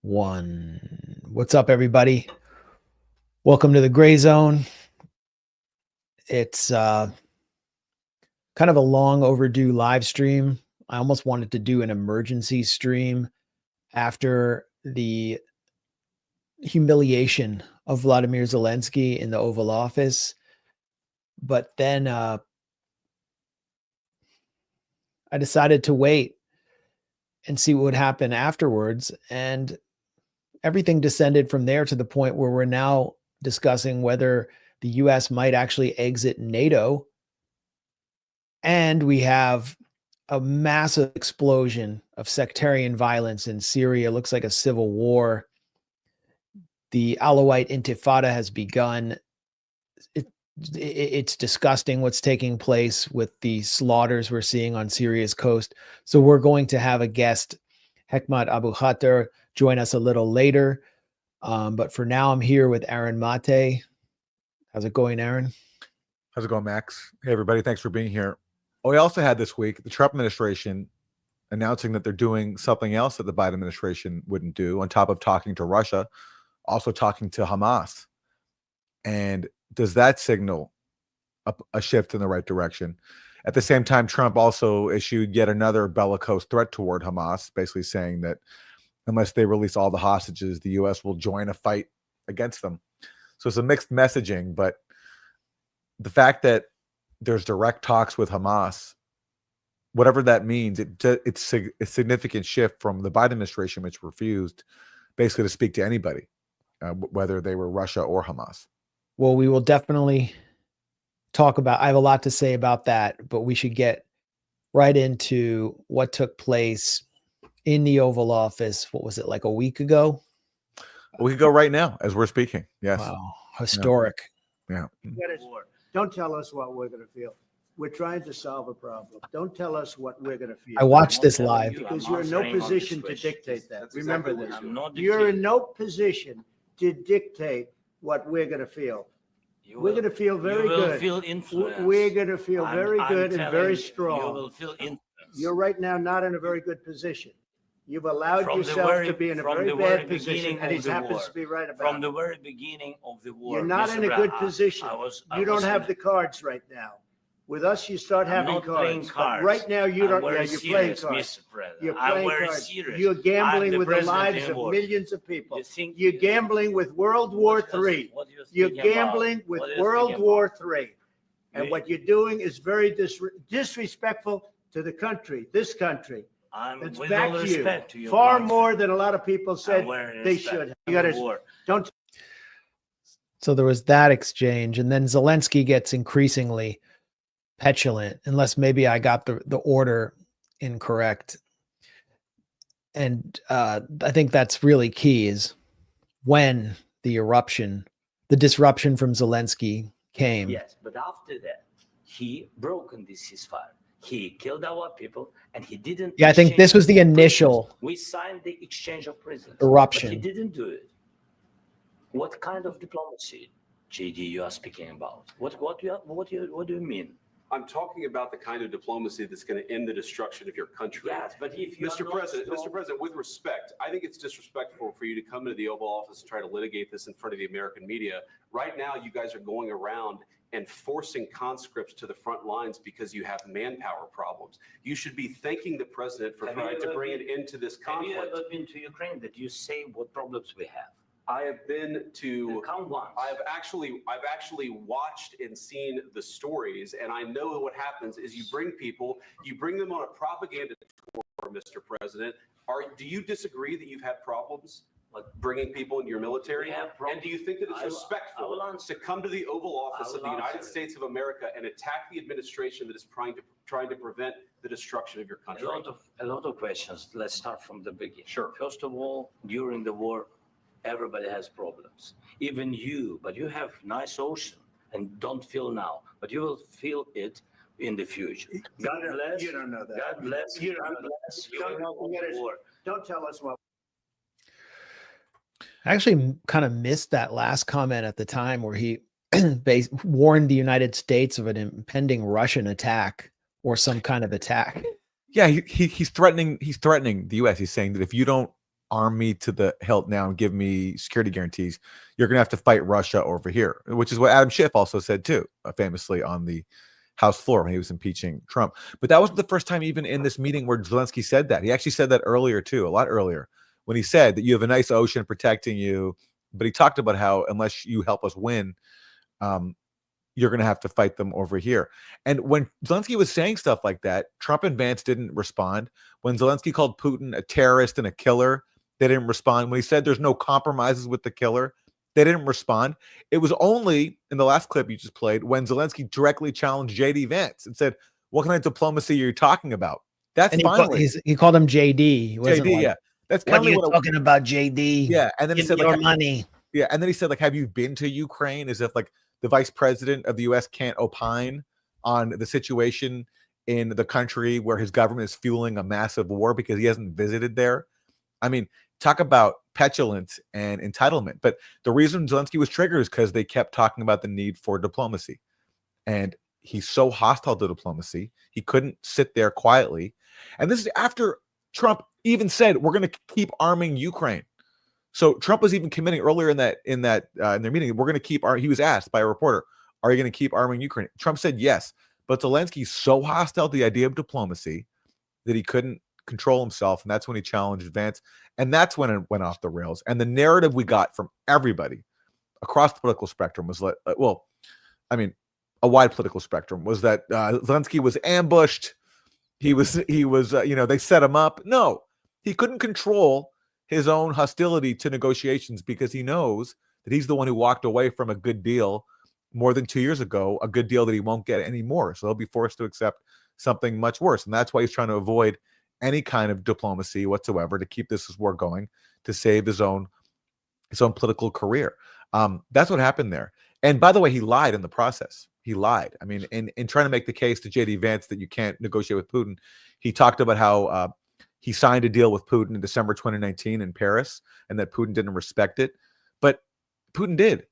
One. What's up, everybody? Welcome to the Grayzone. It's kind of a long overdue live stream. I almost wanted to do an emergency stream after the humiliation of Volodymyr Zelensky in the Oval Office. But then I decided to wait and see what would happen afterwards. And everything descended from there to the point where we're now discussing whether the US might actually exit NATO. And we have a massive explosion of sectarian violence in Syria. It looks like a civil war. The Alawite Intifada has begun. It's disgusting what's taking place with the slaughters we're seeing on Syria's coast. So we're going to have a guest, Hekmat Abu Khater, join us a little later. But for now, I'm here with Aaron Mate. How's it going, Aaron? How's it going, Max? Hey, everybody. Thanks for being here. We also had this week the Trump administration announcing that they're doing something else that the Biden administration wouldn't do, on top of talking to Russia, also talking to Hamas. And does that signal a shift in the right direction? At the same time, Trump also issued yet another bellicose threat toward Hamas, basically saying that unless they release all the hostages, the U.S. will join a fight against them. So it's a mixed messaging, but the fact that there's direct talks with Hamas, whatever that means, it's a significant shift from the Biden administration, which refused basically to speak to anybody, whether they were Russia or Hamas. Well, we will definitely talk about, I have a lot to say about that, but we should get right into what took place in the Oval Office. What was it, like a week ago? A week ago right now, as we're speaking. Yes. Wow. Historic. Yeah. Don't tell us what we're going to feel. We're trying to solve a problem. Don't tell us what we're going to feel. I watched this live. Because you're in no position to dictate that. Remember this. You're in no position to dictate what we're going to feel. We're going to feel very good. We're going to feel very good and very strong. You will feel influence. You're right now not in a very good position. You've allowed yourself to be in a very bad position, and he happens to be right about it. From the very beginning of the war, you're not in a good position. You don't have the cards right now. With us, you start having cards. But right now, you don't. Yeah, you're playing cards. You're playing cards. You're gambling with the lives of millions of people. You're gambling with World War III. You're gambling with World War III. And what you're doing is very disrespectful to the country, this country. It's back to you. Far more than a lot of people said they should. You got to don't. So there was that exchange, and then Zelensky gets increasingly petulant, unless maybe I got the order incorrect. And I think that's really key, is when the disruption from Zelensky came. Yes, but after that, he broken the ceasefire. He killed our people, and he didn't. Yeah, I think this was the initial. We signed the exchange of prisoners. Eruption. But he didn't do it. What kind of diplomacy, JD, you are speaking about? What do you mean? I'm talking about the kind of diplomacy that's going to end the destruction of your country. Yes, but if you Mr. President, with respect, I think it's disrespectful for you to come into the Oval Office and try to litigate this in front of the American media. Right now, you guys are going around and forcing conscripts to the front lines because you have manpower problems. You should be thanking the president for trying to bring an end to this conflict. Have you ever been to Ukraine that you say what problems we have? I have been to. Come once. I've actually watched and seen the stories, and I know what happens is you bring them on a propaganda tour, Mr. President. Do you disagree that you've had problems bringing people into your military? And do you think that it's respectful to come to the Oval Office of the United States of America and attack the administration that is trying to prevent the destruction of your country? A lot of questions. Let's start from the beginning. Sure. First of all, during the war, everybody has problems, even you, but you have nice ocean and don't feel now, but you will feel it in the future. God bless. You don't know that. God bless. You don't know that. Don't tell us what. I actually kind of missed that last comment at the time where he warned the United States of an impending Russian attack or some kind of attack. Yeah, he's threatening the U.S. He's saying that if you don't arm me to the hilt now and give me security guarantees, you're going to have to fight Russia over here, which is what Adam Schiff also said too, famously on the House floor when he was impeaching Trump. But that wasn't the first time even in this meeting where Zelensky said that. He actually said that earlier too, a lot earlier, when he said that you have a nice ocean protecting you. But he talked about how unless you help us win, you're going to have to fight them over here. And when Zelensky was saying stuff like that, Trump and Vance didn't respond. When Zelensky called Putin a terrorist and a killer, they didn't respond. When he said there's no compromises with the killer, they didn't respond. It was only in the last clip you just played when Zelensky directly challenged J.D. Vance and said, what kind of diplomacy are you talking about? That's finally. He called him J.D. He wasn't J.D., like, yeah. That's what kind are of you talking about, J.D.? Yeah. And then he Give said, me your like, money. yeah. And then he said, like, have you been to Ukraine? As if, like, the vice president of the U.S. can't opine on the situation in the country where his government is fueling a massive war because he hasn't visited there. I mean, talk about petulance and entitlement. But the reason Zelensky was triggered is because they kept talking about the need for diplomacy. And he's so hostile to diplomacy, he couldn't sit there quietly. And this is after Trump even said, we're going to keep arming Ukraine. So Trump was even committing earlier in their meeting, we're going to keep he was asked by a reporter, are you going to keep arming Ukraine? Trump said yes. But Zelensky's so hostile to the idea of diplomacy that he couldn't control himself. And that's when he challenged Vance. And that's when it went off the rails. And the narrative we got from everybody across the political spectrum was like, well, I mean, a wide political spectrum was that Zelensky was ambushed. He was, they set him up. No, he couldn't control his own hostility to negotiations because he knows that he's the one who walked away from a good deal more than 2 years ago, a good deal that he won't get anymore. So he'll be forced to accept something much worse. And that's why he's trying to avoid any kind of diplomacy whatsoever to keep this war going, to save his own political career. That's what happened there. And by the way, he lied in the process. He lied. I mean, in trying to make the case to J.D. Vance that you can't negotiate with Putin, he talked about how he signed a deal with Putin in December 2019 in Paris and that Putin didn't respect it. But Putin did.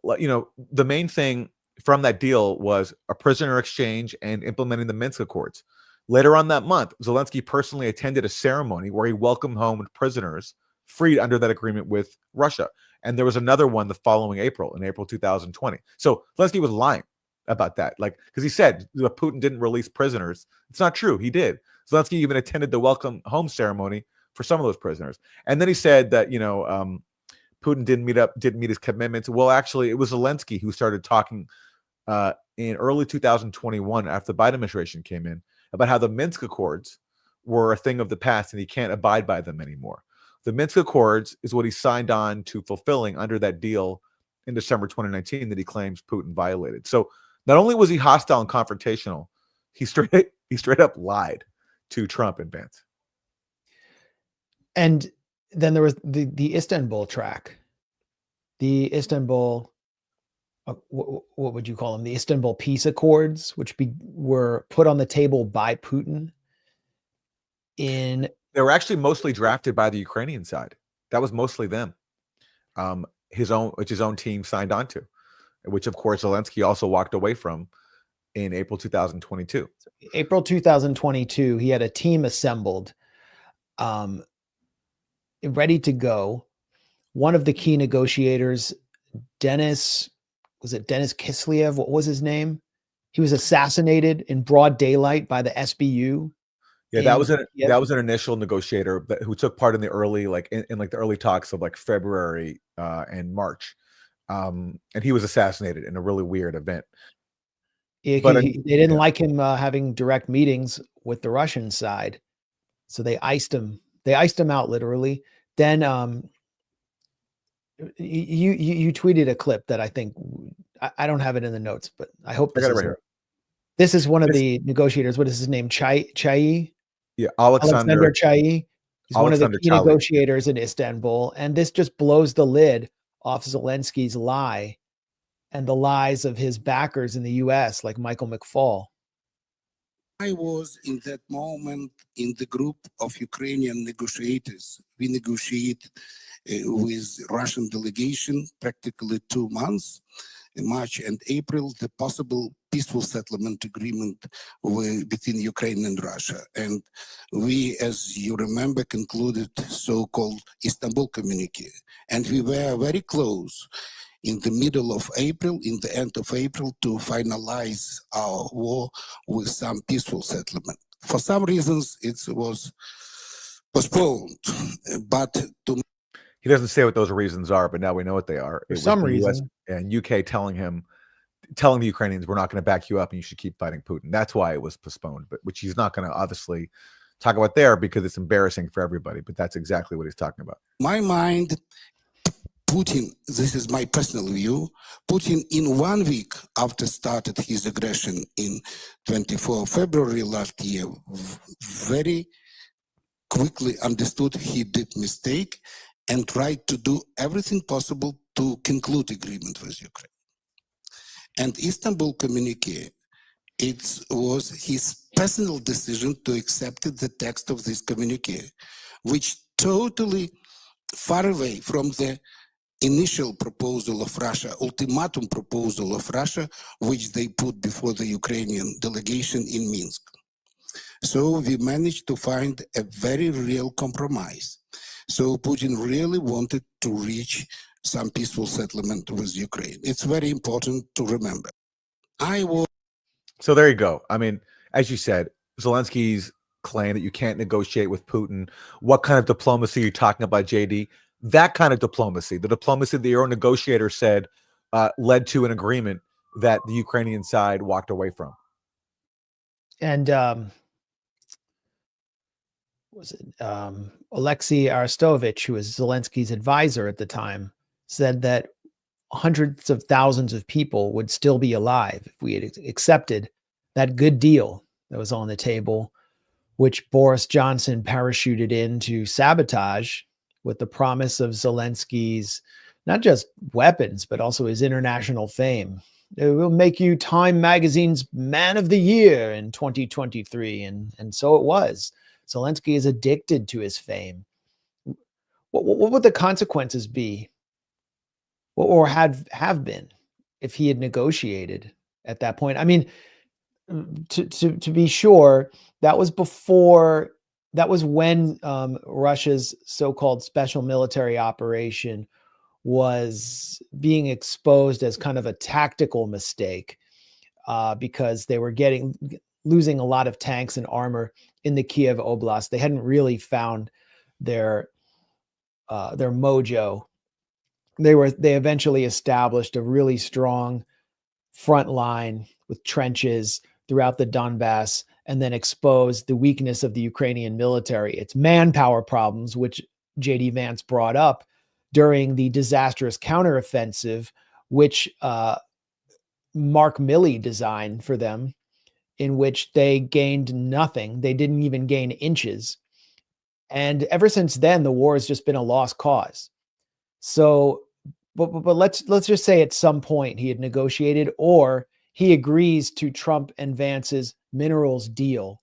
The main thing from that deal was a prisoner exchange and implementing the Minsk Accords. Later on that month, Zelensky personally attended a ceremony where he welcomed home prisoners freed under that agreement with Russia. And there was another one the following April, in April 2020. So Zelensky was lying about that, because he said that Putin didn't release prisoners. It's not true. He did. Zelensky even attended the welcome home ceremony for some of those prisoners. And then he said that, Putin didn't meet his commitments. Well, actually, it was Zelensky who started talking in early 2021 after the Biden administration came in about how the Minsk Accords were a thing of the past and he can't abide by them anymore. The Minsk Accords is what he signed on to fulfilling under that deal in December 2019 that he claims Putin violated. So not only was he hostile and confrontational, he straight up lied to Trump and Vance. And then there was the Istanbul track, the Istanbul, what would you call them? The Istanbul peace accords, which were put on the table by Putin. They were actually mostly drafted by the Ukrainian side. That was mostly them. His own team signed on to, which of course Zelensky also walked away from in April 2022. April 2022, he had a team assembled, ready to go. One of the key negotiators, Denis Kislyev, what was his name? He was assassinated in broad daylight by the SBU. Yeah, that was an initial negotiator who took part in the early, in the early talks of February and March, and he was assassinated in a really weird event. They didn't like him having direct meetings with the Russian side, so they iced him. They iced him out literally. Then you tweeted a clip that I think I don't have it in the notes, but I hope this is This is one of the negotiators. What is his name? Chai? Yeah, Alexander Chai. He's one of the key negotiators in Istanbul. And this just blows the lid off Zelensky's lie and the lies of his backers in the US, like Michael McFaul. I was in that moment in the group of Ukrainian negotiators. We negotiate with Russian delegation practically 2 months, in March and April, the possible peaceful settlement agreement between Ukraine and Russia. And we, as you remember, concluded so-called Istanbul communique. And we were very close in the middle of April, in the end of April, to finalize our war with some peaceful settlement. For some reasons, it was postponed, but to He doesn't say what those reasons are, but now we know what they are. For some reason. And UK telling the Ukrainians, we're not going to back you up and you should keep fighting Putin. That's why it was postponed, but which he's not going to obviously talk about there because it's embarrassing for everybody, but that's exactly what he's talking about. My mind, Putin, this is my personal view, Putin in 1 week after started his aggression in 24 February last year, very quickly understood he did mistake and tried to do everything possible to conclude agreement with Ukraine. And Istanbul communique, it was his personal decision to accept the text of this communique, which totally far away from the initial proposal of Russia, ultimatum proposal of Russia, which they put before the Ukrainian delegation in Minsk. So we managed to find a very real compromise. So Putin really wanted to reach some peaceful settlement with Ukraine. It's very important to remember. So there you go. I mean, as you said, Zelensky's claim that you can't negotiate with Putin. What kind of diplomacy are you talking about, JD? That kind of diplomacy, the diplomacy that your own negotiator said led to an agreement that the Ukrainian side walked away from. And Alexei Arestovich, who was Zelensky's advisor at the time, said that hundreds of thousands of people would still be alive if we had accepted that good deal that was on the table, which Boris Johnson parachuted in to sabotage with the promise of Zelensky's not just weapons, but also his international fame. It will make you Time Magazine's Man of the Year in 2023. And so it was. Zelensky is addicted to his fame. What would the consequences be? Or have been if he had negotiated at that point? I mean, to be sure, that was when Russia's so-called special military operation was being exposed as kind of a tactical mistake because they were losing a lot of tanks and armor in the Kiev Oblast. They hadn't really found their mojo. They eventually established a really strong front line with trenches throughout the Donbass, and then exposed the weakness of the Ukrainian military, its manpower problems, which J.D. Vance brought up during the disastrous counteroffensive, which Mark Milley designed for them, in which they gained nothing. They didn't even gain inches. And ever since then, the war has just been a lost cause. So, but let's just say at some point he had negotiated, or he agrees to Trump and Vance's minerals deal.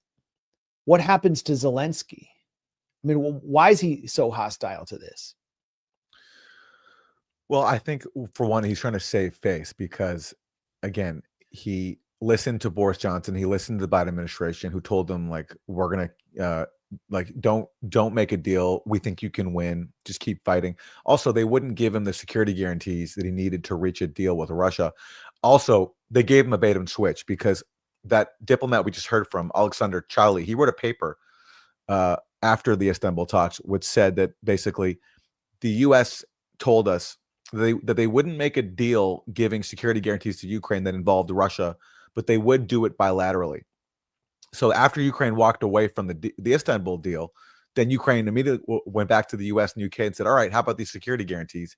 What happens to Zelensky? I mean, why is he so hostile to this? Well, I think for one, he's trying to save face because, again, he listened to Boris Johnson. He listened to the Biden administration, who told them, like, we're going to, don't make a deal. We think you can win. Just keep fighting. Also, they wouldn't give him the security guarantees that he needed to reach a deal with Russia. Also, they gave him a bait and switch because that diplomat we just heard from, Alexander Charlie, he wrote a paper after the Istanbul talks, which said that basically the U.S. told us that they wouldn't make a deal giving security guarantees to Ukraine that involved Russia, but they would do it bilaterally. So after Ukraine walked away from the Istanbul deal, then Ukraine immediately went back to the U.S. and UK and said, all right, how about these security guarantees?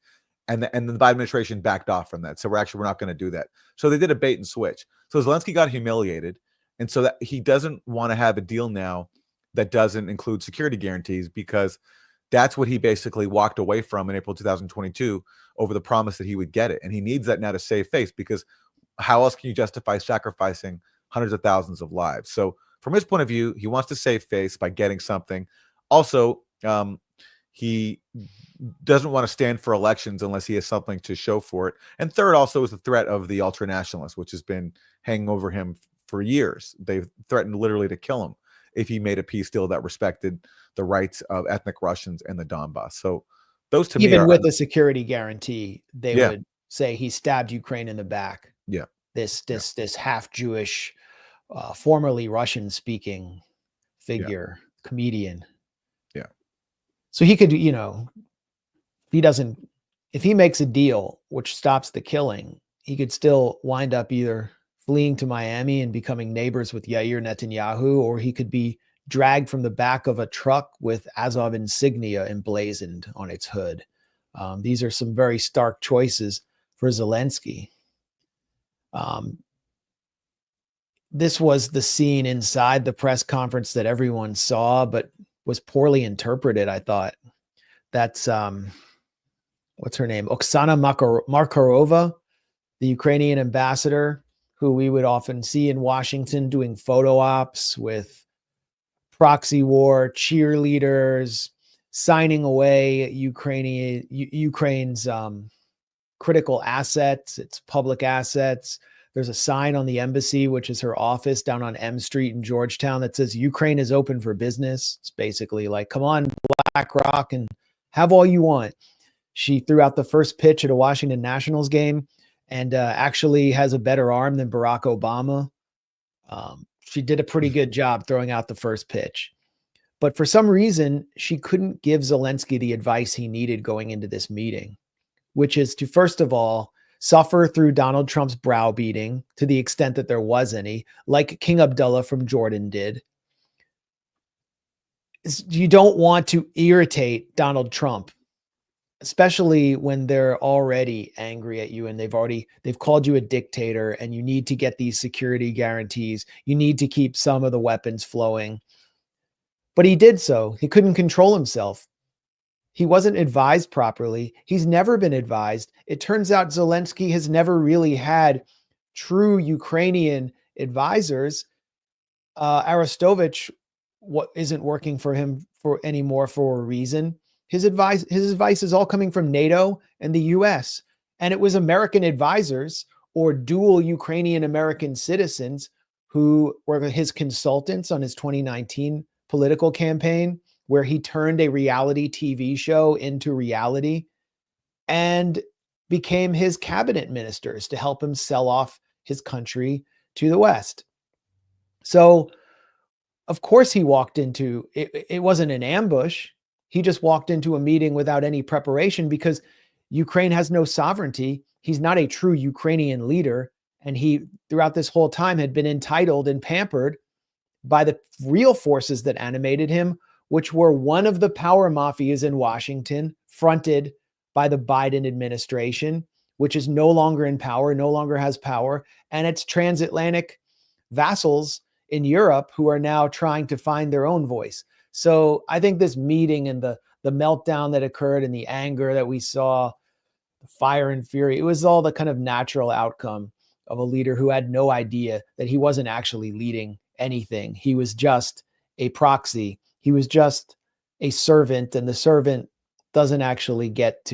And the Biden administration backed off from that. So we're not going to do that. So they did a bait and switch. So Zelensky got humiliated. And so that he doesn't want to have a deal now that doesn't include security guarantees, because that's what he basically walked away from in April 2022 over the promise that he would get it. And he needs that now to save face, because how else can you justify sacrificing hundreds of thousands of lives? So from his point of view, he wants to save face by getting something. Also, He doesn't want to stand for elections unless he has something to show for it. And third, also, is the threat of the ultranationalists, which has been hanging over him for years. They've threatened literally to kill him if he made a peace deal that respected the rights of ethnic Russians and the Donbass. So those, to me, even are, with a security guarantee, they Yeah. would say he stabbed Ukraine in the back. Yeah. This half Jewish, formerly Russian speaking figure, comedian. Yeah. So he could, if he makes a deal which stops the killing, he could still wind up either fleeing to Miami and becoming neighbors with Yair Netanyahu, or he could be dragged from the back of a truck with Azov insignia emblazoned on its hood. These are some very stark choices for Zelensky. This was the scene inside the press conference that everyone saw, but was poorly interpreted, I thought. That's, what's her name? Oksana Markarova, the Ukrainian ambassador, who we would often see in Washington doing photo ops with proxy war cheerleaders, signing away Ukraine's critical assets, its public assets. There's a sign on the embassy, which is her office down on M Street in Georgetown, that says Ukraine is open for business. It's basically like, come on, BlackRock, and have all you want. She threw out the first pitch at a Washington Nationals game and actually has a better arm than Barack Obama. She did a pretty good job throwing out the first pitch. But for some reason, she couldn't give Zelensky the advice he needed going into this meeting, which is to, first of all, suffer through Donald Trump's browbeating to the extent that there was any, like King Abdullah from Jordan did. You don't want to irritate Donald Trump, especially when they're already angry at you and they've called you a dictator, and you need to get these security guarantees. You need to keep some of the weapons flowing. But he did so. He couldn't control himself. He wasn't advised properly. He's never been advised. It turns out Zelensky has never really had true Ukrainian advisors. Arestovich isn't working for him anymore for a reason. His advice is all coming from NATO and the US. And it was American advisors or dual Ukrainian American citizens who were his consultants on his 2019 political campaign, where he turned a reality TV show into reality and became his cabinet ministers to help him sell off his country to the West. So, of course, he walked into it. It wasn't an ambush. He just walked into a meeting without any preparation because Ukraine has no sovereignty. He's not a true Ukrainian leader. And he, throughout this whole time, had been entitled and pampered by the real forces that animated him, which were one of the power mafias in Washington, fronted by the Biden administration, which is no longer in power, no longer has power, and its transatlantic vassals in Europe who are now trying to find their own voice. So I think this meeting and the meltdown that occurred and the anger that we saw, the fire and fury, it was all the kind of natural outcome of a leader who had no idea that he wasn't actually leading anything. He was just a proxy. He was just a servant, and the servant doesn't actually get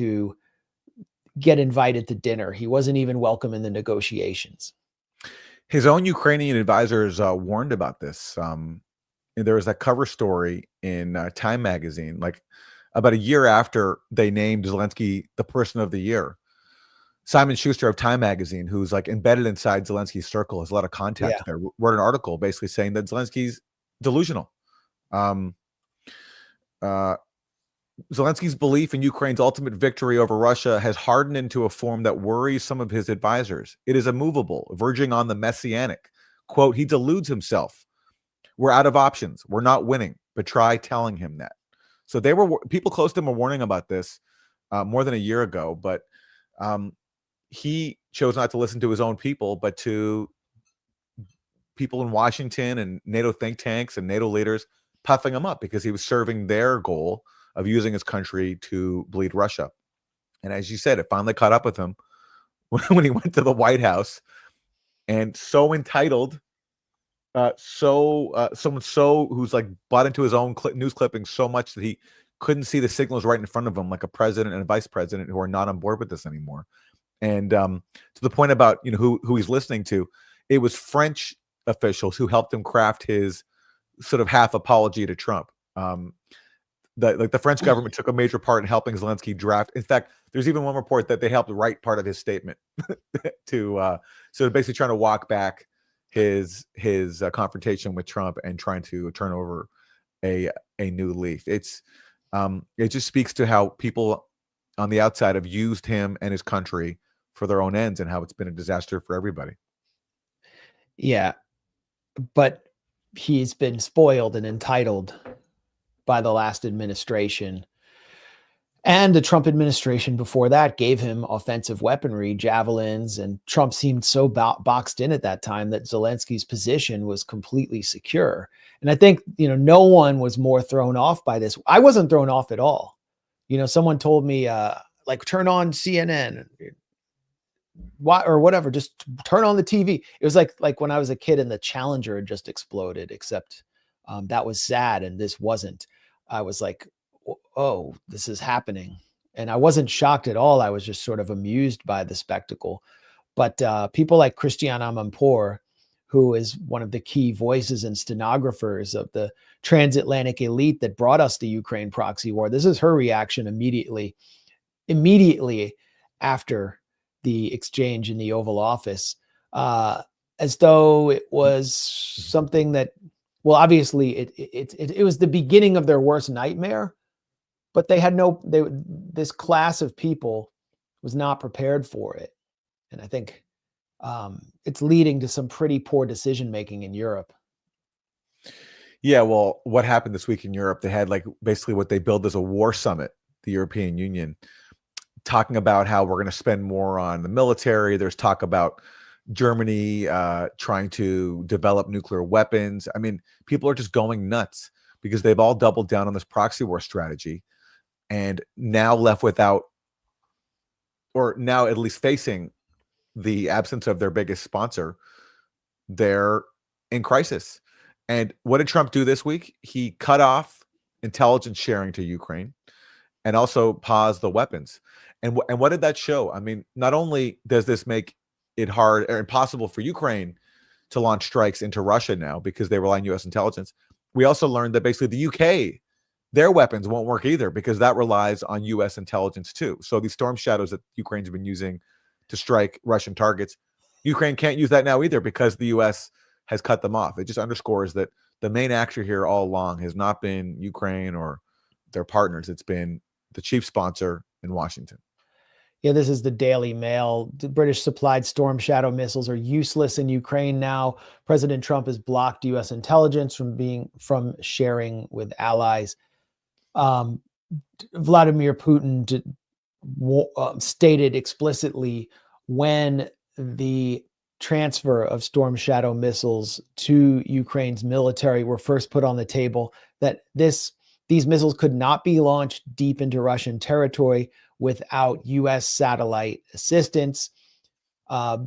invited to dinner. He wasn't even welcome in the negotiations. His own Ukrainian advisors warned about this. There was that cover story in Time magazine, like about a year after they named Zelensky the Person of the Year. Simon Schuster of Time magazine, who's like embedded inside Zelensky's circle, has a lot of contacts there, wrote an article basically saying that Zelensky's delusional. Zelensky's belief in Ukraine's ultimate victory over Russia has hardened into a form that worries some of his advisors. It is immovable, verging on the messianic. Quote, he deludes himself. We're out of options. We're not winning, but try telling him that. So people close to him were warning about this more than a year ago, but he chose not to listen to his own people, but to people in Washington and NATO think tanks and NATO leaders puffing him up because he was serving their goal of using his country to bleed Russia. And as you said, it finally caught up with him when he went to the White House, and so entitled, someone who's like bought into his own news clippings so much that he couldn't see the signals right in front of him, like a president and a vice president who are not on board with this anymore. And to the point about, you know, who he's listening to, it was French officials who helped him craft his sort of half apology to Trump. The French government took a major part in helping Zelensky draft. In fact, there's even one report that they helped write part of his statement to so basically trying to walk back his confrontation with Trump and trying to turn over a new leaf. It just speaks to how people on the outside have used him and his country for their own ends and how it's been a disaster for everybody. Yeah, but he's been spoiled and entitled by the last administration. And the Trump administration before that gave him offensive weaponry, javelins, and Trump seemed so boxed in at that time that Zelensky's position was completely secure. And I think, you know, no one was more thrown off by this. I wasn't thrown off at all. You know, someone told me, like, turn on CNN or whatever, just turn on the TV. It was like when I was a kid and the Challenger had just exploded, except that was sad and this wasn't. I was like, oh, this is happening. And I wasn't shocked at all. I was just sort of amused by the spectacle. But people like Christiane Amanpour, who is one of the key voices and stenographers of the transatlantic elite that brought us the Ukraine proxy war, this is her reaction immediately after the exchange in the Oval Office, as though it was something that, well, obviously it was the beginning of their worst nightmare, but this class of people was not prepared for it. And I think it's leading to some pretty poor decision-making in Europe. Yeah, well, what happened this week in Europe, they had like basically what they billed as a war summit, the European Union, talking about how we're going to spend more on the military. There's talk about Germany trying to develop nuclear weapons. I mean, people are just going nuts because they've all doubled down on this proxy war strategy and now left without, or now at least facing the absence of their biggest sponsor. They're in crisis. And what did Trump do this week? He cut off intelligence sharing to Ukraine and also paused the weapons. And what did that show? I mean, not only does this make it hard or impossible for Ukraine to launch strikes into Russia now because they rely on U.S. intelligence, we also learned that basically the UK, their weapons won't work either because that relies on U.S. intelligence too. So these storm shadows that Ukraine's been using to strike Russian targets, Ukraine can't use that now either because the U.S. has cut them off. It just underscores that the main actor here all along has not been Ukraine or their partners. It's been the chief sponsor in Washington. Yeah, this is the Daily Mail. The British supplied Storm Shadow missiles are useless in Ukraine now. President Trump has blocked U.S. intelligence from sharing with allies. Vladimir Putin stated explicitly when the transfer of Storm Shadow missiles to Ukraine's military were first put on the table that these missiles could not be launched deep into Russian territory without U.S. satellite assistance.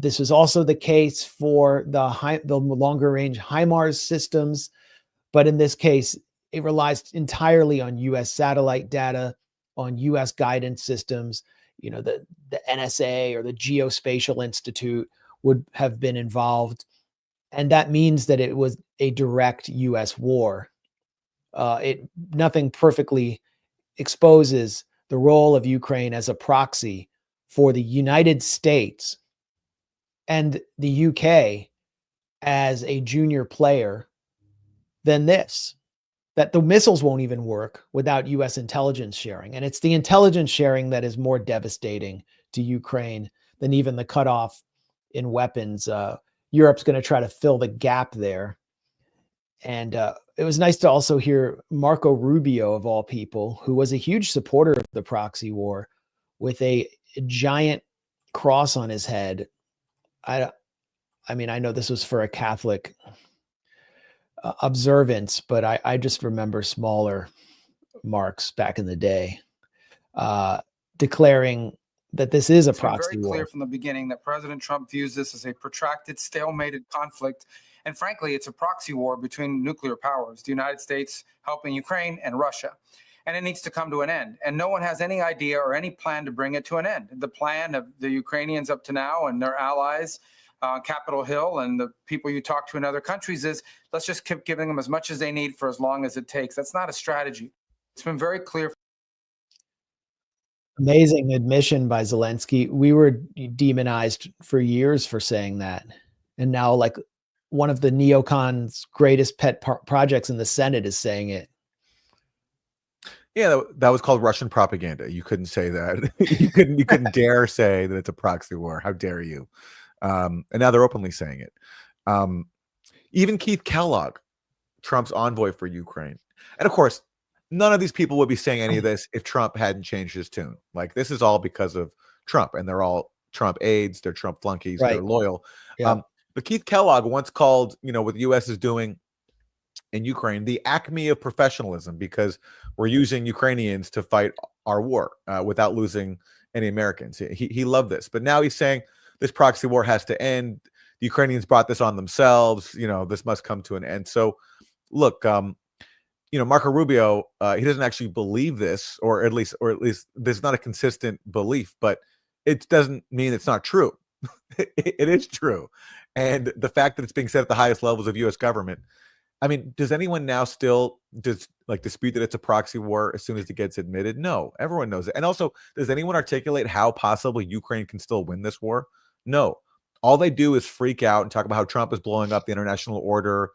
This was also the case for the longer-range HIMARS systems, but in this case, it relies entirely on U.S. satellite data, on U.S. guidance systems. You know, the NSA or the Geospatial Institute would have been involved, and that means that it was a direct U.S. war. Nothing perfectly exposes the role of Ukraine as a proxy for the United States and the UK as a junior player than this, that the missiles won't even work without US intelligence sharing. And it's the intelligence sharing that is more devastating to Ukraine than even the cutoff in weapons. Europe's going to try to fill the gap there. And it was nice to also hear Marco Rubio, of all people, who was a huge supporter of the proxy war, with a giant cross on his head. I mean, I know this was for a Catholic observance, but I just remember smaller marks back in the day declaring that this is a proxy war. It's very clear from the beginning that President Trump views this as a protracted, stalemated conflict. And frankly, it's a proxy war between nuclear powers, the United States helping Ukraine and Russia. and it needs to come to an end. And no one has any idea or any plan to bring it to an end. The plan of the Ukrainians up to now and their allies, Capitol Hill, and the people you talk to in other countries is, let's just keep giving them as much as they need for as long as it takes. That's not a strategy. It's been very clear. Amazing admission by Zelensky. We were demonized for years for saying that. And now, like, one of the neocons' greatest pet projects in the Senate is saying it. Yeah, that was called Russian propaganda. You couldn't say that. you couldn't dare say that it's a proxy war. How dare you? And now they're openly saying it. Even Keith Kellogg, Trump's envoy for Ukraine, and of course, none of these people would be saying any of this if Trump hadn't changed his tune. Like, this is all because of Trump, and they're all Trump aides, they're Trump flunkies, Right. they're loyal. Yeah. But Keith Kellogg once called, what the U.S. is doing in Ukraine, the acme of professionalism, because we're using Ukrainians to fight our war without losing any Americans. He loved this, but now he's saying this proxy war has to end. The Ukrainians brought this on themselves. This must come to an end. So, look, Marco Rubio, he doesn't actually believe this, or at least there's not a consistent belief, but it doesn't mean it's not true. It is true. And the fact that it's being said at the highest levels of U.S. government, I mean, does anyone now still dispute that it's a proxy war as soon as it gets admitted? No, everyone knows it. And also, does anyone articulate how possibly Ukraine can still win this war? No. All they do is freak out and talk about how Trump is blowing up the international order.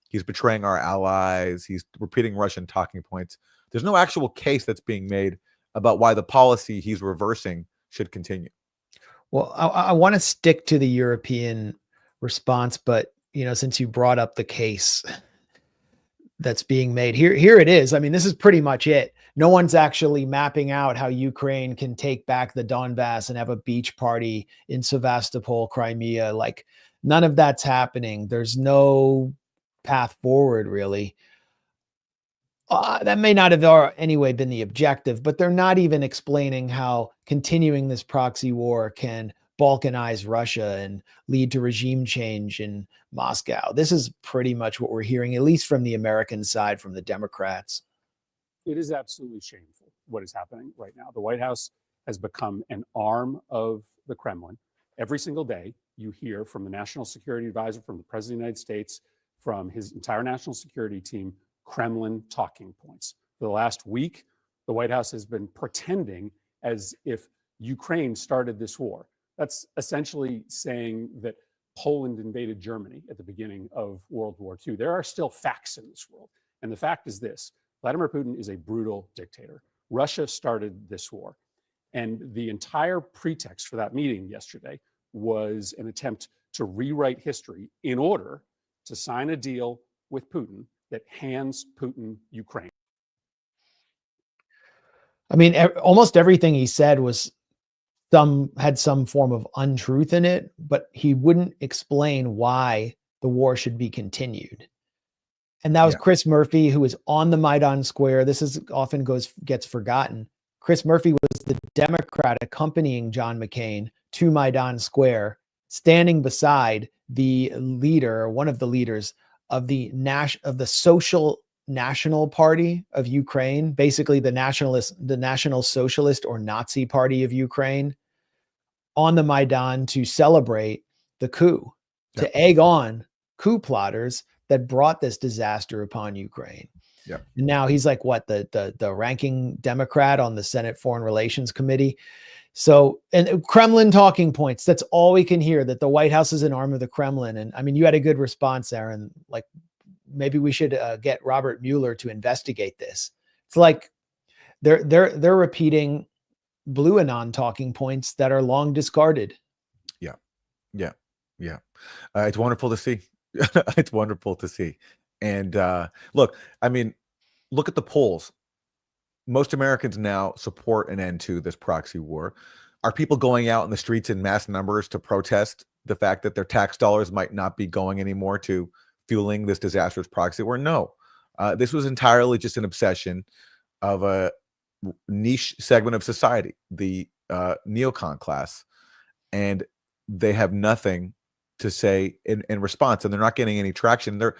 He's betraying our allies. He's repeating Russian talking points. There's no actual case that's being made about why the policy he's reversing should continue. Well, I want to stick to the European response, but since you brought up the case that's being made here it is. I mean, this is pretty much it. No one's actually mapping out how Ukraine can take back the Donbass and have a beach party in Sevastopol, Crimea. Like, none of that's happening. There's no path forward, really. That may not have anyway been the objective, but they're not even explaining how continuing this proxy war can balkanize Russia and lead to regime change in Moscow. This is pretty much what we're hearing, at least from the American side, from the Democrats. It is absolutely shameful what is happening right now. The White House has become an arm of the Kremlin. Every single day, you hear from the National Security Advisor, from the President of the United States, from his entire national security team, Kremlin talking points. For the last week, the White House has been pretending as if Ukraine started this war. That's essentially saying that Poland invaded Germany at the beginning of World War II. There are still facts in this world. And the fact is this: Vladimir Putin is a brutal dictator. Russia started this war. And the entire pretext for that meeting yesterday was an attempt to rewrite history in order to sign a deal with Putin that hands Putin Ukraine. I mean, almost everything he said had some form of untruth in it, but he wouldn't explain why the war should be continued. And that was Chris Murphy, who was on the Maidan Square. This is often gets forgotten. Chris Murphy was the Democrat accompanying John McCain to Maidan Square, standing beside the leader, or one of the leaders of the Social National Party of Ukraine, basically the National Socialist or Nazi Party of Ukraine, on the Maidan to celebrate the coup, to egg on coup plotters that brought this disaster upon Ukraine. Yeah. And now he's like, what, the ranking Democrat on the Senate Foreign Relations Committee. So, and Kremlin talking points, that's all we can hear, that the White House is an arm of the Kremlin. And I mean, you had a good response, Aaron. Like, maybe we should get Robert Mueller to investigate this. It's like they're repeating Blumenthal talking points that are long discarded. Yeah. It's wonderful to see. It's wonderful to see. And look, I mean, look at the polls. Most Americans now support an end to this proxy war. Are people going out in the streets in mass numbers to protest the fact that their tax dollars might not be going anymore to fueling this disastrous proxy war? No. This was entirely just an obsession of a niche segment of society, the neocon class, and they have nothing to say in response, and they're not getting any traction. They're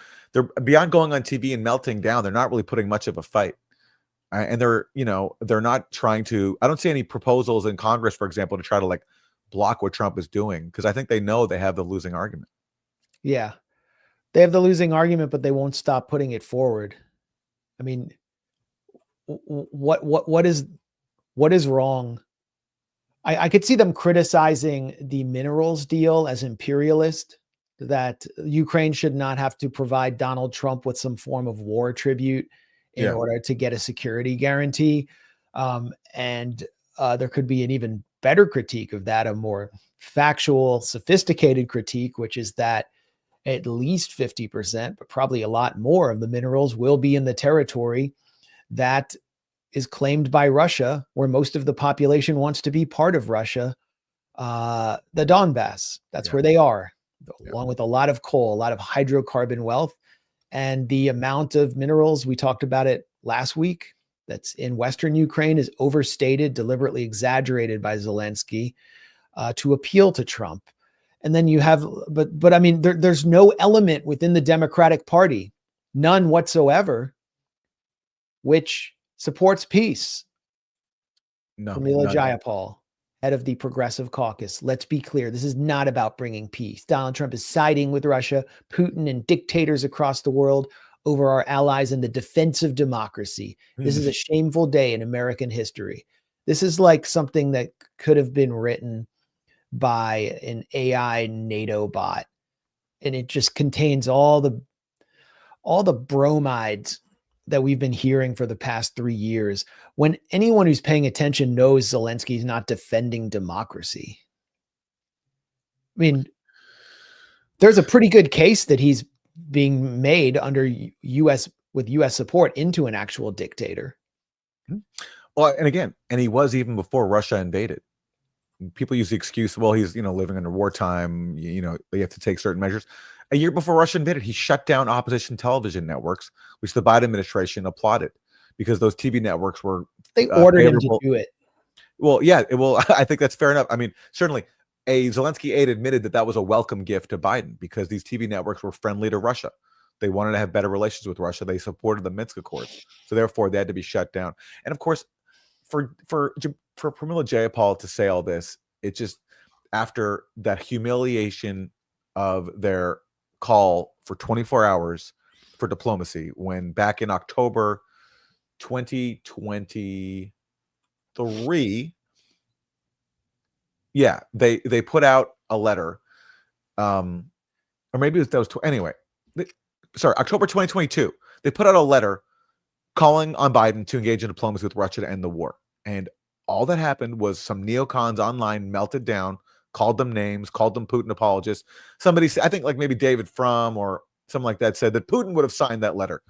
beyond going on TV and melting down. They're not really putting much of a fight. And they're not trying to, I don't see any proposals in Congress, for example, to try to like block what Trump is doing, because I think they know they have the losing argument. Yeah. They have the losing argument, but they won't stop putting it forward. I mean, what is wrong? I could see them criticizing the minerals deal as imperialist, that Ukraine should not have to provide Donald Trump with some form of war tribute in order to get a security guarantee. And there could be an even better critique of that, a more factual, sophisticated critique, which is that at least 50%, but probably a lot more of the minerals will be in the territory that is claimed by Russia, where most of the population wants to be part of Russia, the Donbass. That's where they are, along with a lot of coal, a lot of hydrocarbon wealth. And the amount of minerals, we talked about it last week, that's in Western Ukraine is overstated, deliberately exaggerated by Zelensky to appeal to Trump. And then you have, but I mean, there's no element within the Democratic Party, none whatsoever, which supports peace. No, Pramila Jayapal, head of the Progressive Caucus. Let's be clear. This is not about bringing peace. Donald Trump is siding with Russia, Putin, and dictators across the world over our allies in the defense of democracy. This is a shameful day in American history. This is like something that could have been written by an AI NATO bot. And it just contains all the bromides that we've been hearing for the past 3 years, when anyone who's paying attention knows Zelensky's not defending democracy. I mean, there's a pretty good case that he's being made under US support into an actual dictator. Well, and again, and he was even before Russia invaded. People use the excuse, well, he's, living under wartime, they have to take certain measures. A year before Russia invaded, he shut down opposition television networks, which the Biden administration applauded, because those TV networks were they ordered him to do it. Well, yeah, I think that's fair enough. I mean, certainly a Zelensky aide admitted that was a welcome gift to Biden, because these TV networks were friendly to Russia. They wanted to have better relations with Russia. They supported the Minsk Accords. So therefore they had to be shut down. And of course, for Pramila Jayapal to say all this, it just, after that humiliation of their call for 24 hours for diplomacy, when back in October 2023, they put out a letter, or maybe that was anyway. October 2022, they put out a letter calling on Biden to engage in diplomacy with Russia to end the war. And all that happened was some neocons online melted down, called them names, called them Putin apologists. Somebody, I think like maybe David Frum or something like that, said that Putin would have signed that letter.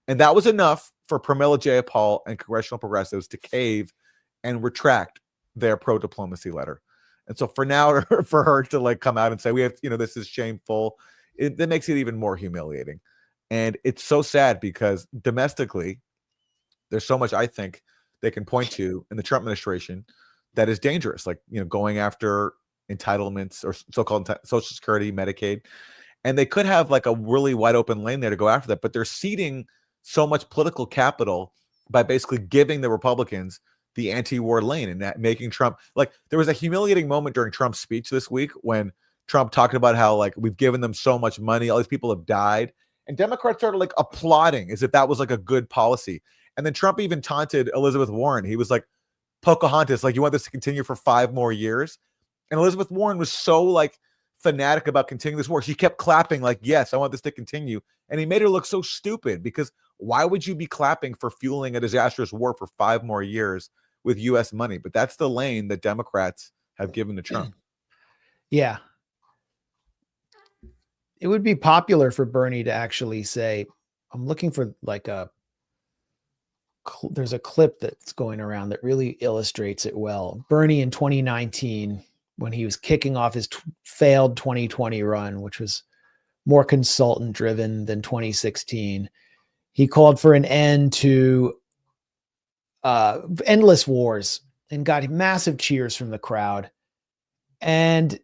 And that was enough for Pramila Jayapal and congressional progressives to cave and retract their pro-diplomacy letter. And so for now, for her to like come out and say, we have, this is shameful, that makes it even more humiliating. And it's so sad, because domestically, there's so much, I think, they can point to in the Trump administration that is dangerous, like, going after entitlements or so-called Social Security, Medicaid. And they could have like a really wide open lane there to go after that, but they're ceding so much political capital by basically giving the Republicans the anti-war lane and that making Trump, like, there was a humiliating moment during Trump's speech this week when Trump talked about how, like, we've given them so much money, all these people have died, and Democrats started like applauding as if that was like a good policy. And then Trump even taunted Elizabeth Warren. He was like, Pocahontas, like, you want this to continue for 5 more years? And Elizabeth Warren was so like fanatic about continuing this war. She kept clapping like, yes, I want this to continue. And he made her look so stupid, because why would you be clapping for fueling a disastrous war for 5 more years with U.S. money? But that's the lane that Democrats have given to Trump. Yeah. It would be popular for Bernie to actually say, I'm looking for like there's a clip that's going around that really illustrates it well. Bernie in 2019, when he was kicking off his failed 2020 run, which was more consultant driven than 2016, he called for an end to endless wars and got massive cheers from the crowd. And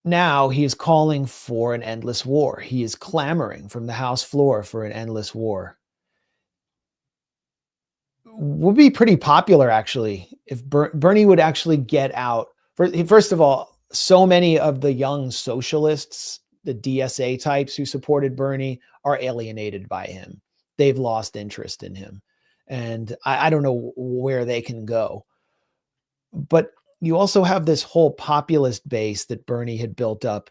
now he is calling for an endless war. He is clamoring from the House floor for an endless war. would be pretty popular, actually, if Bernie would actually get out. First of all, so many of the young socialists, the DSA types who supported Bernie, are alienated by him. They've lost interest in him. And I don't know where they can go. But you also have this whole populist base that Bernie had built up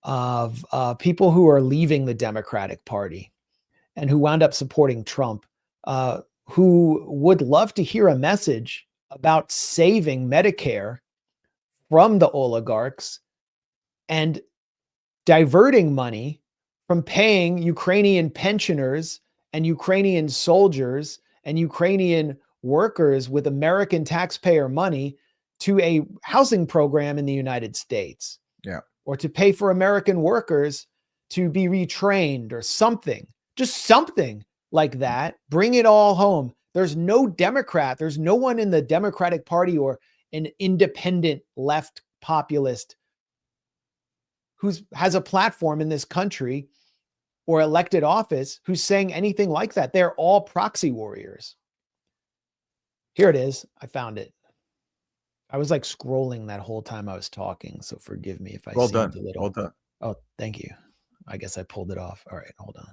of people who are leaving the Democratic Party and who wound up supporting Trump, who would love to hear a message about saving Medicare from the oligarchs and diverting money from paying Ukrainian pensioners and Ukrainian soldiers and Ukrainian workers with American taxpayer money to a housing program in the United States. Yeah. Or to pay for American workers to be retrained or something, just something like that. Bring it all home. There's no Democrat. There's no one in the Democratic Party or an independent left populist who has a platform in this country or elected office who's saying anything like that. They're all proxy warriors. Here it is. I found it. I was like scrolling that whole time I was talking, so forgive me if I Well seemed done. a little. Well done. Oh, thank you. I guess I pulled it off. All right, hold on.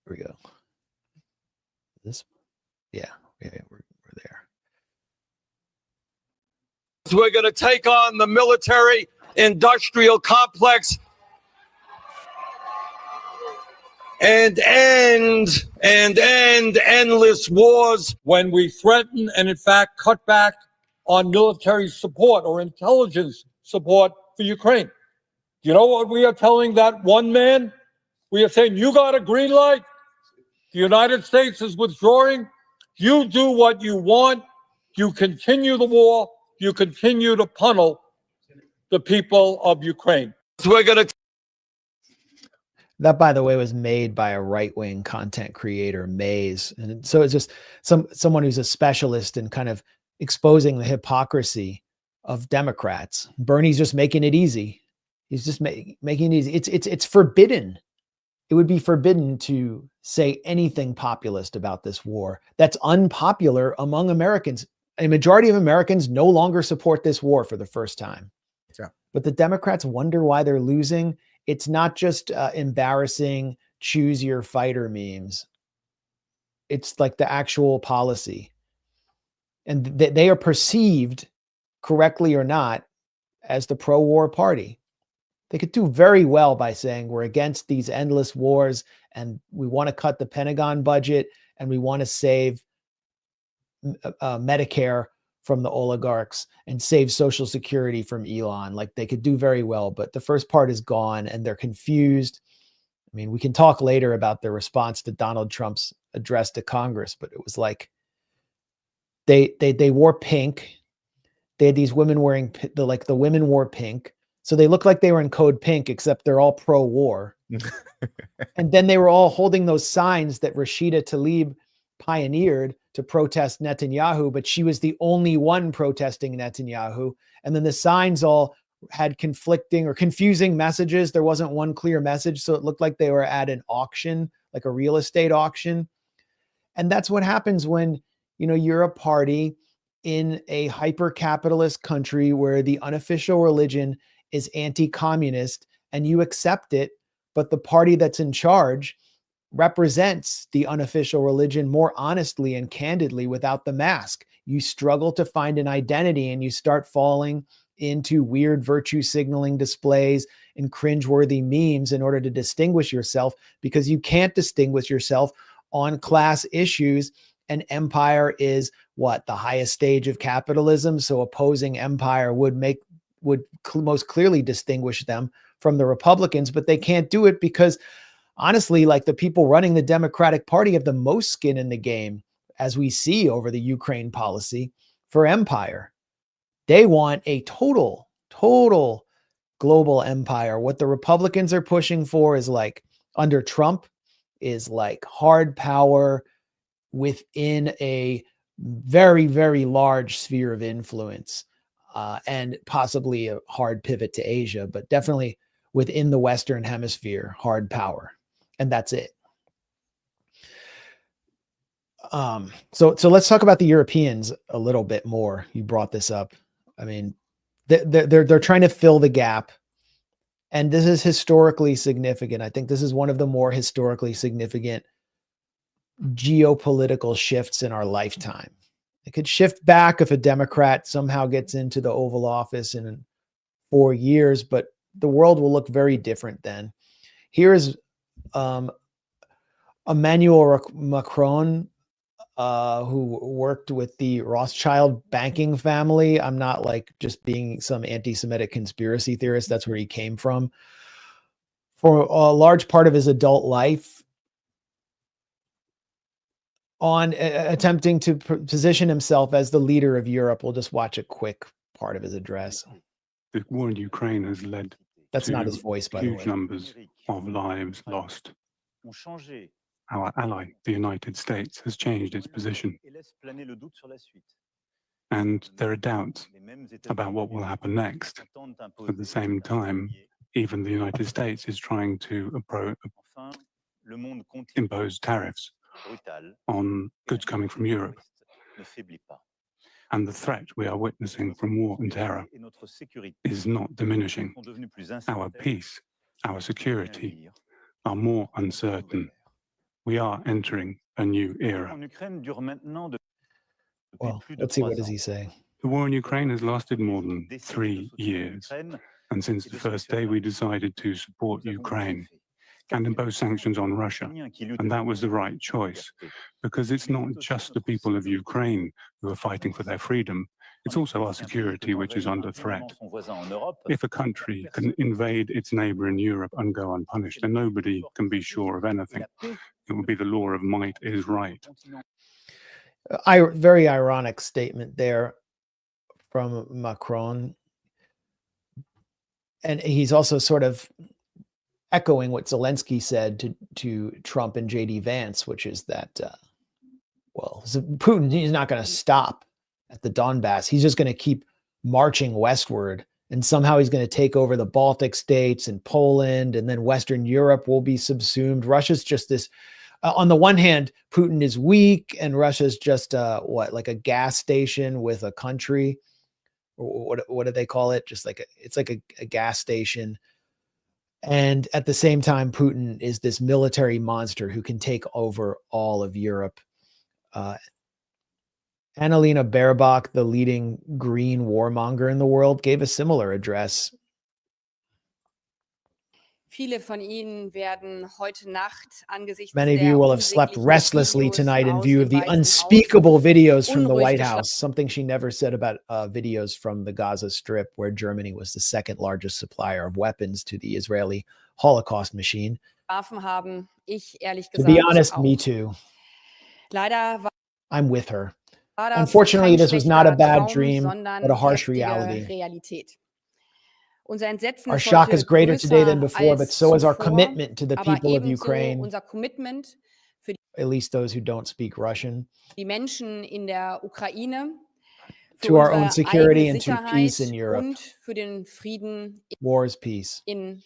Here we go. This, yeah, we're there. We're going to take on the military industrial complex and end endless wars when we threaten and in fact cut back on military support or intelligence support for Ukraine. You know what we are telling that one man? We are saying, you got a green light. The United States is withdrawing. You do what you want. You continue the war. You continue to pummel the people of Ukraine. So we're going to. That, by the way, was made by a right-wing content creator, Maze. And so it's just someone who's a specialist in kind of exposing the hypocrisy of Democrats. Bernie's just making it easy. He's just making it easy. It's forbidden. It would be forbidden to say anything populist about this war. That's unpopular among Americans. A majority of Americans no longer support this war for the first time. Yeah. But the Democrats wonder why they're losing. It's not just embarrassing choose your fighter memes. It's like the actual policy. And they are perceived, correctly or not, as the pro-war party. They could do very well by saying we're against these endless wars and we want to cut the Pentagon budget and we want to save Medicare from the oligarchs and save Social Security from Elon. Like, they could do very well, but the first part is gone and they're confused. I mean, we can talk later about their response to Donald Trump's address to Congress, but it was like they wore pink. They had these women wearing the women wore pink. So they look like they were in code pink, except they're all pro-war. And then they were all holding those signs that Rashida Tlaib pioneered to protest Netanyahu, but she was the only one protesting Netanyahu. And then the signs all had conflicting or confusing messages. There wasn't one clear message. So it looked like they were at an auction, like a real estate auction. And that's what happens when, you're a party in a hyper-capitalist country where the unofficial religion is anti-communist and you accept it, but the party that's in charge represents the unofficial religion more honestly and candidly without the mask. You struggle to find an identity and you start falling into weird virtue signaling displays and cringeworthy memes in order to distinguish yourself, because you can't distinguish yourself on class issues. And empire is what? The highest stage of capitalism. So opposing empire would most clearly distinguish them from the Republicans, but they can't do it because honestly, like, the people running the Democratic Party have the most skin in the game, as we see over the Ukraine policy for empire. They want a total global empire. What the Republicans are pushing for is, like, under Trump, is like hard power within a very, very large sphere of influence, and possibly a hard pivot to Asia, but definitely within the Western Hemisphere, hard power. And that's it. So let's talk about the Europeans a little bit more. You brought this up. I mean, they're trying to fill the gap, and this is historically significant. I think this is one of the more historically significant geopolitical shifts in our lifetime. It could shift back if a Democrat somehow gets into the Oval Office in 4 years, but the world will look very different then. Here's Emmanuel Macron, who worked with the Rothschild banking family. I'm not like just being some anti-Semitic conspiracy theorist. That's where he came from. For a large part of his adult life, on attempting to position himself as the leader of Europe. We'll just watch a quick part of his address. The war in Ukraine has led That's to not his voice, by the way. huge numbers of lives lost. Our ally, the United States, has changed its position. And there are doubts about what will happen next. At the same time, even the United States is trying to impose tariffs on goods coming from Europe. And the threat we are witnessing from war and terror is not diminishing. Our peace, our security are more uncertain. We are entering a new era. Well, let's see, what does he say? The war in Ukraine has lasted more than 3 years. And since the first day, we decided to support Ukraine and impose sanctions on Russia. And that was the right choice, because it's not just the people of Ukraine who are fighting for their freedom. It's also our security which is under threat. If a country can invade its neighbor in Europe and go unpunished, then nobody can be sure of anything. It would be the law of might is right. Very ironic statement there from Macron. And he's also sort of echoing what Zelensky said to Trump and J.D. Vance, which is that, Putin, he's not going to stop at the Donbass. He's just going to keep marching westward, and somehow he's going to take over the Baltic states and Poland, and then Western Europe will be subsumed. Russia's just this, on the one hand, Putin is weak, and Russia's just like a gas station with a country. What do they call it? Just like it's like a gas station. And at the same time, Putin is this military monster who can take over all of Europe. Annalena Baerbock, the leading green warmonger in the world, gave a similar address. Many of you will have slept restlessly tonight in view of the unspeakable videos from the White House, something she never said about videos from the Gaza Strip, where Germany was the second largest supplier of weapons to the Israeli Holocaust machine. To be honest, me too. I'm with her. Unfortunately, this was not a bad dream, but a harsh reality. Our shock is greater today than before, but so is our commitment to the people of Ukraine, at least those who don't speak Russian, to our own security and to peace in Europe. War is peace. A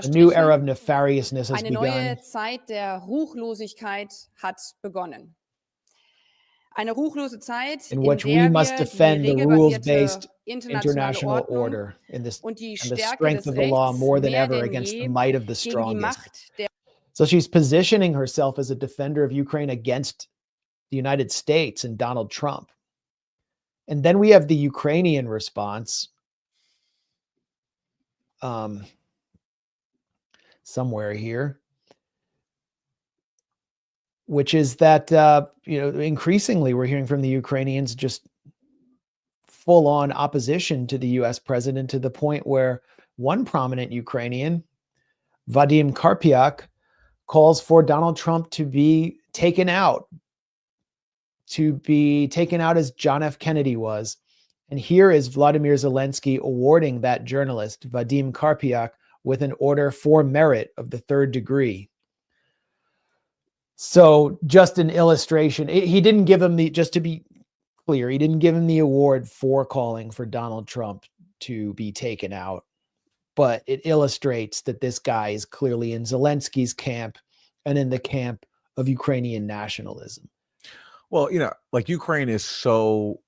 new era of nefariousness has begun. In which we must defend the rules-based international order and the strength of the law more than ever against the might of the strongest. So she's positioning herself as a defender of Ukraine against the United States and Donald Trump. And then we have the Ukrainian response. Somewhere here, which is that, increasingly we're hearing from the Ukrainians just full-on opposition to the U.S. president, to the point where one prominent Ukrainian, Vadim Karpiak, calls for Donald Trump to be taken out as John F. Kennedy was. And here is Volodymyr Zelensky awarding that journalist, Vadim Karpiak, with an Order for Merit of the 3rd degree. So just an illustration. He didn't give him just to be clear, he didn't give him the award for calling for Donald Trump to be taken out. But it illustrates that this guy is clearly in Zelensky's camp, and in the camp of Ukrainian nationalism. Well, like Ukraine is so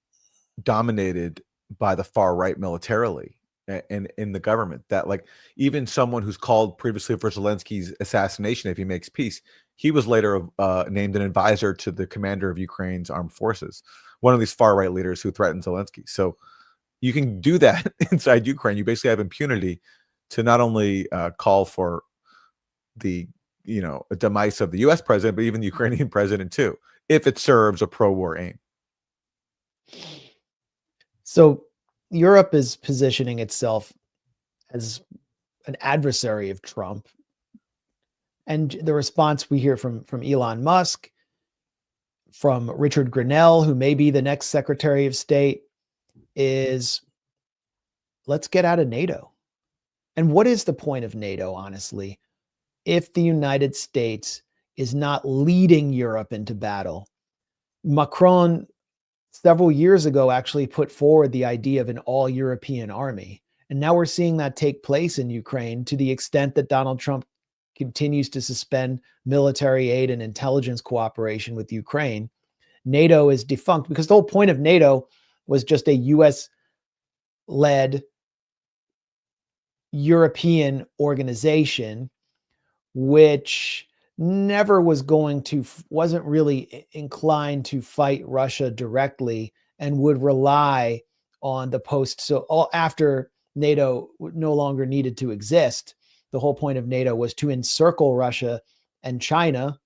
dominated by the far right militarily and in the government that like even someone who's called previously for Zelensky's assassination, if he makes peace, he was later named an advisor to the commander of Ukraine's armed forces, one of these far right leaders who threatened Zelensky. So you can do that inside Ukraine. You basically have impunity to not only call for the demise of the U.S. president, but even the Ukrainian president too, if it serves a pro-war aim. So Europe is positioning itself as an adversary of Trump. And the response we hear from Elon Musk, from Richard Grenell, who may be the next Secretary of State, is let's get out of NATO. And what is the point of NATO, honestly, if the United States is not leading Europe into battle? Macron, several years ago, actually put forward the idea of an all-European army. And now we're seeing that take place in Ukraine to the extent that Donald Trump continues to suspend military aid and intelligence cooperation with Ukraine. NATO is defunct because the whole point of NATO was just a US-led European organization, which never wasn't really inclined to fight Russia directly and would rely on the post. So after NATO no longer needed to exist, the whole point of NATO was to encircle Russia and China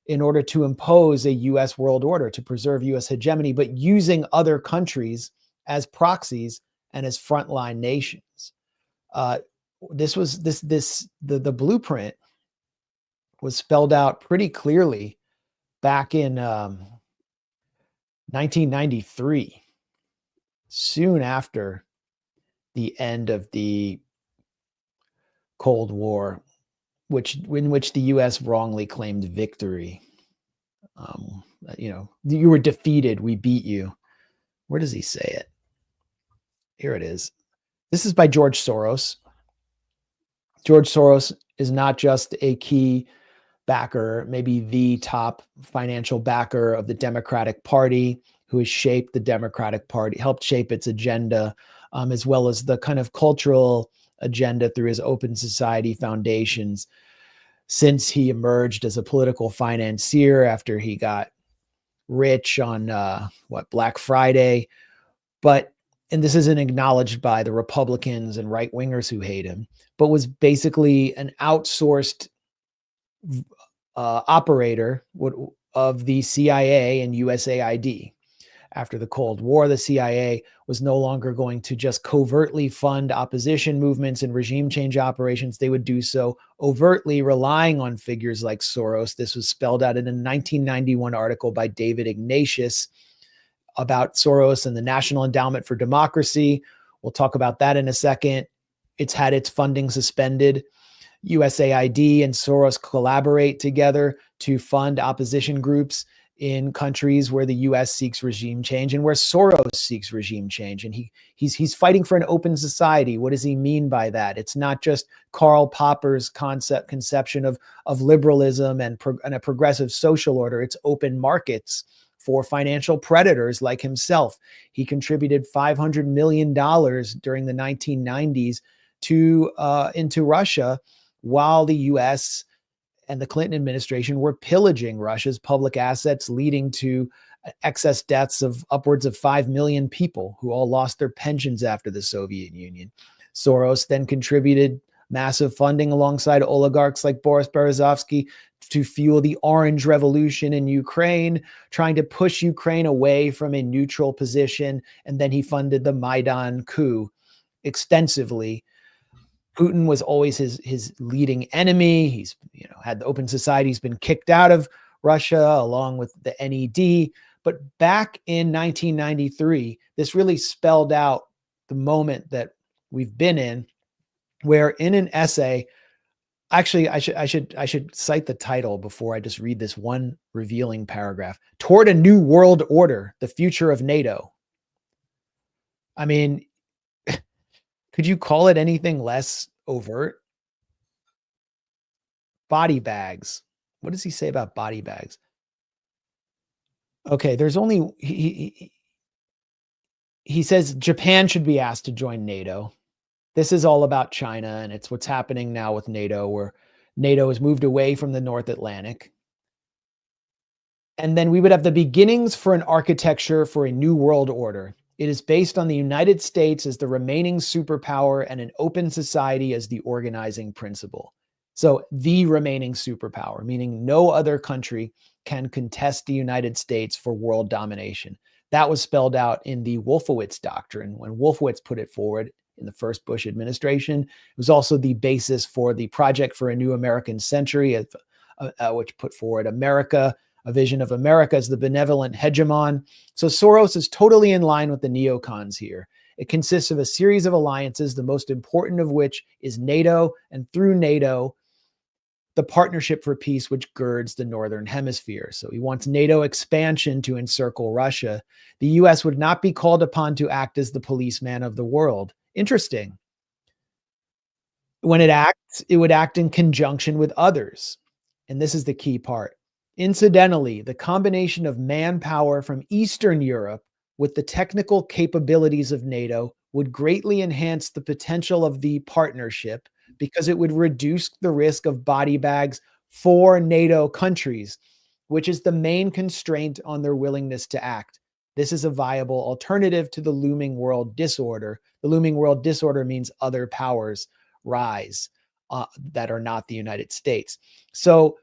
in order to impose a US world order, to preserve US hegemony, but using other countries as proxies and as frontline nations. The blueprint was spelled out pretty clearly back in 1993, soon after the end of the Cold War, in which the U.S. wrongly claimed victory. You were defeated, we beat you. Where does he say it? Here it is. This is by George Soros. George Soros is not just a key backer, maybe the top financial backer of the Democratic Party, who has shaped the Democratic Party, helped shape its agenda, as well as the kind of cultural agenda through his Open Society foundations since he emerged as a political financier after he got rich on Black Friday. And this isn't acknowledged by the Republicans and right-wingers who hate him, but was basically an outsourced operator of the CIA and USAID. After the Cold War, the CIA was no longer going to just covertly fund opposition movements and regime change operations. They would do so overtly, relying on figures like Soros. This was spelled out in a 1991 article by David Ignatius about Soros and the National Endowment for Democracy. We'll talk about that in a second. It's had its funding suspended. USAID and Soros collaborate together to fund opposition groups in countries where the U.S. seeks regime change and where Soros seeks regime change. And he's fighting for an open society. What does he mean by that? It's not just Karl Popper's conception of liberalism and a progressive social order. It's open markets for financial predators like himself. He contributed $500 million during the 1990s into Russia, while the U.S. and the Clinton administration were pillaging Russia's public assets, leading to excess deaths of upwards of 5 million people who all lost their pensions after the Soviet Union. Soros then contributed massive funding alongside oligarchs like Boris Berezovsky to fuel the Orange Revolution in Ukraine, trying to push Ukraine away from a neutral position. And then he funded the Maidan coup extensively. Putin was always his leading enemy. He's had the Open Society. He's been kicked out of Russia along with the NED. But back in 1993, this really spelled out the moment that we've been in, where in an essay, actually, I should cite the title before I just read this one revealing paragraph. Toward a New World Order, the Future of NATO. I mean, could you call it anything less overt? Body bags What does he say about body bags? Okay, there's only he says Japan should be asked to join NATO. This is all about China, and it's what's happening now with NATO, where NATO has moved away from the North Atlantic. And then we would have the beginnings for an architecture for a new world order. It is based on the United States as the remaining superpower and an open society as the organizing principle. So the remaining superpower, meaning no other country can contest the United States for world domination. That was spelled out in the Wolfowitz Doctrine. When Wolfowitz put it forward in the first Bush administration, it was also the basis for the Project for a New American Century, which put forward America, a vision of America as the benevolent hegemon. So Soros is totally in line with the neocons here. It consists of a series of alliances, the most important of which is NATO, and through NATO, the Partnership for Peace, which girds the Northern Hemisphere. So he wants NATO expansion to encircle Russia. The US would not be called upon to act as the policeman of the world. Interesting. When it acts, it would act in conjunction with others. And this is the key part. Incidentally, the combination of manpower from Eastern Europe with the technical capabilities of NATO would greatly enhance the potential of the partnership, because it would reduce the risk of body bags for NATO countries, which is the main constraint on their willingness to act. This is a viable alternative to the looming world disorder. The looming world disorder means other powers rise that are not the United States. So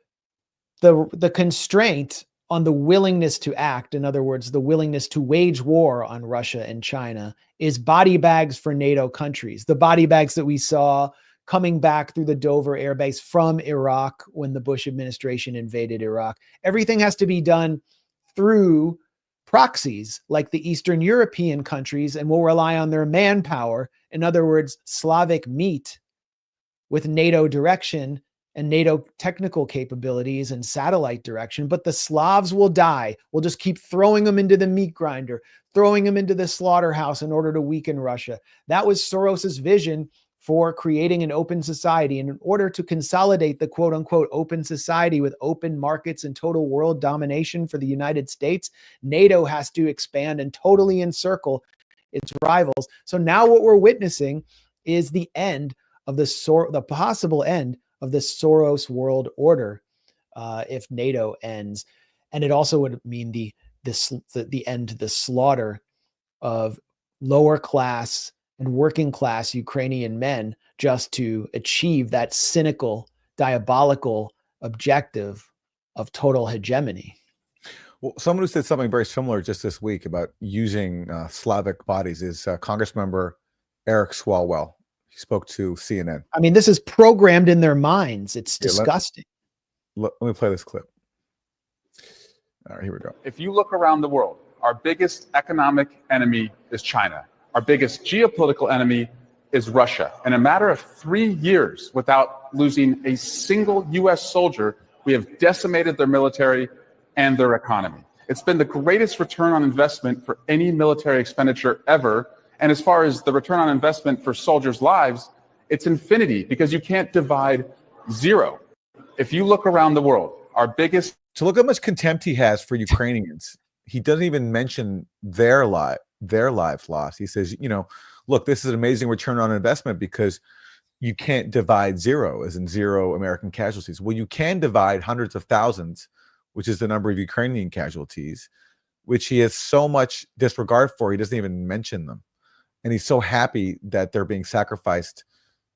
the constraint on the willingness to act, in other words, the willingness to wage war on Russia and China, is body bags for NATO countries. The body bags that we saw coming back through the Dover Air Base from Iraq when the Bush administration invaded Iraq. Everything has to be done through proxies like the Eastern European countries, and will rely on their manpower. In other words, Slavic meat with NATO direction and NATO technical capabilities and satellite direction. But the Slavs will die. We'll just keep throwing them into the meat grinder, throwing them into the slaughterhouse in order to weaken Russia. That was Soros's vision for creating an open society. And in order to consolidate the quote unquote open society with open markets and total world domination for the United States, NATO has to expand and totally encircle its rivals. So now what we're witnessing is the end of the possible end of the Soros world order if NATO ends. And it also would mean the end to the slaughter of lower class and working class Ukrainian men just to achieve that cynical, diabolical objective of total hegemony. Well, someone who said something very similar just this week about using Slavic bodies is Congressmember Eric Swalwell. He spoke to CNN. I mean, this is programmed in their minds. It's disgusting. Let me play this clip. All right, here we go. If you look around the world, our biggest economic enemy is China. Our biggest geopolitical enemy is Russia. In a matter of 3 years, without losing a single U.S. soldier, we have decimated their military and their economy. It's been the greatest return on investment for any military expenditure ever. And as far as the return on investment for soldiers' lives, it's infinity, because you can't divide zero. If you look around the world, our biggest... So look how much contempt he has for Ukrainians. He doesn't even mention their lives lost. He says, you know, look, this is an amazing return on investment because you can't divide zero, as in zero American casualties. Well, you can divide hundreds of thousands, which is the number of Ukrainian casualties, which he has so much disregard for, he doesn't even mention them. And he's so happy that they're being sacrificed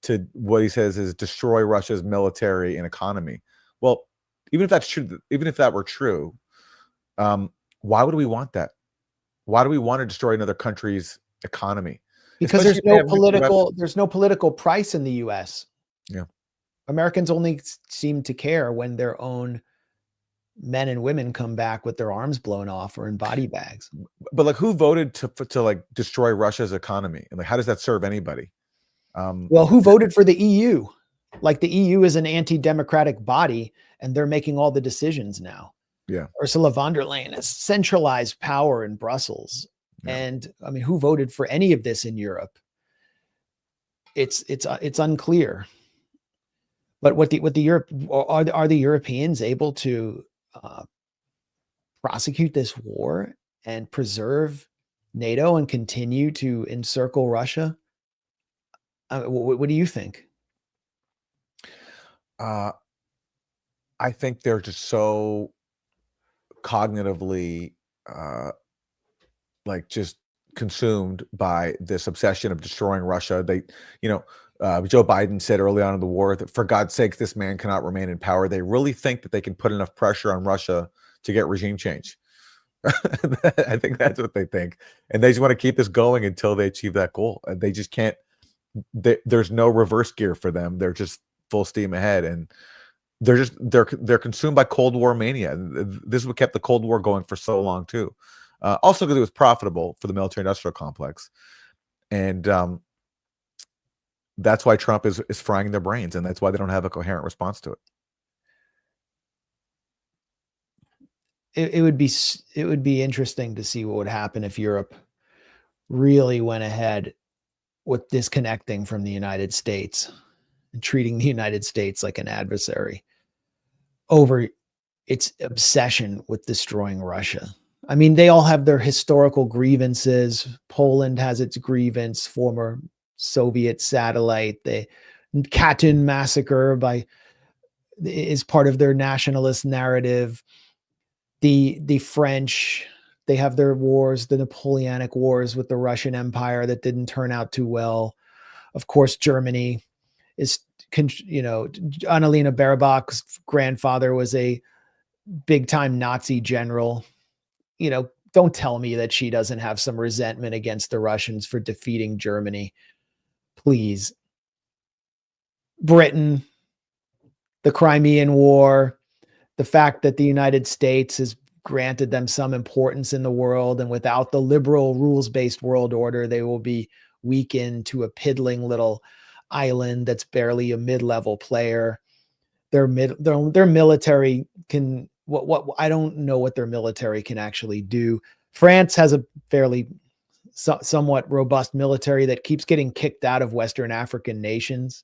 to what he says is destroy Russia's military and economy. Well, even if that's true, even if that were true, why would we want that? Why do we want to destroy another country's economy? Because there's no political price in the US. Yeah. Americans only seem to care when their own men and women come back with their arms blown off or in body bags. But like, who voted to like destroy Russia's economy? And like, how does that serve anybody? Well, who voted for the EU? Like, the EU is an anti-democratic body and they're making all the decisions now. Yeah. Ursula von der Leyen has centralized power in Brussels. Yeah. And I mean, who voted for any of this in Europe? It's unclear. But what the Europe are the Europeans able to prosecute this war and preserve NATO and continue to encircle Russia? What do you think? I think they're just so cognitively like just consumed by this obsession of destroying Russia. They, Joe Biden said early on in the war that for God's sake, this man cannot remain in power. They really think that they can put enough pressure on Russia to get regime change. I think that's what they think. And they just want to keep this going until they achieve that goal. And they just can't, there's no reverse gear for them. They're just full steam ahead. And they're consumed by Cold War mania. This is what kept the Cold War going for so long too. Also because it was profitable for the military-industrial complex, and that's why Trump is frying their brains, and that's why they don't have a coherent response to it. It would be interesting to see what would happen if Europe really went ahead with disconnecting from the United States and treating the United States like an adversary over its obsession with destroying Russia. I mean, they all have their historical grievances. Poland has its grievance, former Soviet satellite. The Katyn massacre is part of their nationalist narrative. The French, they have their wars, the Napoleonic Wars with the Russian Empire that didn't turn out too well. Of course, Germany is, Annalena Baerbock's grandfather was a big-time Nazi general. Don't tell me that she doesn't have some resentment against the Russians for defeating Germany. Please. Britain, the Crimean War, the fact that the United States has granted them some importance in the world, and without the liberal rules-based world order, they will be weakened to a piddling little island that's barely a mid-level player. Their military can, I don't know what their military can actually do. France has a fairly somewhat robust military that keeps getting kicked out of Western African nations.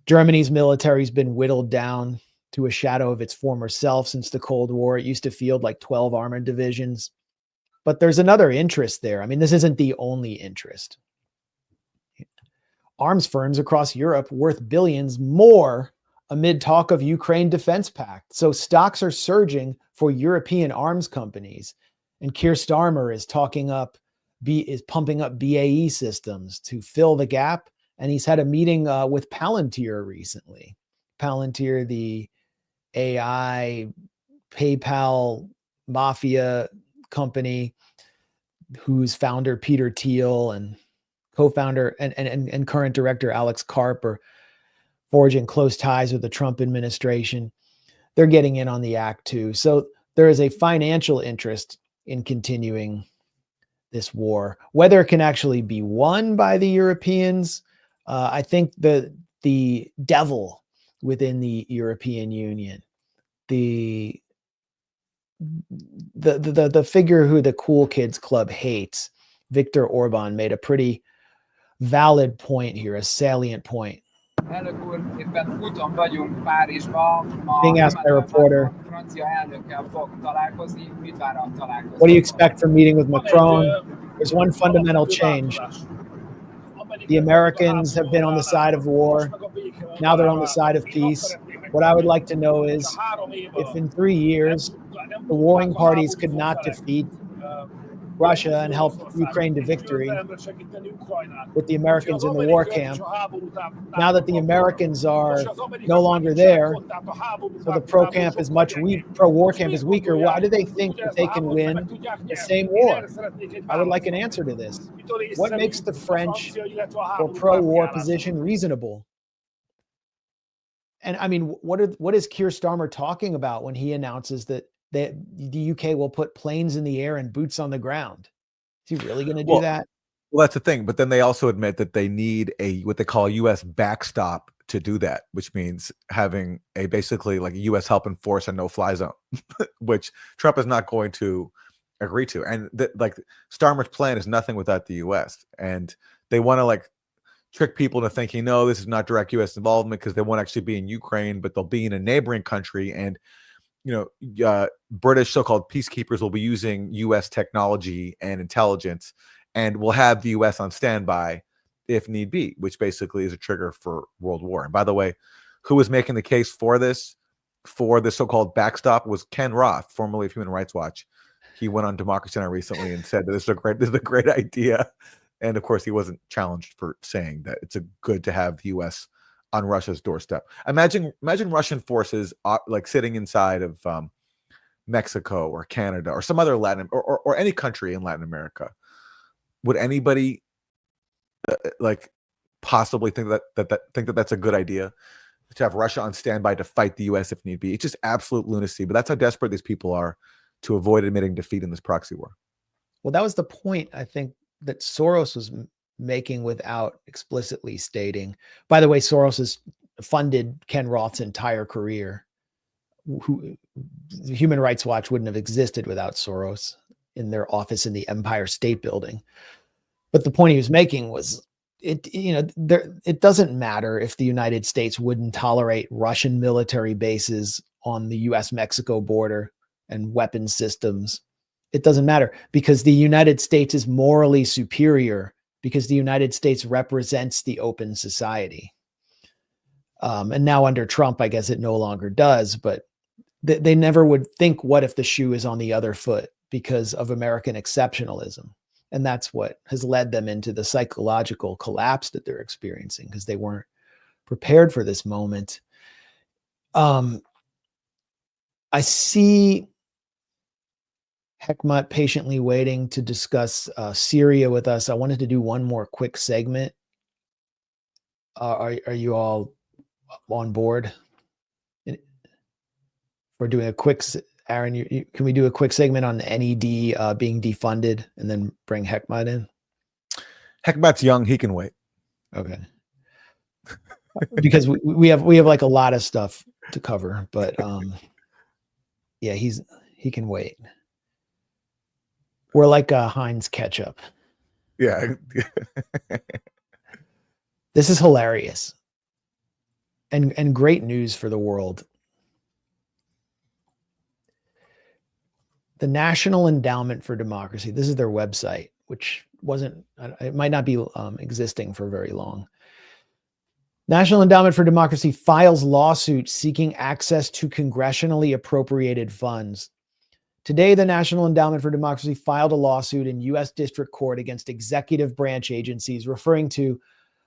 Germany's military has been whittled down to a shadow of its former self since the Cold War. It used to field like 12 armored divisions. But there's another interest there. I mean, this isn't the only interest. Arms firms across Europe worth billions more amid talk of Ukraine defense pact. So stocks are surging for European arms companies. And Keir Starmer is pumping up BAE Systems to fill the gap. And he's had a meeting with Palantir recently. Palantir, the AI PayPal mafia company, whose founder Peter Thiel and co-founder and current director Alex Karp are forging close ties with the Trump administration. They're getting in on the act too. So there is a financial interest in continuing this war. Whether it can actually be won by the Europeans, I think the devil within the European Union, the figure who the cool kids club hates, Viktor Orban, made a pretty valid point here, a salient point. Being asked by a reporter, what do you expect from meeting with Macron? There's one fundamental change. The Americans have been on the side of war. Now they're on the side of peace. What I would like to know is if in 3 years the warring parties could not defeat Russia and help Ukraine to victory with the Americans in the war camp. Now that the Americans are no longer there, so the pro-war camp is weaker, why do they think that they can win the same war? I would like an answer to this. What makes the French or pro-war position reasonable? And I mean, what is Keir Starmer talking about when he announces that the UK will put planes in the air and boots on the ground? Is he really going to do that? Well, that's the thing. But then they also admit that they need what they call a U.S. backstop to do that, which means having basically like a U.S. help enforce a no-fly zone, which Trump is not going to agree to. And like Starmer's plan is nothing without the U.S. And they want to trick people into thinking, no, this is not direct U.S. involvement because they won't actually be in Ukraine, but they'll be in a neighboring country. And, British so-called peacekeepers will be using U.S. technology and intelligence and will have the U.S. on standby if need be, which basically is a trigger for World War. And by the way, who was making the case for this, for the so-called backstop, was Ken Roth, formerly of Human Rights Watch. He went on Democracy Now! Recently and said that this is a great idea. And of course, he wasn't challenged for saying that it's good to have the U.S. on Russia's doorstep. Imagine Russian forces like sitting inside of Mexico or Canada or some other Latin or any country in Latin America. Would anybody possibly think that that's a good idea to have Russia on standby to fight the U.S. if need be? It's just absolute lunacy. But that's how desperate these people are to avoid admitting defeat in this proxy war. Well, that was the point, I think, that Soros was making without explicitly stating. By the way, Soros has funded Ken Roth's entire career. Human Rights Watch wouldn't have existed without Soros in their office in the Empire State Building. But the point he was making was, it doesn't matter if the United States wouldn't tolerate Russian military bases on the U.S.-Mexico border and weapon systems. It doesn't matter because the United States is morally superior because the United States represents the open society. And now under Trump, I guess it no longer does, but they never would think, what if the shoe is on the other foot because of American exceptionalism? And that's what has led them into the psychological collapse that they're experiencing because they weren't prepared for this moment. I see Hekmat patiently waiting to discuss Syria with us. I wanted to do one more quick segment. Are you all on board? We're doing a quick, Aaron, can we do a quick segment on the NED being defunded and then bring Hekmat in? Hekmat's young. He can wait. Okay. Because we have like a lot of stuff to cover, but yeah, he can wait. We're like Heinz ketchup. Yeah. This is hilarious and great news for the world. The National Endowment for Democracy, this is their website, which it might not be existing for very long. National Endowment for Democracy files lawsuit seeking access to congressionally appropriated funds. Today, the National Endowment for Democracy filed a lawsuit in U.S. District Court against executive branch agencies, referring to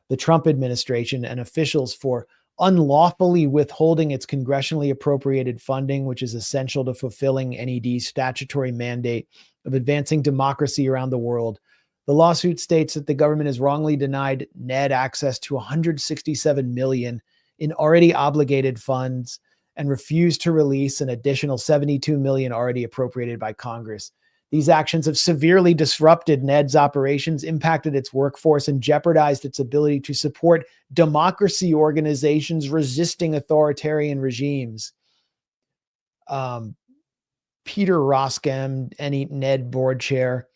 the Trump administration and officials for unlawfully withholding its congressionally appropriated funding, which is essential to fulfilling NED's statutory mandate of advancing democracy around the world. The lawsuit states that the government has wrongly denied NED access to $167 million in already obligated funds and refused to release an additional $72 million already appropriated by Congress. These actions have severely disrupted NED's operations, impacted its workforce, and jeopardized its ability to support democracy organizations resisting authoritarian regimes. Peter Roskam, NED board chair,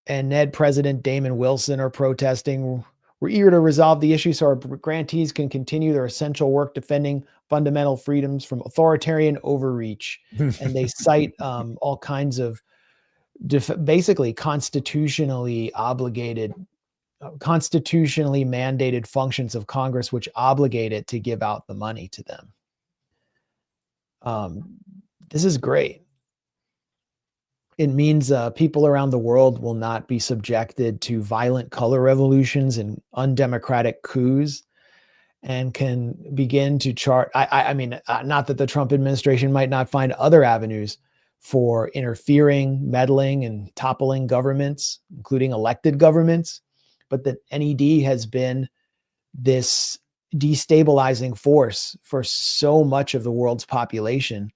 and NED president Damon Wilson are protesting. We're eager to resolve the issue so our grantees can continue their essential work defending fundamental freedoms from authoritarian overreach. And they cite all kinds of basically constitutionally mandated functions of Congress, which obligate it to give out the money to them. This is great. It means people around the world will not be subjected to violent color revolutions and undemocratic coups, and can begin to chart. I mean, not that the Trump administration might not find other avenues for interfering, meddling, and toppling governments, including elected governments, but that NED has been this destabilizing force for so much of the world's population,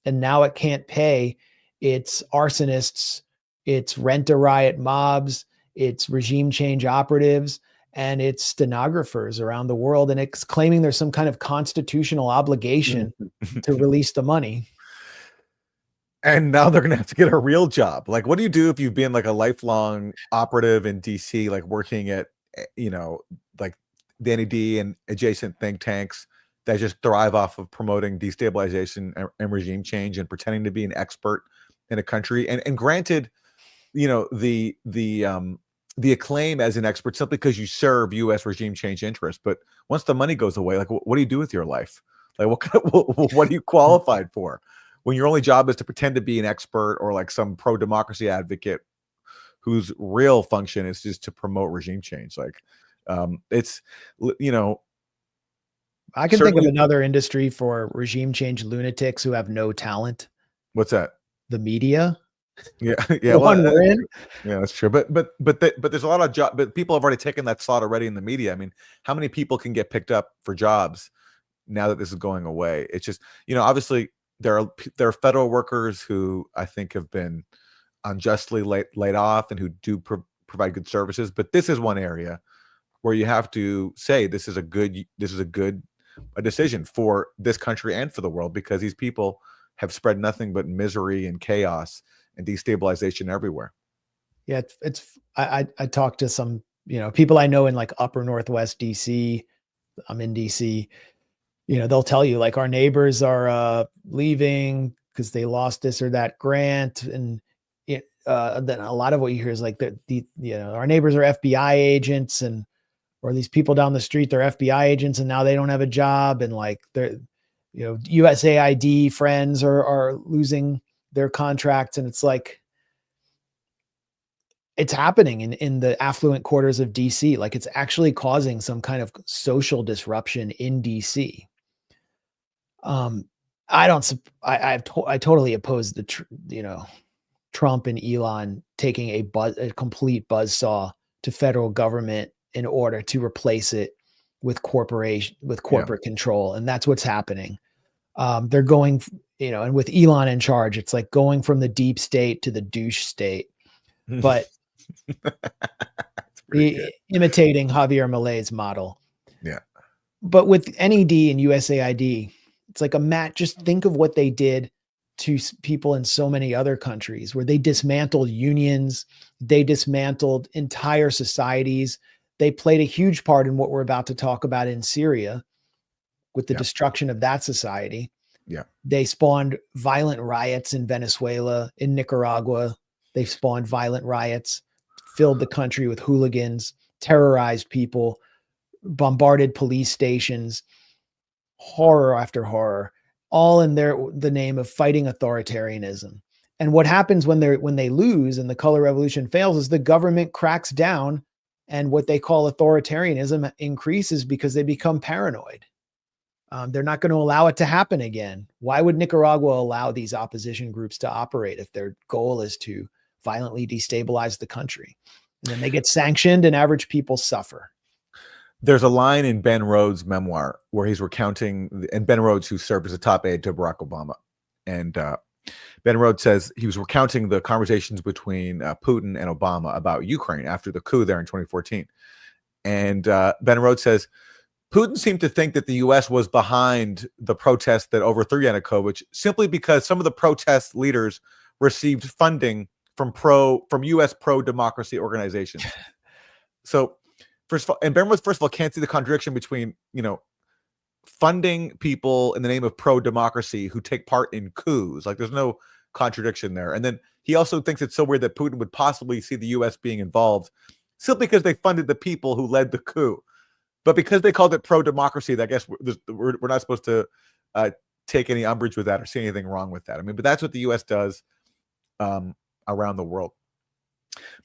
and now it can't pay its arsonists, its rent-a-riot mobs, its regime change operatives, and its stenographers around the world. And it's claiming there's some kind of constitutional obligation to release the money. And now they're going to have to get a real job. Like, what do you do if you've been like a lifelong operative in DC, like working at, like the NED and adjacent think tanks that just thrive off of promoting destabilization and regime change and pretending to be an expert in a country. And granted, the acclaim as an expert simply because you serve U.S. regime change interests. But once the money goes away, like, what do you do with your life? Like, what are you qualified for when your only job is to pretend to be an expert or like some pro-democracy advocate whose real function is just to promote regime change? Like, it's, I can think of another industry for regime change lunatics who have no talent. What's that? The media. Yeah, The one we're in. Yeah, that's true. But there's a lot of job. But people have already taken that slot already in the media. I mean, how many people can get picked up for jobs now that this is going away? It's just, obviously there are federal workers who I think have been unjustly laid off and who do provide good services. But this is one area where you have to say this is a good decision for this country and for the world, because these people have spread nothing but misery and chaos and destabilization everywhere. Yeah, I talked to some, people I know in like upper Northwest DC. I'm in DC. They'll tell you like our neighbors are leaving because they lost this or that grant, and then a lot of what you hear is like our neighbors are FBI agents, or these people down the street, they're FBI agents and now they don't have a job, and like they're USAID friends are losing their contracts, and it's like it's happening in the affluent quarters of DC. Like it's actually causing some kind of social disruption in DC. I totally oppose Trump and Elon taking a complete buzzsaw to federal government in order to replace it with corporate control, and that's what's happening. They're going, and with Elon in charge, it's like going from the deep state to the douche state, but imitating Javier Milei's model. Yeah. But with NED and USAID, it's like just think of what they did to people in so many other countries where they dismantled unions, they dismantled entire societies. They played a huge part in what we're about to talk about in Syria with the destruction of that society. Yeah. They spawned violent riots in Venezuela, in Nicaragua. They spawned violent riots, filled the country with hooligans, terrorized people, bombarded police stations, horror after horror, all in the name of fighting authoritarianism. And what happens when they lose and the color revolution fails is the government cracks down, and what they call authoritarianism increases because they become paranoid. They're not going to allow it to happen again. Why would Nicaragua allow these opposition groups to operate if their goal is to violently destabilize the country? And then they get sanctioned and average people suffer. There's a line in Ben Rhodes' memoir where he's recounting, and Ben Rhodes, who served as a top aide to Barack Obama, and Ben Rhodes says he was recounting the conversations between Putin and Obama about Ukraine after the coup there in 2014. And Ben Rhodes says, Putin seemed to think that the U.S. was behind the protest that overthrew Yanukovych simply because some of the protest leaders received funding from U.S. pro-democracy organizations. So, first of all, and Ben Rhodes, first of all, can't see the contradiction between, funding people in the name of pro-democracy who take part in coups. Like, there's no contradiction there. And then he also thinks it's so weird that Putin would possibly see the U.S. being involved simply because they funded the people who led the coup. But because they called it pro-democracy, I guess we're not supposed to take any umbrage with that or see anything wrong with that. I mean, but that's what the U.S. does around the world.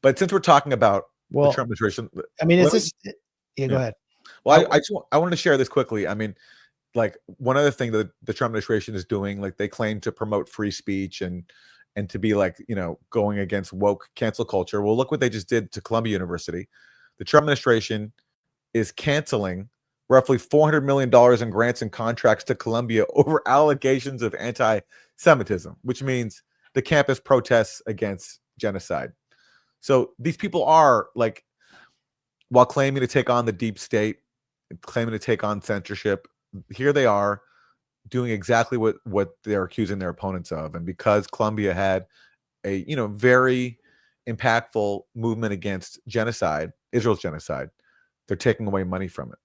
But since we're talking about the Trump administration, I mean, go ahead. Well, I wanted to share this quickly. I mean, like, one other thing that the Trump administration is doing, like, they claim to promote free speech and to be like, going against woke cancel culture. Well, look what they just did to Columbia University. The Trump administration is canceling roughly $400 million in grants and contracts to Columbia over allegations of anti-Semitism, which means the campus protests against genocide. So these people are, like, while claiming to take on the deep state, claiming to take on censorship, here they are doing exactly what they're accusing their opponents of. And because Colombia had a, very impactful movement against genocide, Israel's genocide, they're taking away money from it.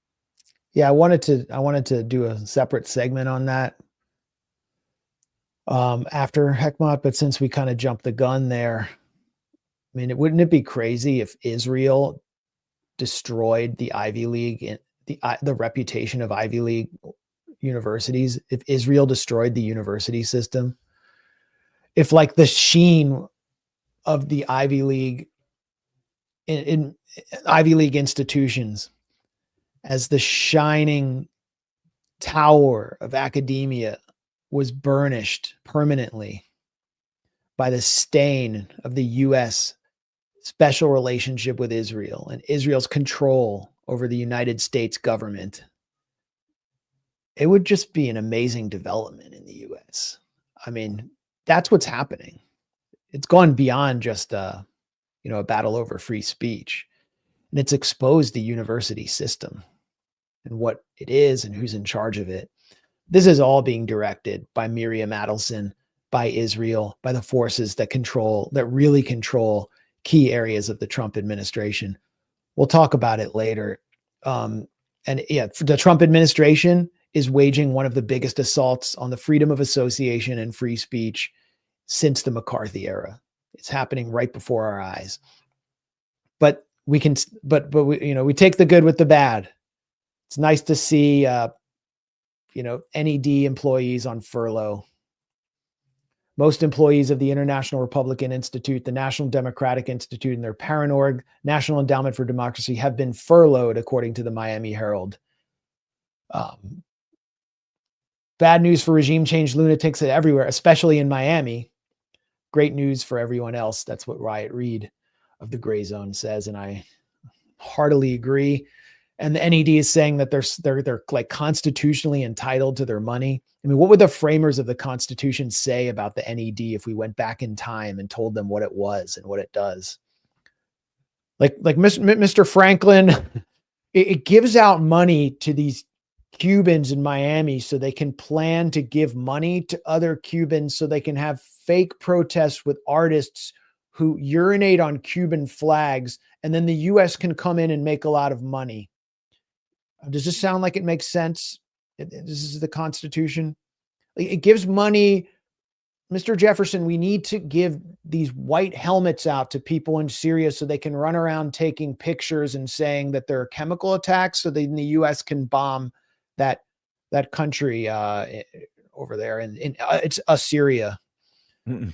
Yeah, I wanted to do a separate segment on that after Hekmat, but since we kind of jumped the gun there, I mean, wouldn't it be crazy if Israel destroyed the Ivy League, the reputation of Ivy League universities? If Israel destroyed the university system, if like the sheen of the Ivy League in Ivy League institutions as the shining tower of academia was burnished permanently by the stain of the U.S. special relationship with Israel and Israel's control over the United States government, it would just be an amazing development in the U.S. I mean, that's what's happening. It's gone beyond just a battle over free speech, and it's exposed the university system and what it is and who's in charge of it. This is all being directed by Miriam Adelson, by Israel, by the forces that really control key areas of the Trump administration. We'll talk about it later. And yeah, the Trump administration is waging one of the biggest assaults on the freedom of association and free speech since the McCarthy era. It's happening right before our eyes. But we take the good with the bad. It's nice to see, NED employees on furlough. Most employees of the International Republican Institute, the National Democratic Institute, and their parent org, National Endowment for Democracy, have been furloughed, according to the Miami Herald. Bad news for regime change lunatics everywhere, especially in Miami. Great news for everyone else. That's what Riot Reed of the Grayzone says, and I heartily agree. And the NED is saying that they're like constitutionally entitled to their money. I mean, what would the framers of the Constitution say about the NED if we went back in time and told them what it was and what it does? Like Mr. Franklin, it gives out money to these Cubans in Miami so they can plan to give money to other Cubans so they can have fake protests with artists who urinate on Cuban flags, and then the U.S. can come in and make a lot of money. Does this sound like it makes sense? This is the Constitution. It gives money. Mr. Jefferson, we need to give these white helmets out to people in Syria so they can run around taking pictures and saying that there are chemical attacks so then the U.S. can bomb that country over there. And it's Syria. You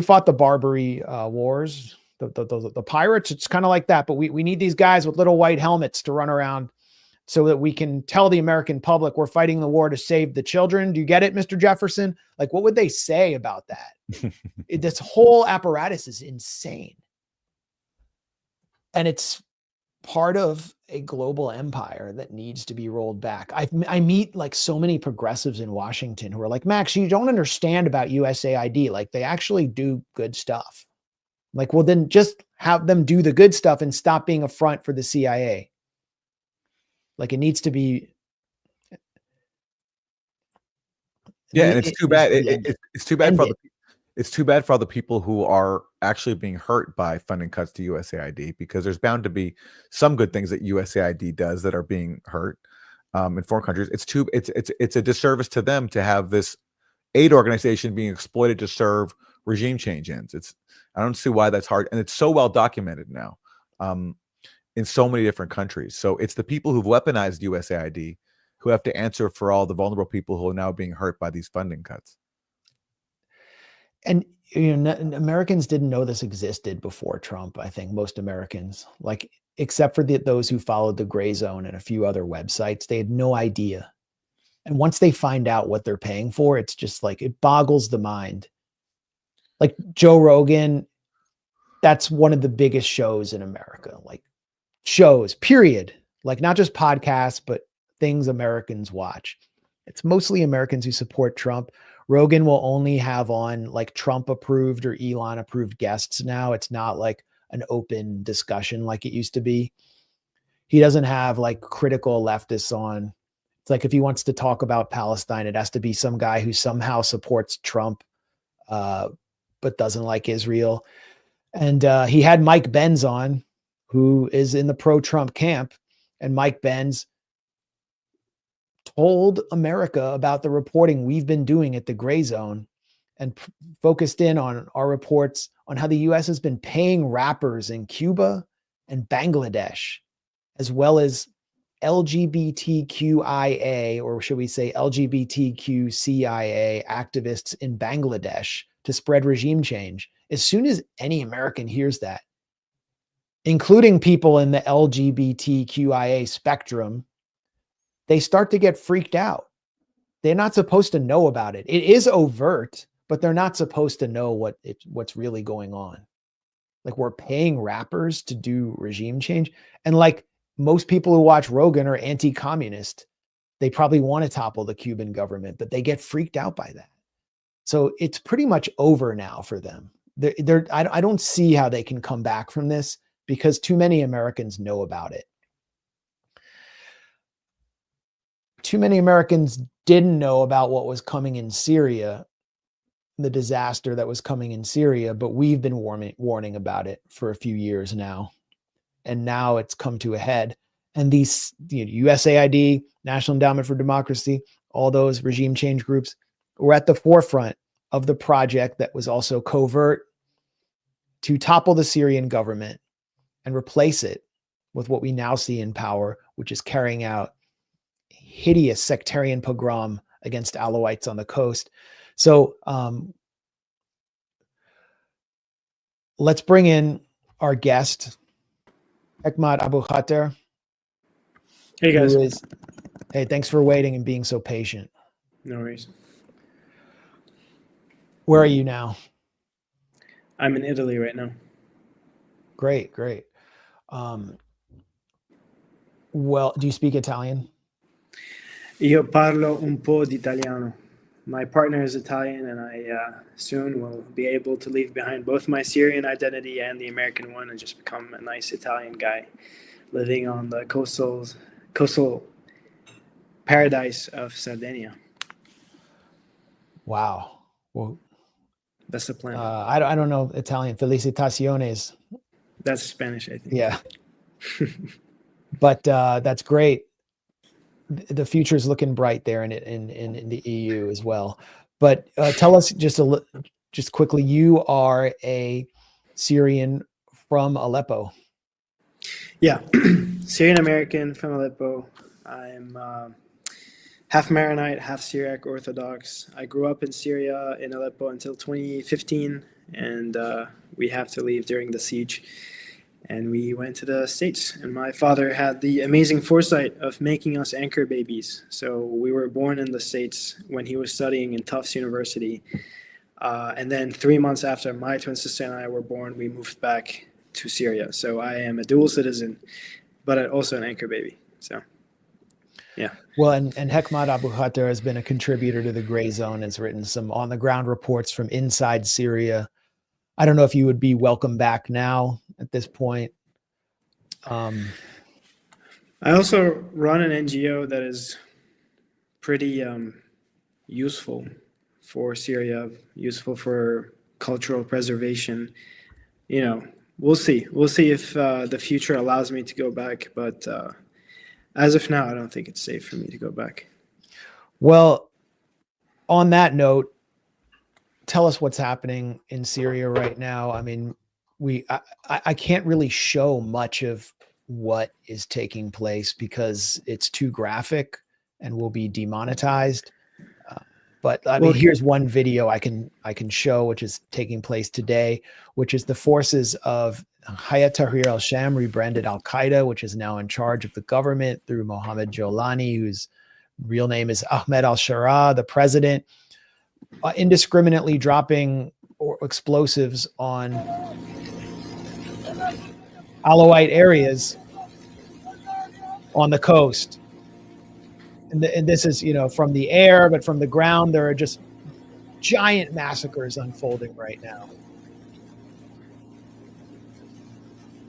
fought the Barbary wars. The pirates, it's kind of like that, but we need these guys with little white helmets to run around so that we can tell the American public we're fighting the war to save the children. Do you get it, Mr. Jefferson? Like, what would they say about that? This whole apparatus is insane. And it's part of a global empire that needs to be rolled back. I meet like so many progressives in Washington who are like, Max, you don't understand about USAID. Like, they actually do good stuff. Like, well, then just have them do the good stuff and stop being a front for the CIA. Like, it needs to be. Yeah, and it's too bad. It's too bad for all the people who are actually being hurt by funding cuts to USAID, because there's bound to be some good things that USAID does that are being hurt in foreign countries. It's a disservice to them to have this aid organization being exploited to serve regime change ends. I don't see why that's hard, and it's so well documented now in so many different countries. So it's the people who've weaponized USAID who have to answer for all the vulnerable people who are now being hurt by these funding cuts. And Americans didn't know this existed before Trump. I think most Americans, like, except for those who followed the Grayzone and a few other websites, they had no idea. And once they find out what they're paying for, it's just like, it boggles the mind. Like Joe Rogan, that's one of the biggest shows in America, like shows, period. Like, not just podcasts, but things Americans watch. It's mostly Americans who support Trump. Rogan will only have on like Trump approved or Elon approved guests now. It's not like an open discussion like it used to be. He doesn't have like critical leftists on. It's like if he wants to talk about Palestine, it has to be some guy who somehow supports Trump, but doesn't like Israel. And he had Mike Benz on, who is in the pro-Trump camp. And Mike Benz told America about the reporting we've been doing at the Grayzone and focused in on our reports on how the U.S. has been paying rappers in Cuba and Bangladesh, as well as LGBTQIA, or should we say LGBTQCIA activists in Bangladesh to spread regime change. As soon as any American hears that, including people in the LGBTQIA spectrum, they start to get freaked out. They're not supposed to know about it. It is overt, but they're not supposed to know what's really going on. Like, we're paying rappers to do regime change. And like most people who watch Rogan are anti-communist. They probably want to topple the Cuban government, but they get freaked out by that. So it's pretty much over now for them. I don't see how they can come back from this because too many Americans know about it. Too many Americans didn't know about what was coming in Syria, the disaster that was coming in Syria, but we've been warning about it for a few years now. And now it's come to a head. And these USAID, National Endowment for Democracy, all those regime change groups were at the forefront of the project that was also covert to topple the Syrian government and replace it with what we now see in power, which is carrying out hideous sectarian pogrom against Alawites on the coast. So let's bring in our guest, Hekmat Abu Khater. Hey guys. Hey, thanks for waiting and being so patient. No worries. Where are you now? I'm in Italy right now. Great. Well, do you speak Italian? Io parlo un po' di italiano. My partner is Italian, and I soon will be able to leave behind both my Syrian identity and the American one and just become a nice Italian guy living on the coastal paradise of Sardinia. Wow. Well, that's the plan. I don't know Italian. Felicitaciones. That's Spanish, I think. Yeah. But that's great. The future is looking bright there in the EU as well. But tell us just quickly, you are a Syrian from Aleppo. Yeah, Syrian American from Aleppo. I'm half Maronite, half Syriac Orthodox. I grew up in Syria in Aleppo until 2015, and we had to leave during the siege. And we went to the States, and my father had the amazing foresight of making us anchor babies. So we were born in the States when he was studying in Tufts University. And then 3 months after my twin sister and I were born, we moved back to Syria. So I am a dual citizen, but also an anchor baby. So, yeah. Well, and Hekmat Abu Khater has been a contributor to the Grayzone, has written some on-the-ground reports from inside Syria. I don't know if you would be welcome back now at this point. I also run an NGO that is pretty useful for Syria, useful for cultural preservation. You know, we'll see. We'll see if the future allows me to go back. But as of now, I don't think it's safe for me to go back. Well, on that note, tell us what's happening in Syria right now. I mean, I can't really show much of what is taking place because it's too graphic and will be demonetized. But I mean, here's one video I can show, which is taking place today, which is the forces of Hayat Tahrir al-Sham, rebranded Al-Qaeda, which is now in charge of the government through Mohammed Jolani, whose real name is Ahmed al-Shara, the president, indiscriminately dropping explosives on Alawite areas on the coast. And this is, from the air, but from the ground, there are just giant massacres unfolding right now.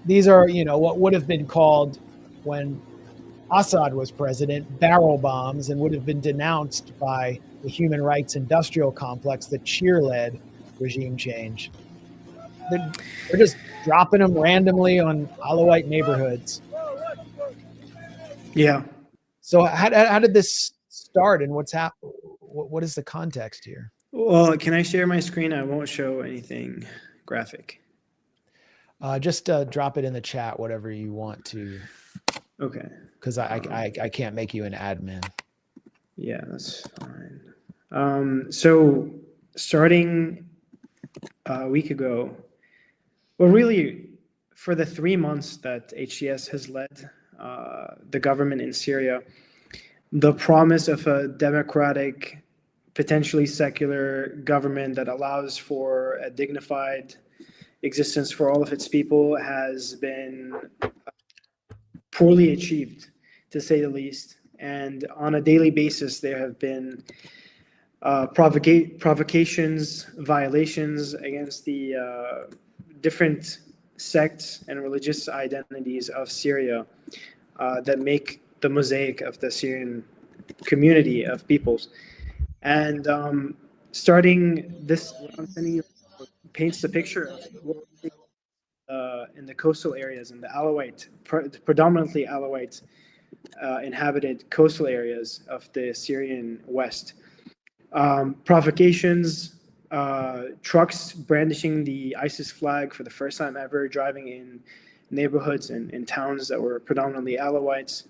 These are, what would have been called when Assad was president, barrel bombs, and would have been denounced by the human rights industrial complex that cheerled regime change. They're just dropping them randomly on Alawite neighborhoods. Yeah. So how did this start, and what is the context here? Well, can I share my screen? I won't show anything graphic. Just drop it in the chat, whatever you want to. Okay. Because I can't make you an admin. Yeah, that's fine. So starting a week ago, well, really, for the 3 months that HTS has led the government in Syria, the promise of a democratic, potentially secular government that allows for a dignified existence for all of its people has been poorly achieved, to say the least. And on a daily basis, there have been provocations, violations against the different sects and religious identities of Syria that make the mosaic of the Syrian community of peoples. And starting this, what I'm sending you paints the picture of what in the coastal areas, in the Alawite, predominantly Alawite inhabited coastal areas of the Syrian West. Provocations, trucks brandishing the ISIS flag for the first time ever, driving in neighborhoods and in towns that were predominantly Alawites.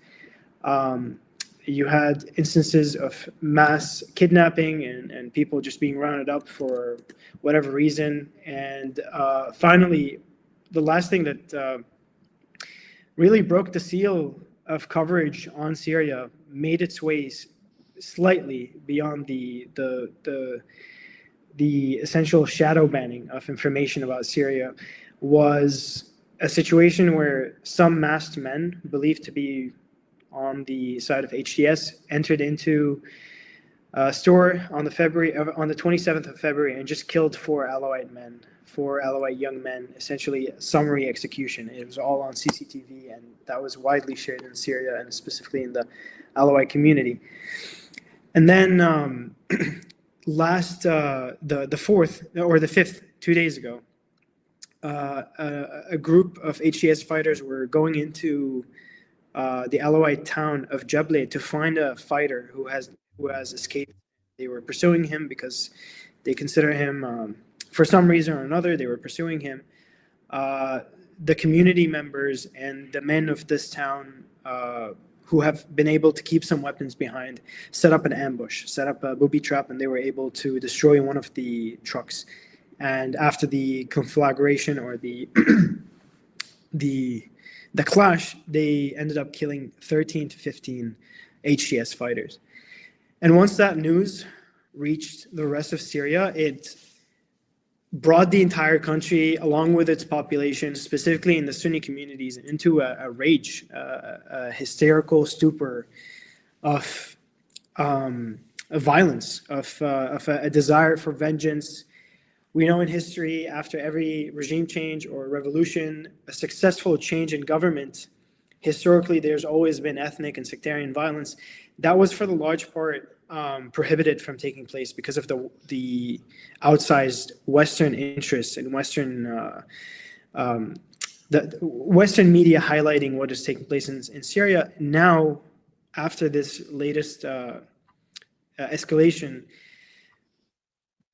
You had instances of mass kidnapping and people just being rounded up for whatever reason. And finally, the last thing that really broke the seal of coverage on Syria, made its way slightly beyond the essential shadow banning of information about Syria, was a situation where some masked men believed to be on the side of HTS entered into a store on the 27th of February and just killed four Alawite young men, essentially summary execution. It was all on CCTV, and that was widely shared in Syria and specifically in the Alawite community. And then the 4th or the 5th, 2 days ago, a group of HTS fighters were going into the Alawite town of Jableh to find a fighter who has escaped. They were pursuing him because they consider him, for some reason or another, they were pursuing him. The community members and the men of this town who have been able to keep some weapons behind set up an ambush, set up a booby trap, and they were able to destroy one of the trucks. And after the conflagration or the clash, they ended up killing 13 to 15 HTS fighters. And once that news reached the rest of Syria, it brought the entire country, along with its population, specifically in the Sunni communities, into a rage, a hysterical stupor of violence, of a desire for vengeance. We know in history, after every regime change or revolution, a successful change in government, historically, there's always been ethnic and sectarian violence. That was, for the large part, prohibited from taking place because of the outsized Western interests and the Western media highlighting what is taking place in Syria. Now, after this latest escalation,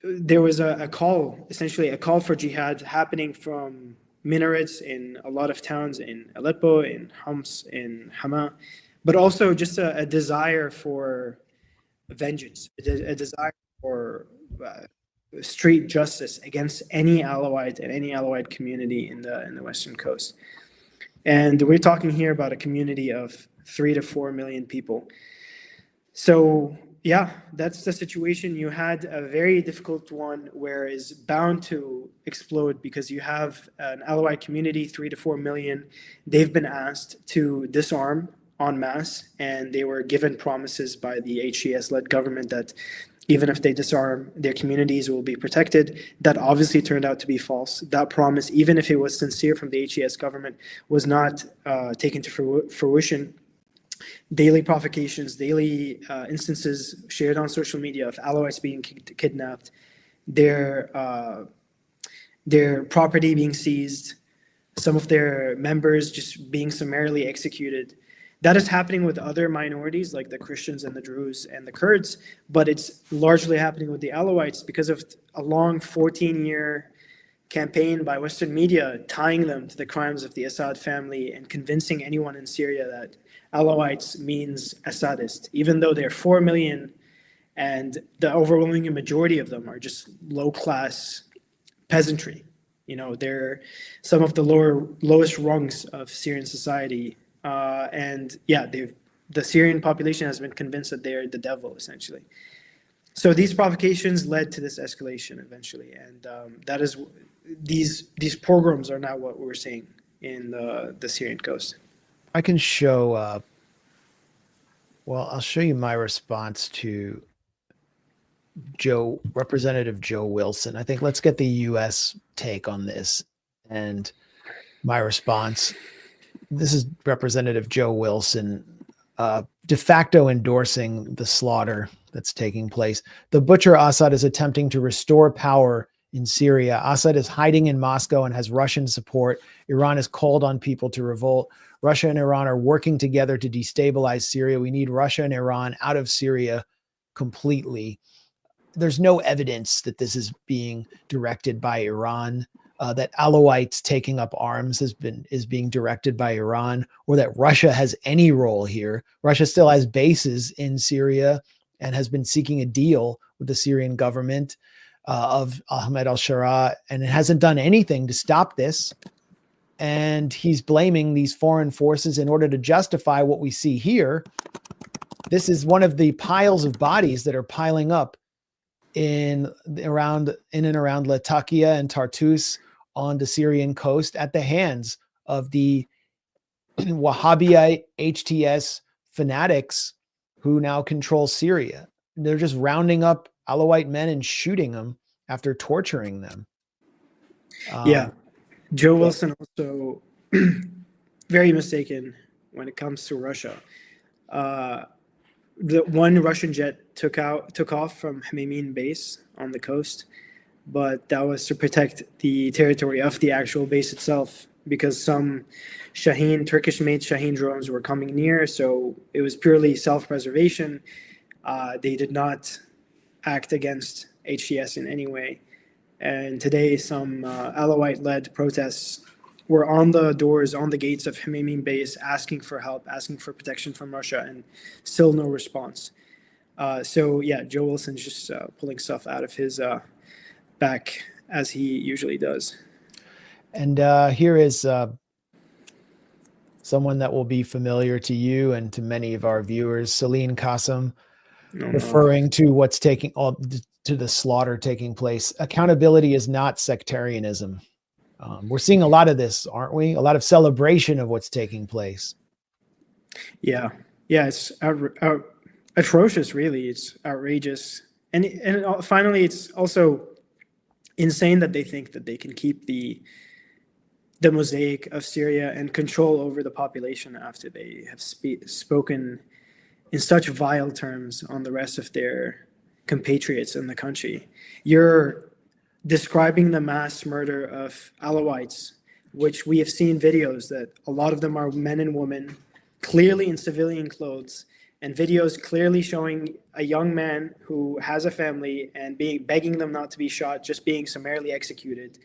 there was a call, essentially a call for jihad happening from minarets in a lot of towns in Aleppo, in Homs, in Hama, but also just a desire for vengeance, a desire for street justice against any Alawite and any Alawite community in the Western Coast. And we're talking here about a community of 3 to 4 million people. So yeah, that's the situation. You had a very difficult one where is bound to explode because you have an Alawite community, 3 to 4 million. They've been asked to disarm en masse, and they were given promises by the HTS-led government that even if they disarm, their communities will be protected. That obviously turned out to be false. That promise, even if it was sincere from the HTS government, was not taken to fruition. daily provocations, daily instances shared on social media of Alawites being kidnapped, their property being seized, some of their members just being summarily executed. That is happening with other minorities like the Christians and the Druze and the Kurds, but it's largely happening with the Alawites because of a long 14-year campaign by Western media tying them to the crimes of the Assad family and convincing anyone in Syria that Alawites means Assadist, even though they're 4 million and the overwhelming majority of them are just low-class peasantry. You know, they're some of the lowest rungs of Syrian society. And yeah, the Syrian population has been convinced that they're the devil, essentially. So these provocations led to this escalation eventually, and that is these pogroms are now what we're seeing in the Syrian coast. I can show. Well, I'll show you my response to Representative Joe Wilson. I think let's get the U.S. take on this, and my response. This is Representative Joe Wilson, de facto endorsing the slaughter that's taking place. The butcher Assad is attempting to restore power in Syria. Assad is hiding in Moscow and has Russian support. Iran has called on people to revolt. Russia and Iran are working together to destabilize Syria. We need Russia and Iran out of Syria completely. There's no evidence that this is being directed by Iran. That Alawites taking up arms is being directed by Iran, or that Russia has any role here. Russia still has bases in Syria and has been seeking a deal with the Syrian government of Ahmed al-Sharaa, and it hasn't done anything to stop this. And he's blaming these foreign forces in order to justify what we see here. This is one of the piles of bodies that are piling up in and around Latakia and Tartus on the Syrian coast at the hands of the Wahhabite HTS fanatics who now control Syria. They're just rounding up Alawite men and shooting them after torturing them. Joe Wilson also very mistaken when it comes to Russia. The one Russian jet took off from Hmeimim base on the coast, but that was to protect the territory of the actual base itself because some Turkish-made Shaheen drones were coming near, so it was purely self-preservation. They did not act against HTS in any way. And today, some Alawite-led protests were on the doors, on the gates of Hmeimim base, asking for help, asking for protection from Russia, and still no response. So yeah, Joe Wilson's just pulling stuff out of his back as he usually does. And here is someone that will be familiar to you and to many of our viewers, Celine Qassem, referring to what's to the slaughter taking place. Accountability is not sectarianism. We're seeing a lot of this, aren't we? A lot of celebration of what's taking place. Yeah, it's atrocious, really. It's outrageous. And finally, it's also insane that they think that they can keep the mosaic of Syria and control over the population after they have spoken in such vile terms on the rest of their compatriots in the country. You're describing the mass murder of Alawites, which we have seen videos that a lot of them are men and women, clearly in civilian clothes, and videos clearly showing a young man who has a family and begging them not to be shot, just being summarily executed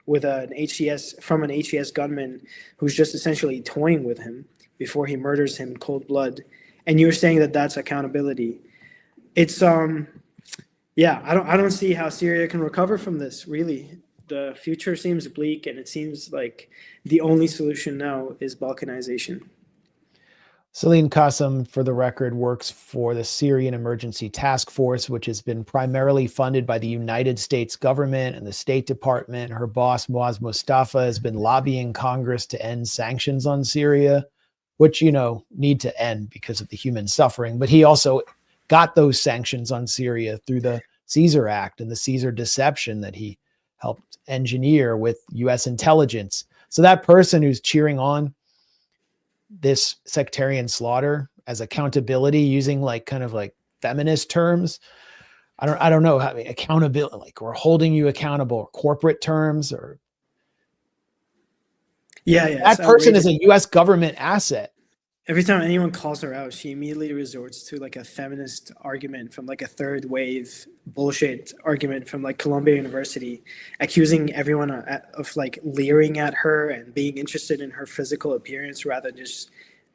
with an HTS gunman who's just essentially toying with him before he murders him in cold blood. And you're saying that that's accountability. It's I don't see how Syria can recover from this, really. The future seems bleak, and it seems like the only solution now is Balkanization. Celine Qassem, for the record, works for the Syrian Emergency Task Force, which has been primarily funded by the United States government and the State Department. Her boss, Moaz Mustafa, has been lobbying Congress to end sanctions on Syria, which, need to end because of the human suffering. But he also got those sanctions on Syria through the Caesar Act and the Caesar deception that he helped engineer with U.S. intelligence. So that person who's cheering on this sectarian slaughter as accountability, using like kind of like feminist terms. I don't know how, accountability, like we're holding you accountable, or corporate terms, or that person is a U.S. government asset. Every time anyone calls her out, she immediately resorts to like a feminist argument from like a third wave bullshit argument from like Columbia University, accusing everyone of like leering at her and being interested in her physical appearance rather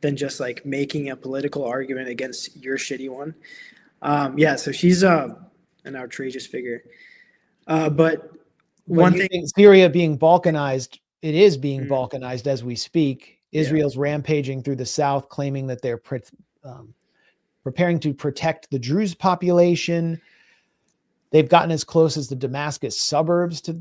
than just like making a political argument against your shitty one. So she's an outrageous figure. But one thing, Syria being balkanized, it is being balkanized as we speak. Israel's rampaging through the south, claiming that they're preparing to protect the Druze population. They've gotten as close as the Damascus suburbs to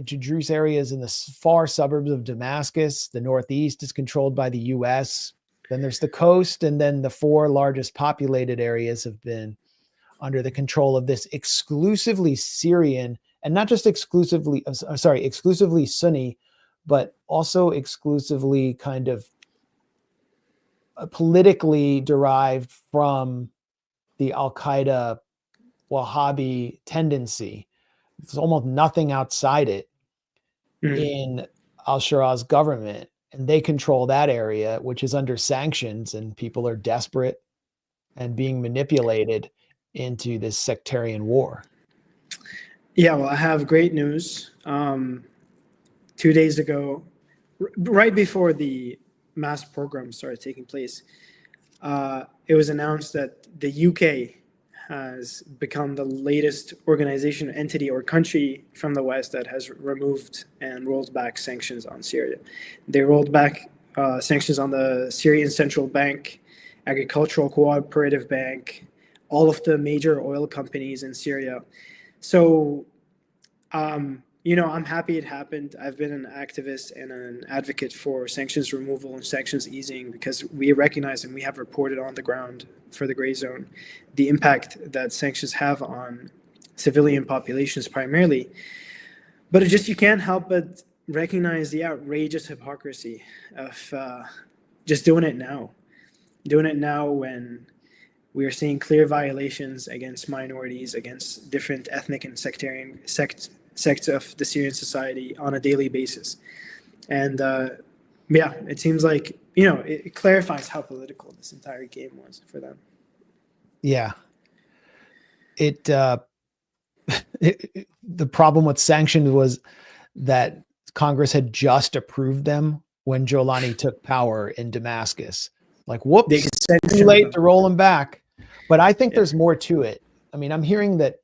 Druze areas in the far suburbs of Damascus. The northeast is controlled by the U.S. Then there's the coast, and then the 4 largest populated areas have been under the control of this exclusively Syrian, and not just exclusively Sunni, but also exclusively kind of politically derived from the Al-Qaeda Wahhabi tendency. There's almost nothing outside it in al-Shara's government, and they control that area, which is under sanctions, and people are desperate and being manipulated into this sectarian war. Yeah, well, I have great news. 2 days ago, right before the mass pogrom started taking place, it was announced that the UK has become the latest organization, entity, or country from the West that has removed and rolled back sanctions on Syria. They rolled back sanctions on the Syrian Central Bank, Agricultural Cooperative Bank, all of the major oil companies in Syria. So, I'm happy it happened. I've been an activist and an advocate for sanctions removal and sanctions easing because we recognize and we have reported on the ground for the Grayzone the impact that sanctions have on civilian populations primarily. But you can't help but recognize the outrageous hypocrisy of just doing it now when we are seeing clear violations against minorities, against different ethnic and sectarian sects of the Syrian society on a daily basis. And it seems like, it clarifies how political this entire game was for them. Yeah. The problem with sanctions was that Congress had just approved them when Jolani took power in Damascus. Like, whoops, too late to roll them back. But I think there's more to it. I mean, I'm hearing that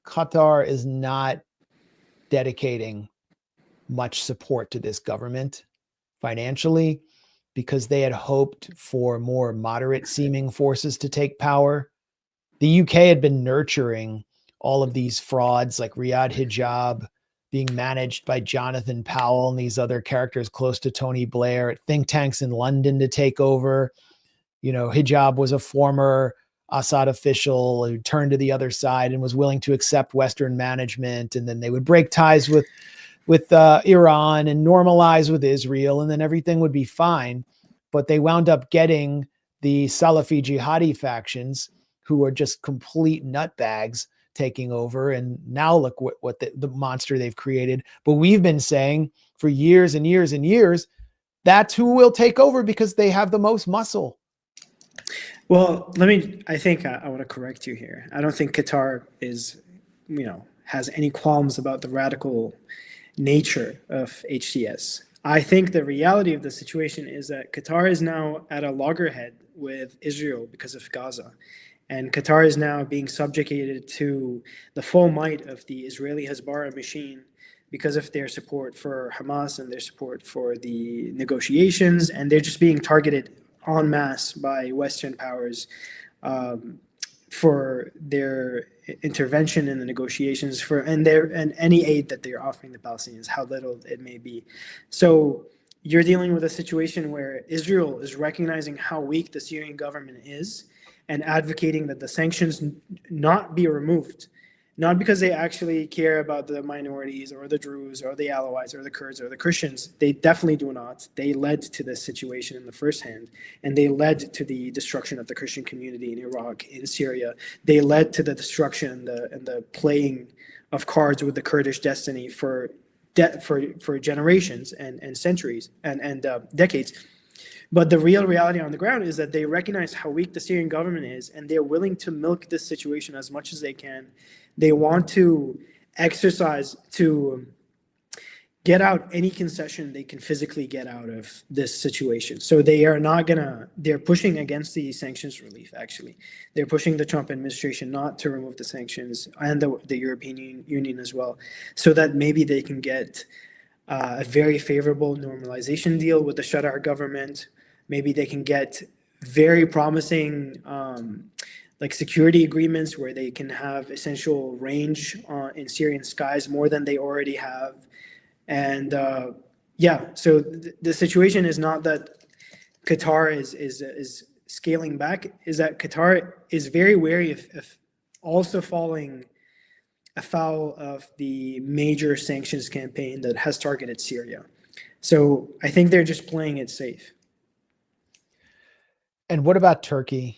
Qatar is not dedicating much support to this government financially because they had hoped for more moderate seeming forces to take power. The UK had been nurturing all of these frauds like Riyadh Hijab being managed by Jonathan Powell and these other characters close to Tony Blair at think tanks in London to take over. Hijab was a former Assad official who turned to the other side and was willing to accept Western management. And then they would break ties with Iran and normalize with Israel, and then everything would be fine. But they wound up getting the Salafi jihadi factions who are just complete nutbags taking over. And now look what the monster they've created. But we've been saying for years and years and years, that's who will take over because they have the most muscle. Well, I think I want to correct you here. I don't think Qatar has any qualms about the radical nature of HTS. I think the reality of the situation is that Qatar is now at a loggerhead with Israel because of Gaza. And Qatar is now being subjugated to the full might of the Israeli Hezbollah machine because of their support for Hamas and their support for the negotiations. And they're just being targeted en masse by Western powers for their intervention in the negotiations and any aid that they're offering the Palestinians, how little it may be. So you're dealing with a situation where Israel is recognizing how weak the Syrian government is and advocating that the sanctions not be removed not because they actually care about the minorities or the Druze or the Alawites or the Kurds or the Christians. They definitely do not. They led to this situation in the first hand, and they led to the destruction of the Christian community in Iraq, in Syria. They led to the destruction and the playing of cards with the Kurdish destiny for generations and centuries and decades. But the real reality on the ground is that they recognize how weak the Syrian government is, and they're willing to milk this situation as much as they can. They want to exercise to get out any concession they can physically get out of this situation. So they are not they're pushing against the sanctions relief, actually. They're pushing the Trump administration not to remove the sanctions, and the European Union as well, so that maybe they can get a very favorable normalization deal with the Sharar government. Maybe they can get very promising like security agreements where they can have essential range in Syrian skies more than they already have. And so the situation is not that Qatar is scaling back, is that Qatar is very wary of also falling afoul of the major sanctions campaign that has targeted Syria. So I think they're just playing it safe. And what about Turkey?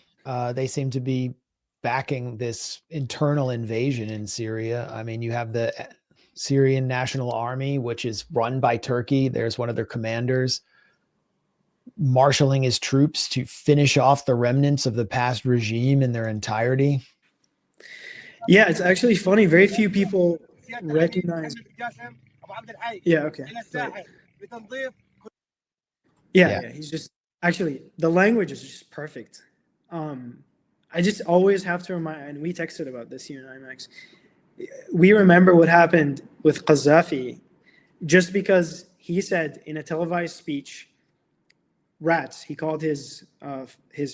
They seem to be backing this internal invasion in Syria. I mean, you have the Syrian National Army, which is run by Turkey. There's one of their commanders marshaling his troops to finish off the remnants of the past regime in their entirety. Yeah, it's actually funny. Very few people recognize. Yeah, okay. Yeah, he's just actually the language is just perfect. I just always have to remind, and we texted about this here in IMAX. We remember what happened with Gaddafi, just because he said in a televised speech, rats. He called his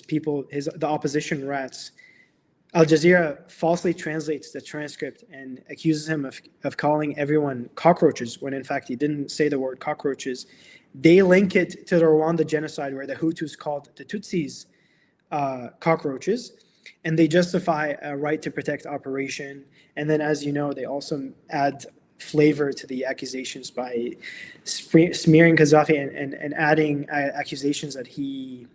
people, the opposition, rats. Al Jazeera falsely translates the transcript and accuses him of calling everyone cockroaches, when in fact he didn't say the word cockroaches. They link it to the Rwanda genocide, where the Hutus called the Tutsis cockroaches, and they justify a right to protect operation. And then, as you know, they also add flavor to the accusations by smearing Gaddafi and adding accusations that he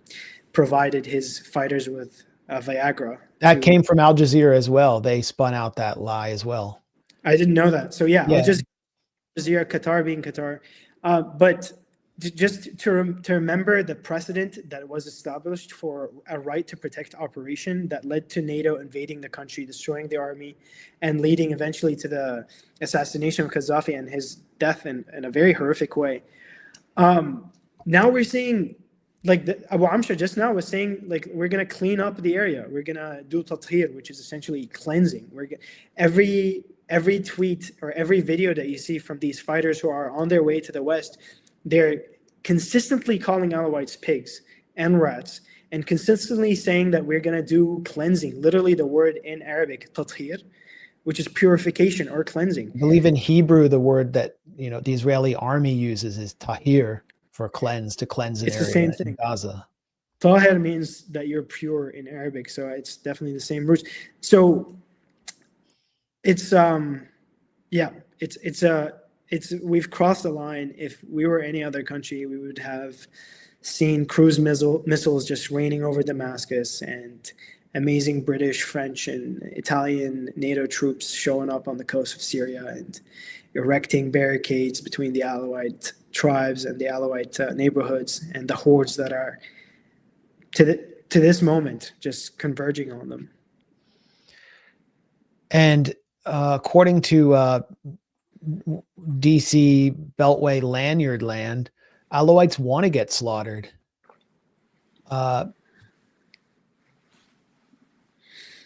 provided his fighters with Viagra. That came from Al Jazeera as well. They spun out that lie as well. I didn't know that. So yeah. Al Jazeera, Qatar being Qatar. But just to remember the precedent that was established for a right to protect operation that led to NATO invading the country, destroying the army, and leading eventually to the assassination of Gaddafi and his death in a very horrific way. Now we're seeing, like Abu Amsha just now was saying, like, we're going to clean up the area. We're going to do tathir, which is essentially cleansing. Every tweet or every video that you see from these fighters who are on their way to the West, they're consistently calling Alawites pigs and rats, and consistently saying that we're going to do cleansing. Literally the word in Arabic, tathir, which is purification or cleansing. I believe in Hebrew, the word that the Israeli army uses is tahir, for cleanse, to cleanse an area. It's the same thing in Gaza. Tahir means that you're pure in Arabic, so it's definitely the same roots. So it's we've crossed the line. If we were any other country, we would have seen cruise missiles just raining over Damascus, and amazing British, French, and Italian NATO troops showing up on the coast of Syria and erecting barricades between the Alawite tribes and the Alawite neighborhoods, and the hordes that are to this moment just converging on them. And according to DC Beltway lanyard land, Alawites want to get slaughtered.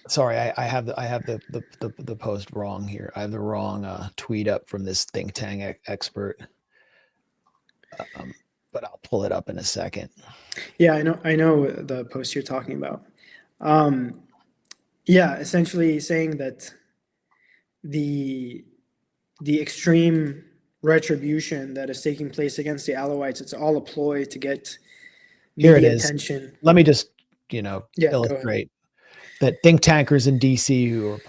Sorry, I have the post wrong here. I have the wrong tweet up from this think tank expert. But I'll pull it up in a second. Yeah, I know the post you're talking about. Essentially saying that the extreme retribution that is taking place against the Alawites, it's all a ploy to get media attention. Let me just illustrate. that think tankers in DC who are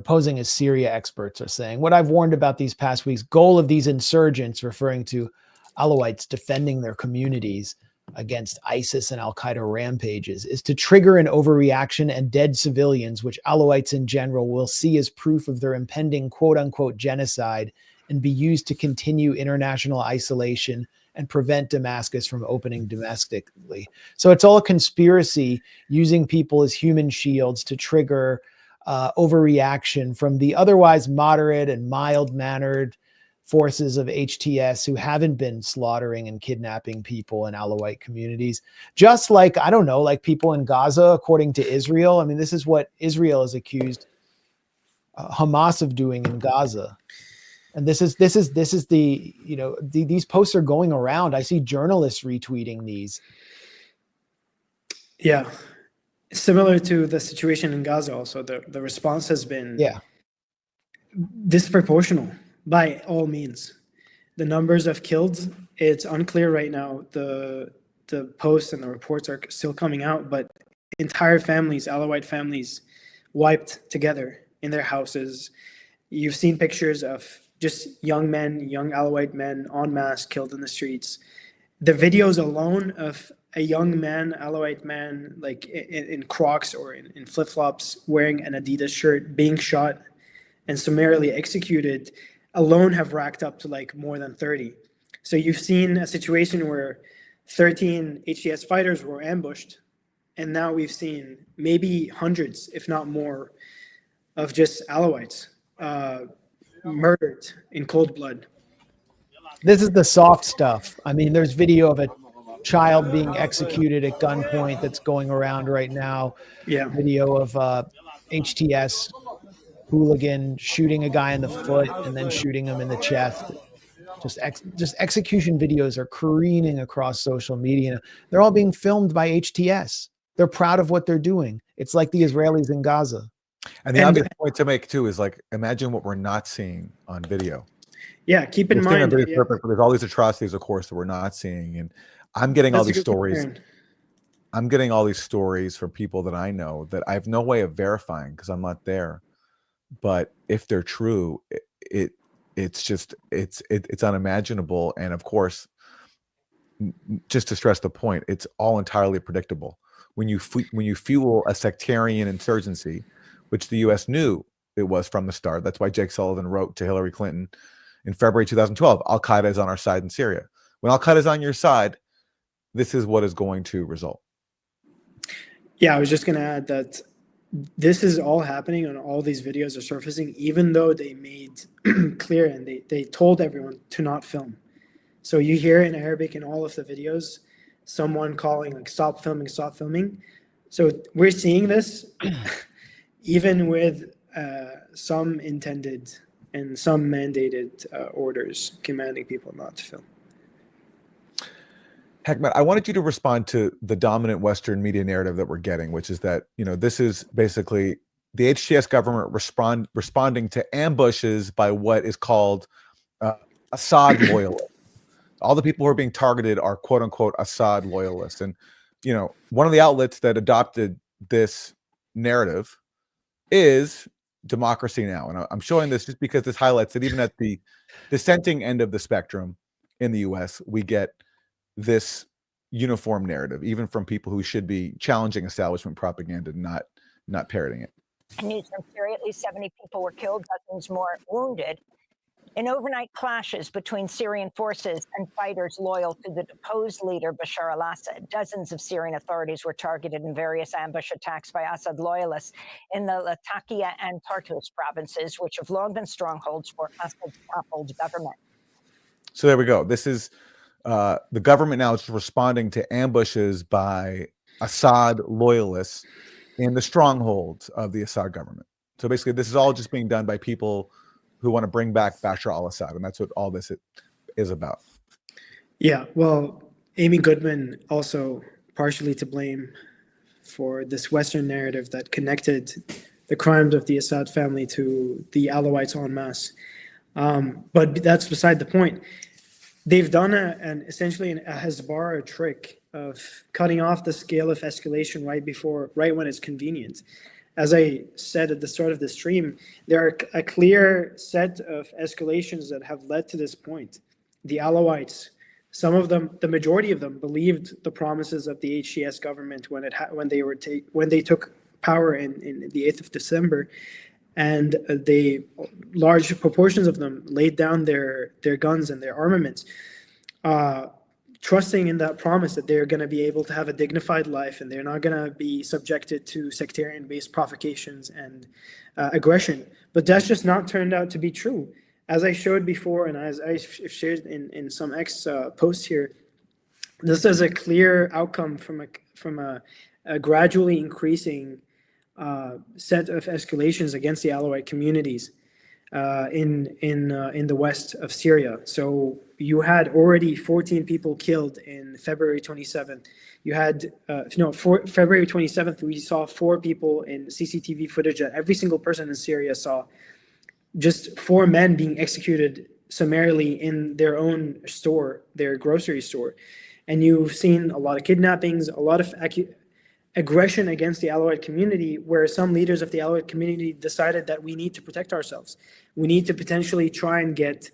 posing as Syria experts are saying. What I've warned about these past weeks, goal of these insurgents, referring to Alawites defending their communities against ISIS and Al-Qaeda rampages, is to trigger an overreaction and dead civilians, which Alawites in general will see as proof of their impending quote-unquote genocide and be used to continue international isolation and prevent Damascus from opening domestically. So it's all a conspiracy using people as human shields to trigger overreaction from the otherwise moderate and mild-mannered forces of HTS who haven't been slaughtering and kidnapping people in Alawite communities. Just like, I don't know, like people in Gaza, according to Israel. I mean, this is what Israel has accused Hamas of doing in Gaza. And this is the, you know, these posts are going around. I see journalists retweeting these. Yeah. Similar to the situation in Gaza also, the response has been disproportional by all means. The numbers of killed, it's unclear right now. The posts and the reports are still coming out, but entire families, Alawite families, wiped together in their houses. You've seen pictures of just young men, young Alawite men en masse killed in the streets. The videos alone of a young man, Alawite man, like in Crocs or in flip-flops, wearing an Adidas shirt, being shot and summarily executed, alone have racked up to like more than 30. So you've seen a situation where 13 HTS fighters were ambushed, and now we've seen maybe hundreds, if not more, of just Alawites murdered in cold blood. This is the soft stuff. I mean, there's video of a child being executed at gunpoint that's going around right now. Yeah. Video of HTS hooligan shooting a guy in the foot and then shooting him in the chest. Just execution videos are careening across social media. They're all being filmed by HTS. They're proud of what they're doing. It's like the Israelis in Gaza. And the obvious point to make too is, like, imagine what we're not seeing on video. Yeah, keep in mind. Perfect, but there's all these atrocities, of course, that we're not seeing. And I'm getting all these stories. I'm getting all these stories from people that I know that I have no way of verifying because I'm not there. But if they're true, it's unimaginable. And of course, just to stress the point, it's all entirely predictable. When you fuel a sectarian insurgency, which the U.S. knew it was from the start. That's why Jake Sullivan wrote to Hillary Clinton in February 2012, Al-Qaeda is on our side in Syria. When Al-Qaeda is on your side, this is what is going to result. Yeah, I was just going to add that this is all happening and all these videos are surfacing, even though they made clear and they told everyone to not film. So you hear in Arabic in all of the videos, someone calling like, stop filming, stop filming. So we're seeing this even with some intended and some mandated orders commanding people not to film. Hekmat, I wanted you to respond to the dominant Western media narrative that we're getting, which is that, you know, this is basically the HTS government responding to ambushes by what is called Assad loyalists. All the people who are being targeted are quote unquote Assad loyalists. And, you know, one of the outlets that adopted this narrative is Democracy Now! And I'm showing this just because this highlights that even at the dissenting end of the spectrum in the US, we get this uniform narrative, even from people who should be challenging establishment propaganda, not parroting it. News from Syria, at least 70 people were killed, dozens more wounded in overnight clashes between Syrian forces and fighters loyal to the deposed leader Bashar al-Assad. Dozens of Syrian authorities were targeted in various ambush attacks by Assad loyalists in the Latakia and Tartus provinces, which have long been strongholds for Assad's toppled government. So there we go. This is the government now is responding to ambushes by Assad loyalists in the strongholds of the Assad government. So basically, this is all just being done by people who want to bring back Bashar al-Assad, and that's what all this is about. Yeah, well, Amy Goodman also partially to blame for this Western narrative that connected the crimes of the Assad family to the Alawites en masse. But that's beside the point. they've done essentially a Hezbollah trick of cutting off the scale of escalation right when it's convenient. As I said at the start of the stream, there are a clear set of escalations that have led to this point. The Alawites, some of them, the majority of them, believed the promises of the HTS government when they took power in the 8th of December, and large proportions of them laid down their guns and their armaments, trusting in that promise that they're going to be able to have a dignified life and they're not going to be subjected to sectarian-based provocations and aggression. But that's just not turned out to be true. As I showed before, and as I shared in some X posts here, this is a clear outcome from a gradually increasing set of escalations against the Alawite communities in the west of Syria. So you had already 14 people killed in February 27th. You had February 27th, we saw 4 people in CCTV footage that every single person in Syria saw. Just 4 men being executed summarily in their own store, their grocery store. And you've seen a lot of kidnappings, a lot of aggression against the Alawite community, where some leaders of the Alawite community decided that we need to protect ourselves. We need to potentially try and get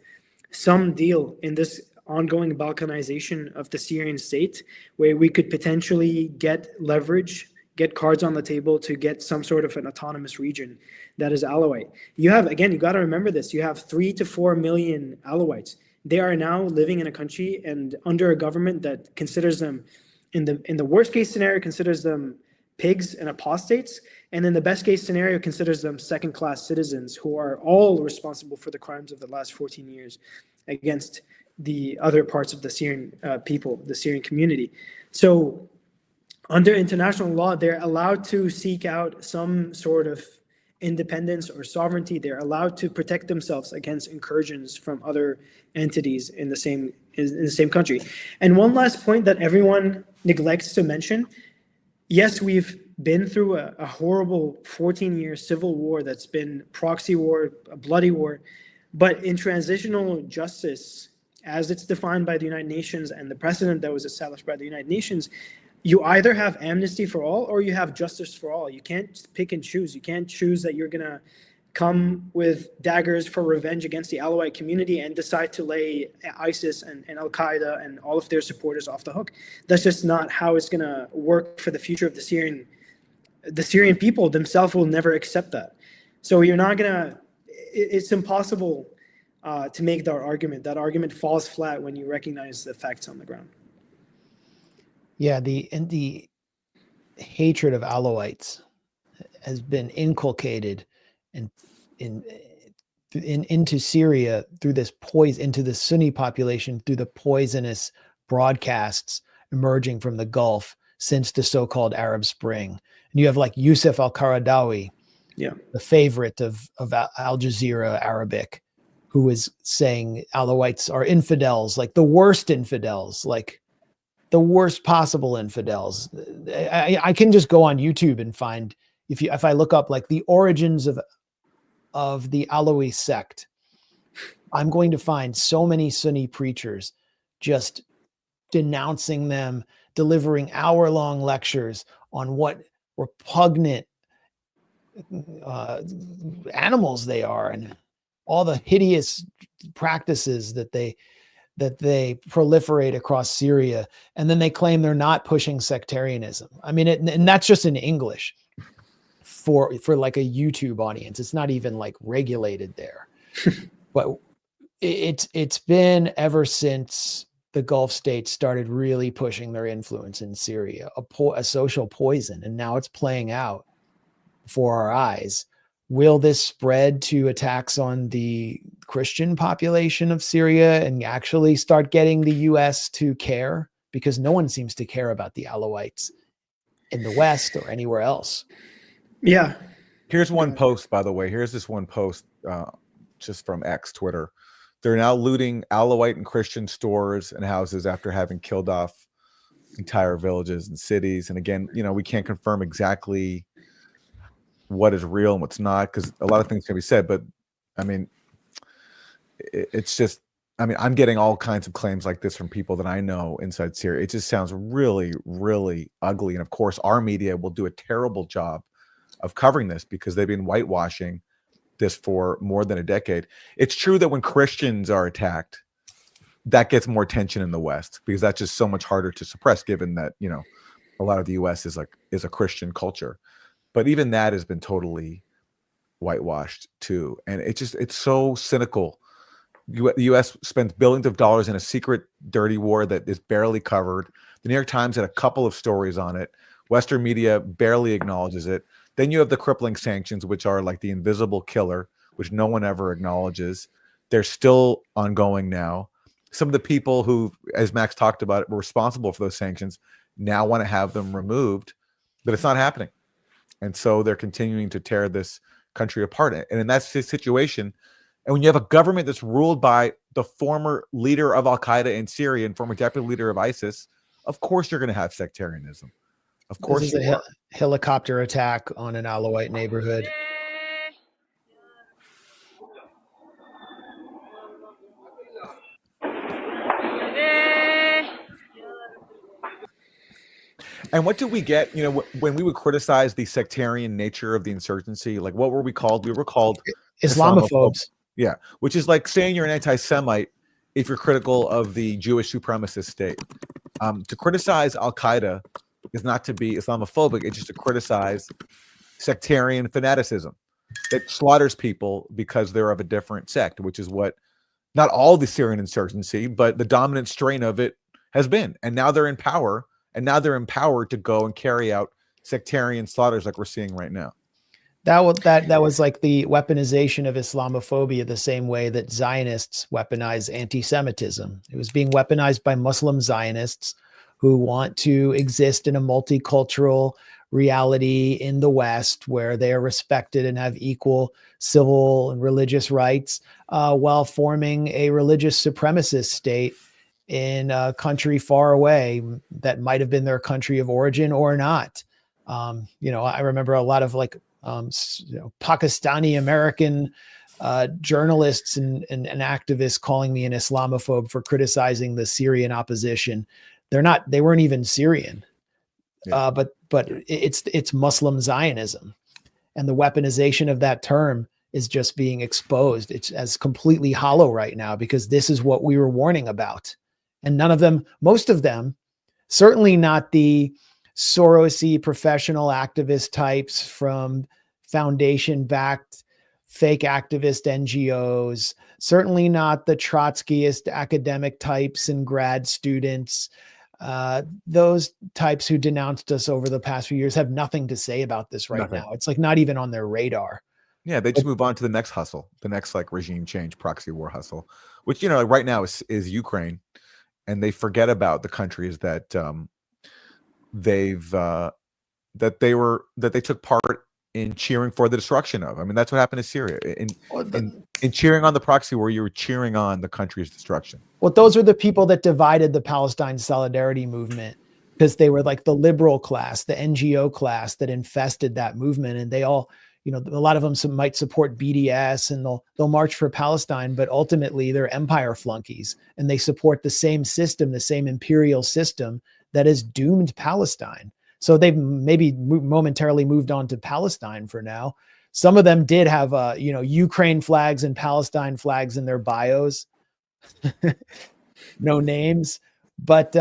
some deal in this ongoing Balkanization of the Syrian state, where we could potentially get leverage, get cards on the table to get some sort of an autonomous region that is Alawite. You got to remember this, you have 3 to 4 million Alawites. They are now living in a country and under a government that considers them, in the worst case scenario, considers them pigs and apostates, and in the best case scenario considers them second-class citizens who are all responsible for the crimes of the last 14 years against the other parts of the Syrian people, the Syrian community. So under international law, they're allowed to seek out some sort of independence or sovereignty. They're allowed to protect themselves against incursions from other entities in the same country. And one last point that everyone neglects to mention: yes, we've been through a horrible 14-year civil war that's been proxy war, a bloody war, but in transitional justice, as it's defined by the United Nations and the precedent that was established by the United Nations, you either have amnesty for all or you have justice for all. You can't pick and choose. You can't choose that you're going to come with daggers for revenge against the Alawite community and decide to lay ISIS and Al-Qaeda and all of their supporters off the hook. That's just not how it's going to work for the future of the Syrian people. Themselves will never accept that. So you're not going to, it's impossible to make that argument. That argument falls flat when you recognize the facts on the ground. Yeah, the hatred of Alawites has been inculcated into Syria through this into the Sunni population through the poisonous broadcasts emerging from the Gulf since the so-called Arab Spring. And you have like Yusuf al-Qaradawi, the favorite of Al Jazeera Arabic, who is saying Alawites are infidels, like the worst infidels, like the worst possible infidels. I can just go on YouTube and find, if I look up like the origins of the Alawi sect, I'm going to find so many Sunni preachers just denouncing them, delivering hour-long lectures on what repugnant animals they are and all the hideous practices that they proliferate across Syria. And then they claim they're not pushing sectarianism. I mean, and that's just in English for like a YouTube audience. It's not even like regulated there. But it's been ever since the Gulf states started really pushing their influence in Syria, a social poison. And now it's playing out before our eyes. Will this spread to attacks on the Christian population of Syria and actually start getting the US to care? Because no one seems to care about the Alawites in the West or anywhere else. Yeah. Here's one post, by the way. Here's this one post just from X, Twitter. They're now looting Alawite and Christian stores and houses after having killed off entire villages and cities. And again, we can't confirm exactly what is real and what's not, because a lot of things can be said, but I mean, it's just I mean, I'm getting all kinds of claims like this from people that I know inside Syria. It just sounds really, really ugly. And of course, our media will do a terrible job of covering this because they've been whitewashing this for more than a decade. It's true that when Christians are attacked, that gets more attention in the West because that's just so much harder to suppress, given that, you know, a lot of the US is a Christian culture. But even that has been totally whitewashed too. And it's so cynical. The US spends billions of dollars in a secret, dirty war that is barely covered. The New York Times had a couple of stories on it. Western media barely acknowledges it. Then you have the crippling sanctions, which are like the invisible killer, which no one ever acknowledges. They're still ongoing now. Some of the people who, as Max talked about, were responsible for those sanctions now want to have them removed, but it's not happening. And so they're continuing to tear this country apart. And in that situation, and when you have a government that's ruled by the former leader of Al-Qaeda in Syria and former deputy leader of ISIS, of course you're going to have sectarianism. Of course. This is a helicopter attack on an Alawite neighborhood. And what did we get, you know, when we would criticize the sectarian nature of the insurgency? Like, what were we called? We were called Islamophobes. Yeah, which is like saying you're an anti-Semite if you're critical of the Jewish supremacist state. To criticize Al-Qaeda is not to be Islamophobic. It's just to criticize sectarian fanaticism that slaughters people because they're of a different sect, which is what not all the Syrian insurgency, but the dominant strain of it has been. And now they're in power. And now they're empowered to go and carry out sectarian slaughters like we're seeing right now. That was like the weaponization of Islamophobia, the same way that Zionists weaponize anti-Semitism. It was being weaponized by Muslim Zionists who want to exist in a multicultural reality in the West where they are respected and have equal civil and religious rights, while forming a religious supremacist state in a country far away that might have been their country of origin or not. You know, I remember a lot of Pakistani American journalists and activists calling me an Islamophobe for criticizing the Syrian opposition. They weren't even Syrian, but it's Muslim Zionism, and the weaponization of that term is just being exposed. It's as completely hollow right now because this is what we were warning about. And none of them, most of them, certainly not the Soros-y professional activist types from foundation-backed fake activist NGOs, certainly not the Trotskyist academic types and grad students. Those types who denounced us over the past few years have nothing to say about this right now. It's like not even on their radar. Yeah, they just move on to the next hustle, the next like regime change, proxy war hustle, which, you know, right now is Ukraine. And they forget about the countries that they took part in cheering for the destruction of. I mean, that's what happened to Syria. In cheering on the proxy war, you were cheering on the country's destruction. Well, those are the people that divided the Palestine Solidarity movement because they were like the liberal class, the NGO class that infested that movement, and they all, you know, a lot of them might support BDS and they'll march for Palestine, but ultimately they're empire flunkies and they support the same system, the same imperial system that has doomed Palestine. So they've maybe momentarily moved on to Palestine for now. Some of them did have, Ukraine flags and Palestine flags in their bios. No names, but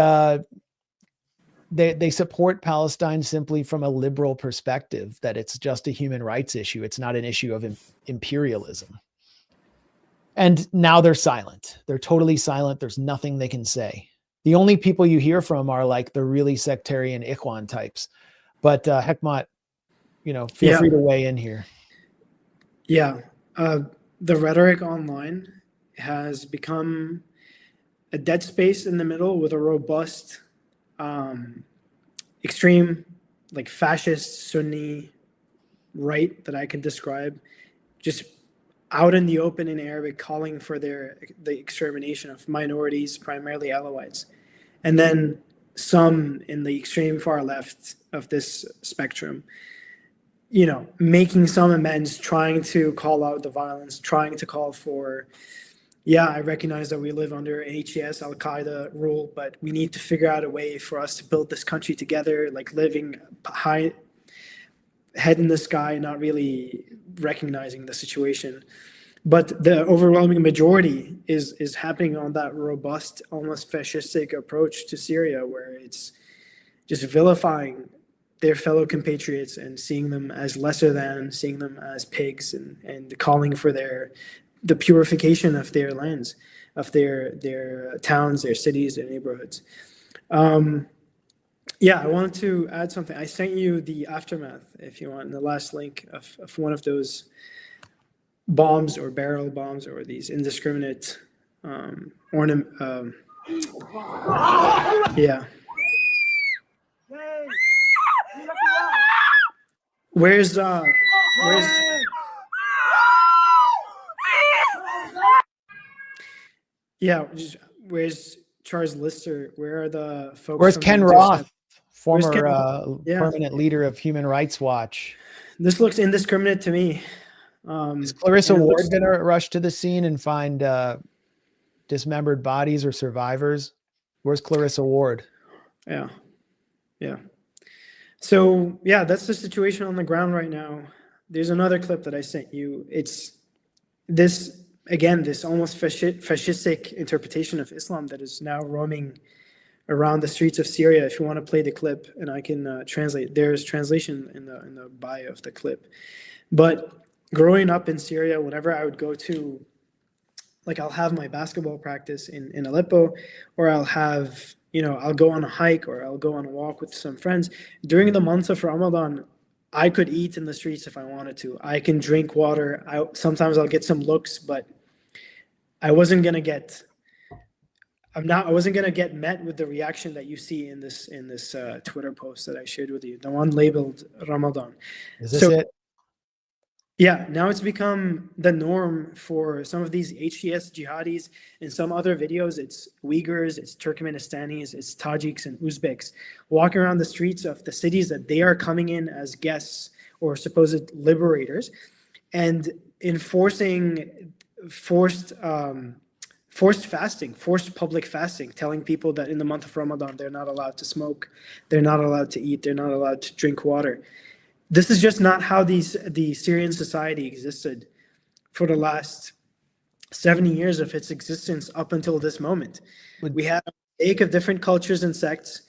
they support Palestine simply from a liberal perspective, that it's just a human rights issue. It's not an issue of imperialism. And now they're silent. They're totally silent. There's nothing they can say. The only people you hear from are like the really sectarian Ikhwan types. But Hekmat, feel free to weigh in here. Yeah. The rhetoric online has become a dead space in the middle with a robust extreme, like fascist Sunni right that I can describe, just out in the open in Arabic, calling for the extermination of minorities, primarily Alawites, and then some in the extreme far left of this spectrum, making some amends, trying to call out the violence, trying to call for, yeah, I recognize that we live under HES, Al-Qaeda rule, but we need to figure out a way for us to build this country together, like living high, head in the sky, not really recognizing the situation. But the overwhelming majority is happening on that robust, almost fascistic approach to Syria, where it's just vilifying their fellow compatriots and seeing them as lesser than, seeing them as pigs, and calling for the purification of their lands, of their towns, their cities, their neighborhoods. Yeah, I wanted to add something. I sent you the aftermath, if you want, in the last link of one of those bombs or barrel bombs or these indiscriminate yeah. Where's yeah, where's Charles Lister? Where are the folks? Where's from Ken the Roth, Where's former Ken? permanent leader of Human Rights Watch? This looks indiscriminate to me. Is Clarissa Ward going to rush to the scene and find dismembered bodies or survivors? Where's Clarissa Ward? Yeah. So yeah, that's the situation on the ground right now. There's another clip that I sent you. It's this, again, this almost fascistic interpretation of Islam that is now roaming around the streets of Syria. If you want to play the clip, and I can translate, there's translation in the bio of the clip. But growing up in Syria, whenever I would go to, like, I'll have my basketball practice in Aleppo, or I'll have, I'll go on a hike, or I'll go on a walk with some friends. During the month of Ramadan, I could eat in the streets if I wanted to. I can drink water. Sometimes I'll get some looks, but I wasn't gonna get met with the reaction that you see in this Twitter post that I shared with you, the one labeled Ramadan. Is this it? Yeah, now it's become the norm for some of these HTS jihadis. In some other videos, it's Uyghurs, it's Turkmenistanis, it's Tajiks and Uzbeks walking around the streets of the cities that they are coming in as guests or supposed liberators, and enforcing forced fasting, forced public fasting, telling people that in the month of Ramadan, they're not allowed to smoke, they're not allowed to eat, they're not allowed to drink water. This is just not how the Syrian society existed for the last 70 years of its existence up until this moment. We had a mosaic of different cultures and sects,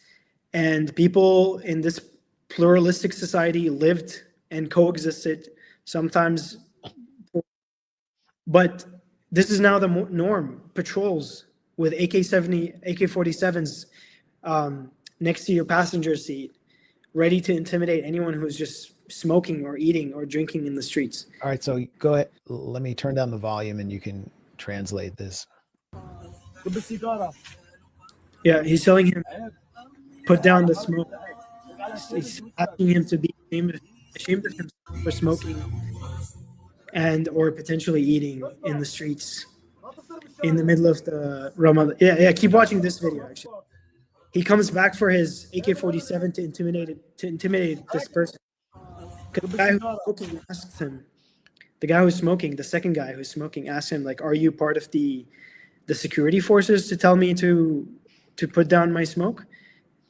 and people in this pluralistic society lived and coexisted, sometimes. But this is now the norm. Patrols with AK-47s next to your passenger seat, ready to intimidate anyone who's just smoking or eating or drinking in the streets. All right, so go ahead. Let me turn down the volume and you can translate this. Yeah, he's telling him, put down the smoke. He's asking him to be ashamed of himself for smoking and or potentially eating in the streets in the middle of the Ramadan. Yeah, keep watching this video, actually. He comes back for his AK-47 to intimidate this person. The guy who's smoking asks him, the second guy who's smoking asks him, like, are you part of the security forces to tell me to put down my smoke?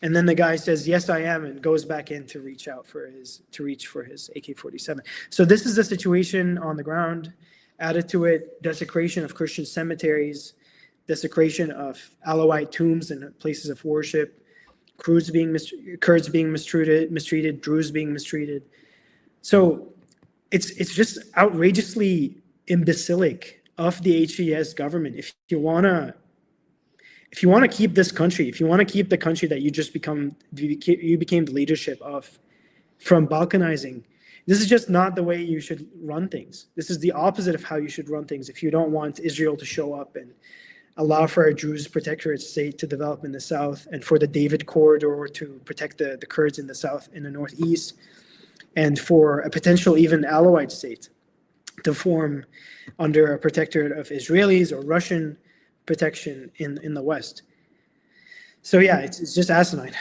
And then the guy says, yes, I am, and goes back in to reach for his AK-47. So this is the situation on the ground. Added to it, desecration of Christian cemeteries, desecration of Alawite tombs and places of worship, Kurds being mistreated, Druze being mistreated. So it's just outrageously imbecilic of the HES government. If you wanna keep this country, if you want to keep the country that you became the leadership of, from balkanizing, this is just not the way you should run things. This is the opposite of how you should run things if you don't want Israel to show up and allow for a Druze protectorate state to develop in the south, and for the David corridor to protect the Kurds in the south, in the northeast, and for a potential even Alawite state to form under a protectorate of Israelis or Russian protection in the West. So yeah, it's just asinine.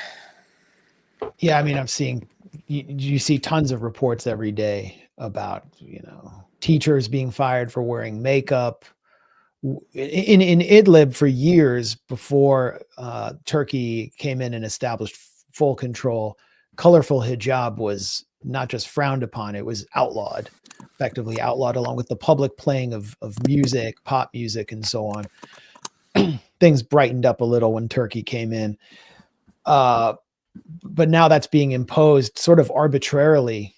Yeah, I mean, you see tons of reports every day about, teachers being fired for wearing makeup, in Idlib for years before Turkey came in and established full control, colorful hijab was not just frowned upon, it was outlawed, effectively outlawed, along with the public playing of music, pop music, and so on. Things brightened up a little when Turkey came in. But now that's being imposed sort of arbitrarily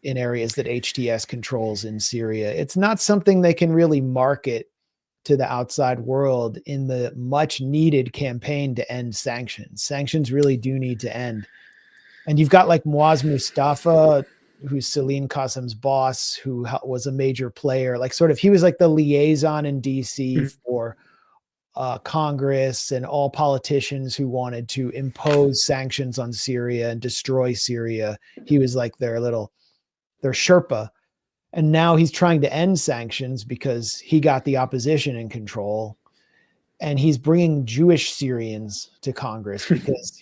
in areas that HTS controls in Syria. It's not something they can really market to the outside world in the much needed campaign to end sanctions. Sanctions really do need to end. And you've got like Muaz Mustafa, who's Salim Qasim's boss, who was a major player. Like sort of, he was like the liaison in DC for Congress and all politicians who wanted to impose sanctions on Syria and destroy Syria. He was like their Sherpa. And now he's trying to end sanctions because he got the opposition in control. And he's bringing Jewish Syrians to Congress because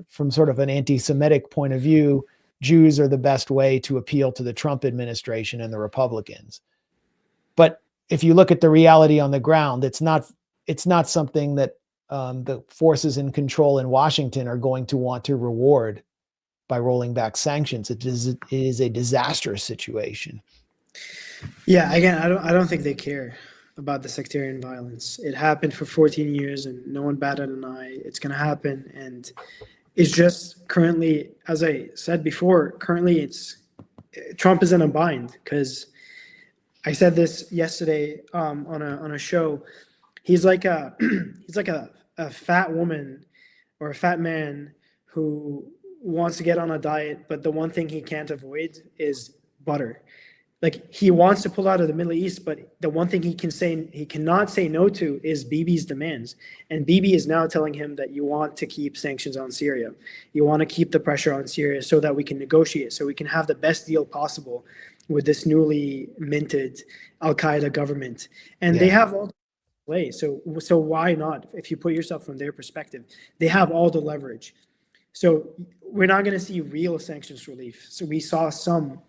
from sort of an anti-Semitic point of view, Jews are the best way to appeal to the Trump administration and the Republicans. But if you look at the reality on the ground, it's not something that the forces in control in Washington are going to want to reward by rolling back sanctions. It is a disastrous situation. Yeah, again, I don't think they care about the sectarian violence. It happened for 14 years and no one batted an eye. It's going to happen. And it's just currently, as I said before, Trump is in a bind because I said this yesterday on a show. He's like a fat woman or a fat man who wants to get on a diet, but the one thing he can't avoid is butter. Like he wants to pull out of the Middle East, but the one thing he cannot say no to is Bibi's demands. And Bibi is now telling him that you want to keep sanctions on Syria. You want to keep the pressure on Syria so that we can negotiate, so we can have the best deal possible with this newly minted Al-Qaeda government. And they have all the way. So why not? If you put yourself from their perspective, they have all the leverage. So we're not going to see real sanctions relief. So we saw some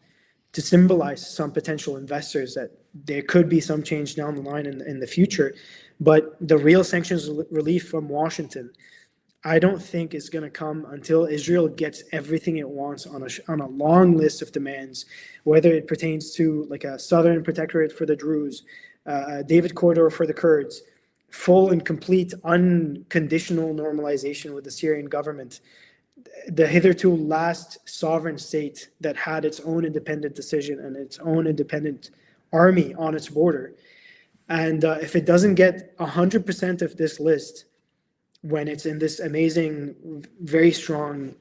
to symbolize some potential investors that there could be some change down the line in the future. But the real sanctions relief from Washington, I don't think is going to come until Israel gets everything it wants on a long list of demands, whether it pertains to like a southern protectorate for the Druze, David corridor for the Kurds, full and complete unconditional normalization with the Syrian government, the hitherto last sovereign state that had its own independent decision and its own independent army on its border. And if it doesn't get 100% of this list, when it's in this amazing, very strong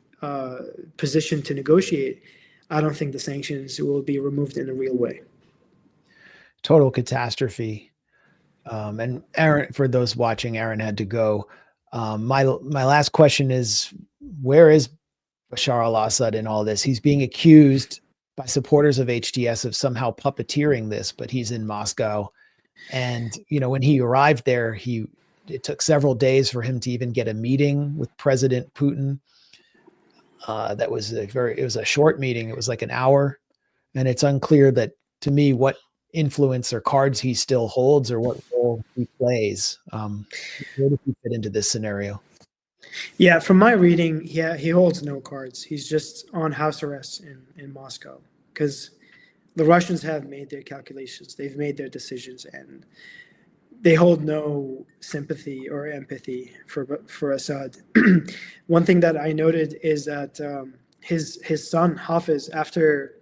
position to negotiate, I don't think the sanctions will be removed in a real way. Total catastrophe. And Aaron, for those watching, Aaron had to go. My last question is, where is Bashar al-Assad in all this? He's being accused by supporters of HTS of somehow puppeteering this, but he's in Moscow. And, when he arrived there, it took several days for him to even get a meeting with President Putin. That was it was a short meeting. It was like an hour. And it's unclear to me what influence or cards he still holds or what role he plays. Where does he fit into this scenario? Yeah, from my reading, he holds no cards. He's just on house arrest in Moscow because the Russians have made their calculations. They've made their decisions, and they hold no sympathy or empathy for Assad. One thing that I noted is that his son Hafiz, after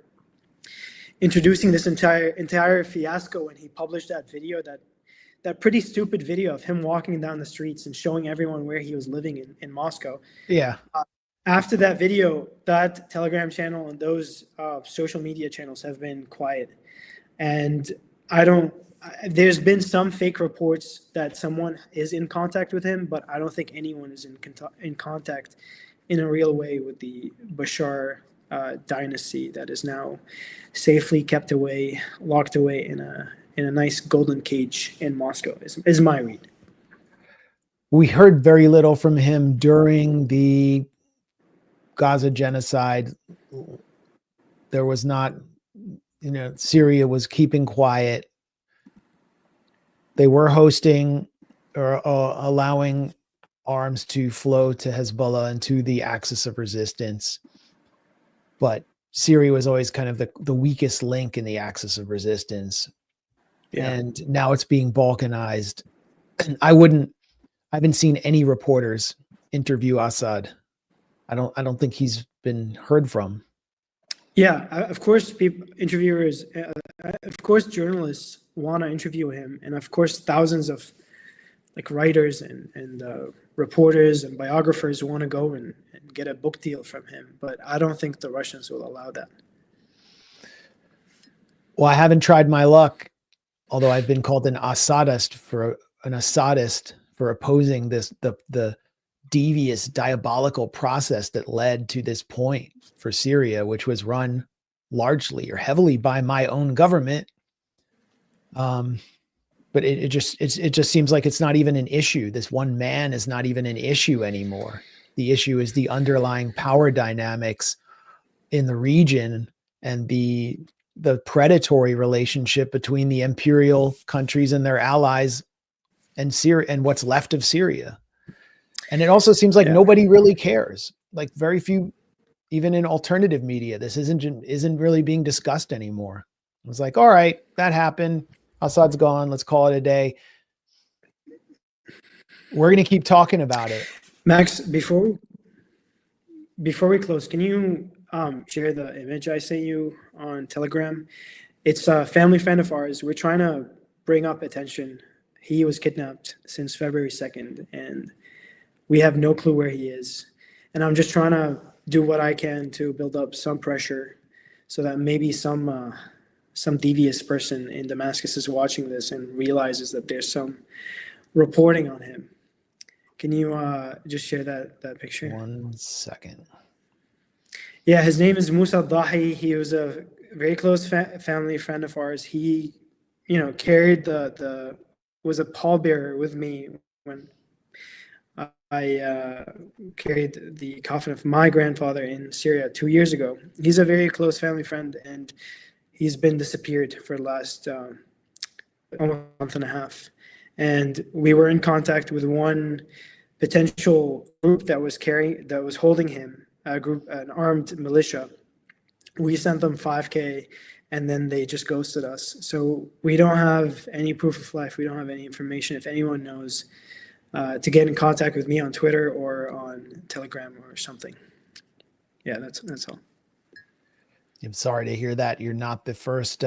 introducing this entire fiasco, when he published that video, that pretty stupid video of him walking down the streets and showing everyone where he was living in Moscow. Yeah. After that video, that Telegram channel and those social media channels have been quiet. And there's been some fake reports that someone is in contact with him, but I don't think anyone is in contact in a real way with the Bashar dynasty that is now safely kept away, locked away in a nice golden cage in Moscow, is my read. We heard very little from him during the Gaza genocide. There was not, Syria was keeping quiet. they were hosting or allowing arms to flow to Hezbollah and to the axis of resistance. But Syria was always kind of the weakest link in the axis of resistance. Yeah. And now it's being balkanized. I haven't seen any reporters interview Assad. I don't think he's been heard from. Yeah, of course, interviewers, of course, journalists want to interview him, and of course, thousands of like writers and reporters and biographers want to go and get a book deal from him. But I don't think the Russians will allow that. Well, I haven't tried my luck, although I've been called an Assadist for opposing the devious, diabolical process that led to this point for Syria, which was run largely or heavily by my own government. But it just seems like it's not even an issue. This one man is not even an issue anymore. The issue is the underlying power dynamics in the region and the predatory relationship between the imperial countries and their allies and Syria and what's left of Syria. And it also seems like nobody really cares. Like very few, even in alternative media, this isn't really being discussed anymore. It was like, all right, that happened. Assad's gone. Let's call it a day. We're going to keep talking about it. Max, before we close, can you share the image I sent you on Telegram? It's a family friend of ours. We're trying to bring up attention. He was kidnapped since February 2nd, and we have no clue where he is. And I'm just trying to do what I can to build up some pressure so that maybe some devious person in Damascus is watching this and realizes that there's some reporting on him. Can you just share that picture? 1 second. Yeah, his name is Musa Dahi. He was a very close family friend of ours. He, carried was a pallbearer with me when I carried the coffin of my grandfather in Syria 2 years ago. He's a very close family friend, and he's been disappeared for the last almost a month and a half. And we were in contact with one potential group that was holding him, an armed militia. We sent them $5,000, and then they just ghosted us. So we don't have any proof of life. We don't have any information. If anyone knows, to get in contact with me on Twitter or on Telegram or something. Yeah, that's all. I'm sorry to hear that. You're not the first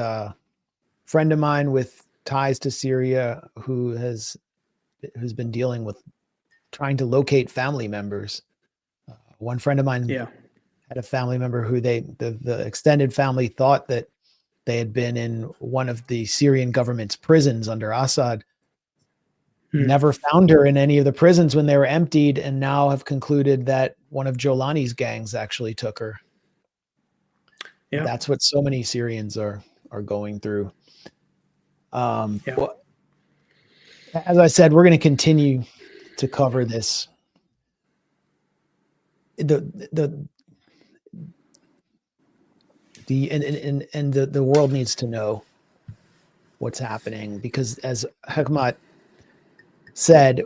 friend of mine with ties to Syria who's been dealing with trying to locate family members. One friend of mine had a family member who the extended family thought that they had been in one of the Syrian government's prisons under Assad. Never found her in any of the prisons when they were emptied, and now have concluded that one of Jolani's gangs actually took her. Yeah. That's what so many Syrians are going through. Well, as I said, we're going to continue to cover this. The world needs to know what's happening, because as Hekmat said,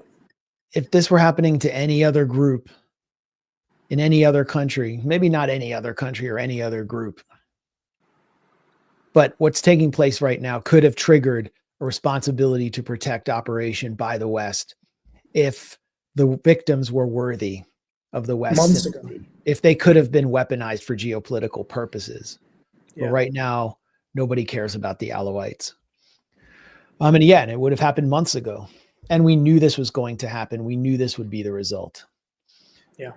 if this were happening to any other group in any other country, maybe not any other country or any other group, but what's taking place right now could have triggered a responsibility to protect operation by the West if the victims were worthy of the West. Months ago. If they could have been weaponized for geopolitical purposes. Yeah. But right now, nobody cares about the Alawites. And it would have happened months ago. And we knew this was going to happen. We knew this would be the result. Yeah.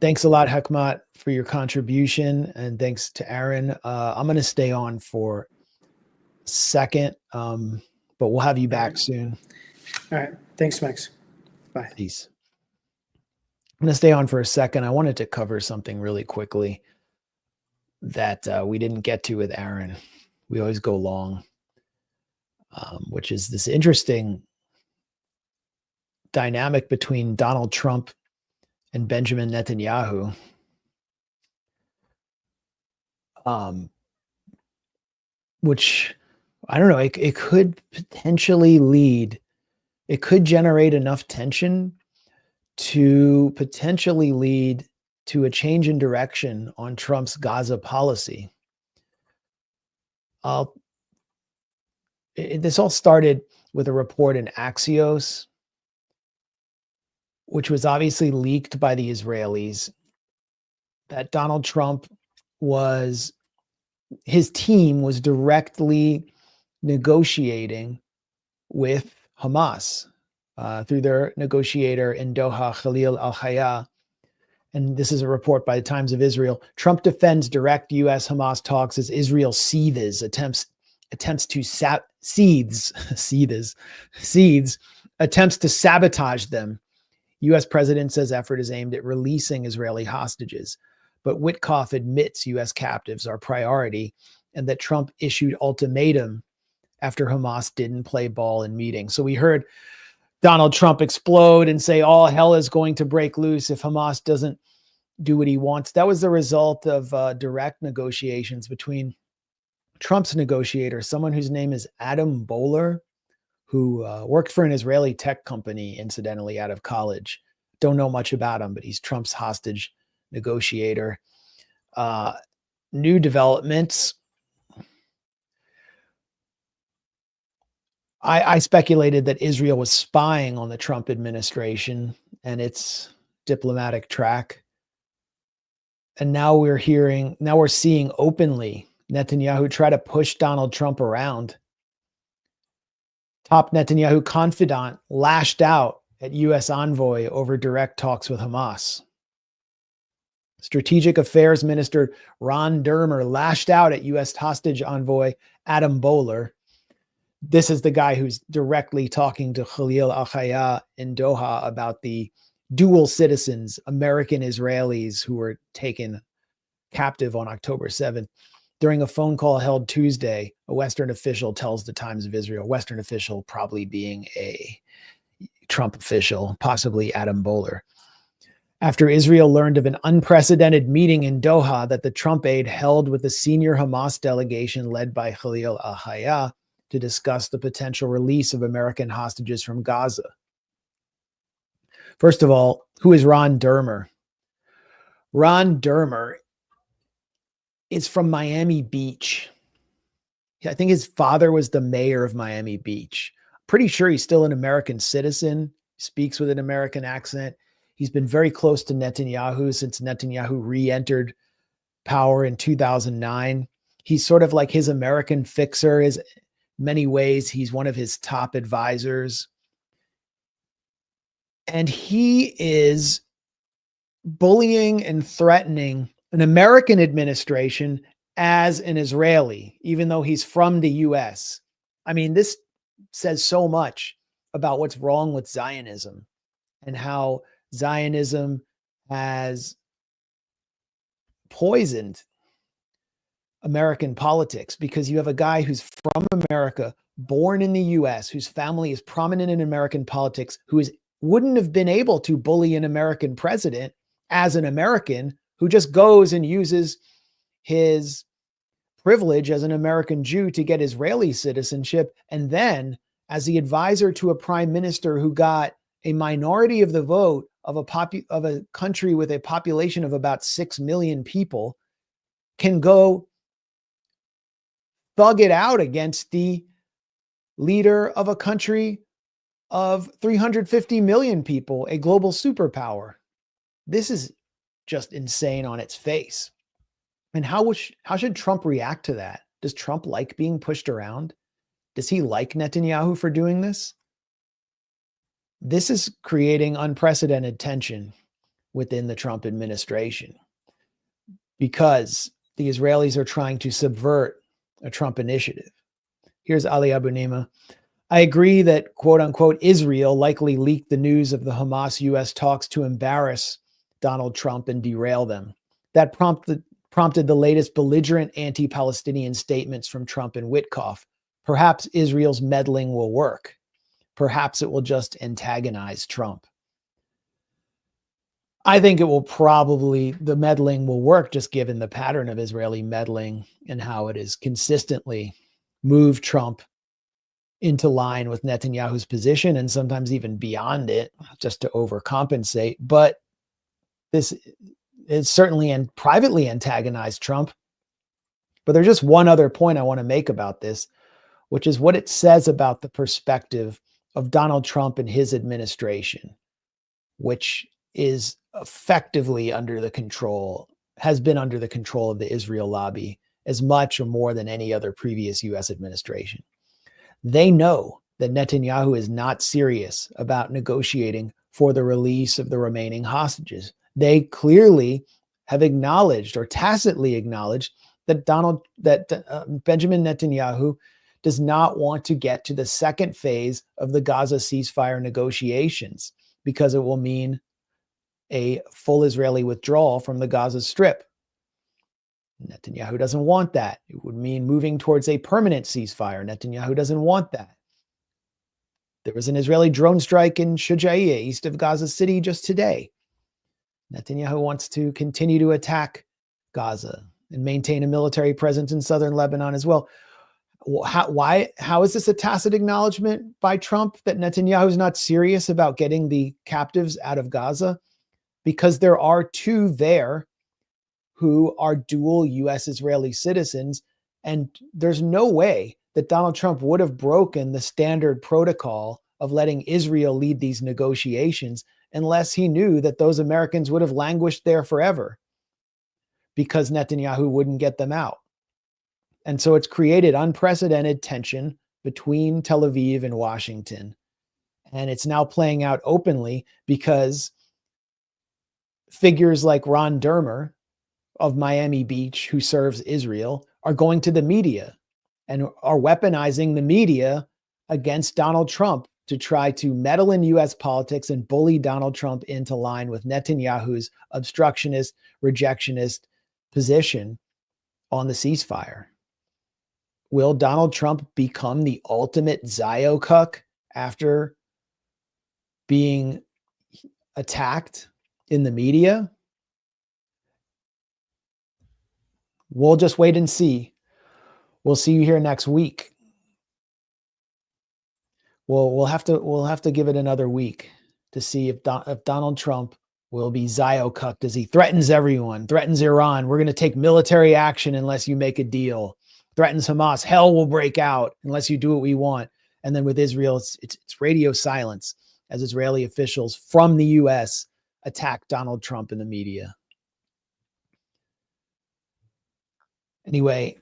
Thanks a lot, Hekmat, for your contribution. And thanks to Aaron. I'm going to stay on for a second, but we'll have you back soon. All right. Thanks, Max. Bye. Peace. I'm going to stay on for a second. I wanted to cover something really quickly that we didn't get to with Aaron. We always go long, which is this interesting dynamic between Donald Trump and Benjamin Netanyahu. Which I don't know, it could potentially lead, it could generate enough tension to potentially lead to a change in direction on Trump's Gaza policy. This all started with a report in Axios, which was obviously leaked by the Israelis, that Donald Trump his team was directly negotiating with Hamas through their negotiator in Doha, Khalil al-Hayya. And this is a report by the Times of Israel. Trump defends direct U.S.-Hamas talks as Israel seethes, attempts to attempts to sabotage them. U.S. president says effort is aimed at releasing Israeli hostages. But Witkoff admits U.S. captives are priority and that Trump issued ultimatum after Hamas didn't play ball in meetings. So we heard Donald Trump explode and say all hell is going to break loose if Hamas doesn't do what he wants. That was the result of direct negotiations between Trump's negotiator, someone whose name is Adam Boehler, who worked for an Israeli tech company, incidentally, out of college. Don't know much about him, but he's Trump's hostage negotiator. New developments. I speculated that Israel was spying on the Trump administration and its diplomatic track. And now we're seeing openly Netanyahu try to push Donald Trump around. Top Netanyahu confidant lashed out at U.S. envoy over direct talks with Hamas. Strategic Affairs Minister Ron Dermer lashed out at U.S. hostage envoy Adam Boehler. This is the guy who's directly talking to Khalil al-Hayya in Doha about the dual citizens, American Israelis, who were taken captive on October 7th. During a phone call held Tuesday, a Western official tells the Times of Israel, Western official probably being a Trump official, possibly Adam Boehler. After Israel learned of an unprecedented meeting in Doha that the Trump aide held with the senior Hamas delegation led by Khalil al-Hayya to discuss the potential release of American hostages from Gaza. First of all, who is Ron Dermer? Ron Dermer is from Miami Beach. I think his father was the mayor of Miami Beach. Pretty sure he's still an American citizen, speaks with an American accent. He's been very close to Netanyahu since Netanyahu re-entered power in 2009. He's sort of like his American fixer. In many ways, he's one of his top advisors. And he is bullying and threatening an American administration as an Israeli, even though he's from the US. I mean, this says so much about what's wrong with Zionism and how Zionism has poisoned American politics, because you have a guy who's from America, born in the US, whose family is prominent in American politics, who wouldn't have been able to bully an American president as an American, who just goes and uses his privilege as an American Jew to get Israeli citizenship. And then as the advisor to a prime minister who got a minority of the vote of a country with a population of about 6 million people, can go thug it out against the leader of a country of 350 million people, a global superpower. This is just insane on its face. And how should Trump react to that? Does Trump like being pushed around? Does he like Netanyahu for doing this? This is creating unprecedented tension within the Trump administration, because the Israelis are trying to subvert a Trump initiative. Here's Ali Abu Nima. I agree that, quote unquote, Israel likely leaked the news of the Hamas-US talks to embarrass Donald Trump and derail them. That prompted the latest belligerent anti-Palestinian statements from Trump and Witkoff. Perhaps Israel's meddling will work. Perhaps it will just antagonize Trump. I think the meddling will work, just given the pattern of Israeli meddling and how it is consistently move Trump into line with Netanyahu's position and sometimes even beyond it, just to overcompensate. But this is certainly and privately antagonized Trump. But there's just one other point I want to make about this, which is what it says about the perspective of Donald Trump and his administration, which is effectively under the control, has been under the control of the Israel lobby as much or more than any other previous US administration. They know that Netanyahu is not serious about negotiating for the release of the remaining hostages. They clearly have acknowledged or tacitly acknowledged that Benjamin Netanyahu does not want to get to the second phase of the Gaza ceasefire negotiations because it will mean a full Israeli withdrawal from the Gaza Strip. Netanyahu doesn't want that. It would mean moving towards a permanent ceasefire. Netanyahu doesn't want that. There was an Israeli drone strike in Shujaiya, east of Gaza City, just today. Netanyahu wants to continue to attack Gaza and maintain a military presence in southern Lebanon as well. How is this a tacit acknowledgement by Trump that Netanyahu is not serious about getting the captives out of Gaza? Because there are two there who are dual US-Israeli citizens, and there's no way that Donald Trump would have broken the standard protocol of letting Israel lead these negotiations unless he knew that those Americans would have languished there forever because Netanyahu wouldn't get them out. And so it's created unprecedented tension between Tel Aviv and Washington. And it's now playing out openly because figures like Ron Dermer of Miami Beach, who serves Israel, are going to the media and are weaponizing the media against Donald Trump to try to meddle in US politics and bully Donald Trump into line with Netanyahu's obstructionist, rejectionist position on the ceasefire. Will Donald Trump become the ultimate Zio-cuck after being attacked in the media? We'll just wait and see. We'll see you here next week. We'll have to give it another week to see if Donald Trump will be Zio-cucked as he threatens everyone, threatens Iran. We're going to take military action unless you make a deal. Threatens Hamas. Hell will break out unless you do what we want. And then with Israel, it's radio silence as Israeli officials from the US attack Donald Trump in the media. Anyway,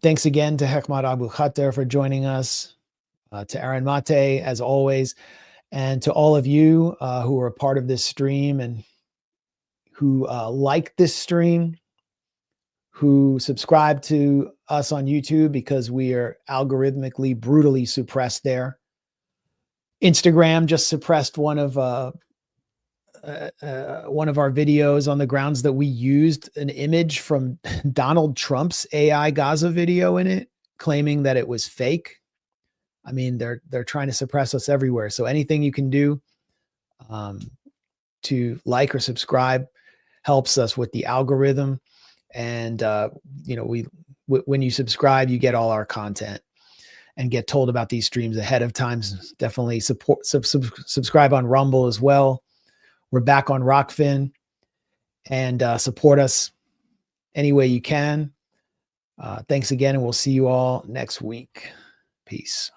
thanks again to Hekmat Abu Khater for joining us, to Aaron Mate, as always, and to all of you who are a part of this stream and who like this stream, who subscribe to us on YouTube because we are algorithmically, brutally suppressed there. Instagram just suppressed one of our videos on the grounds that we used an image from Donald Trump's AI Gaza video in it, claiming that it was fake. I mean, they're trying to suppress us everywhere. So anything you can do to like or subscribe helps us with the algorithm. And when you subscribe, you get all our content and get told about these streams ahead of time. Definitely subscribe on Rumble as well. We're back on Rockfin, and support us any way you can. Thanks again, and we'll see you all next week. Peace.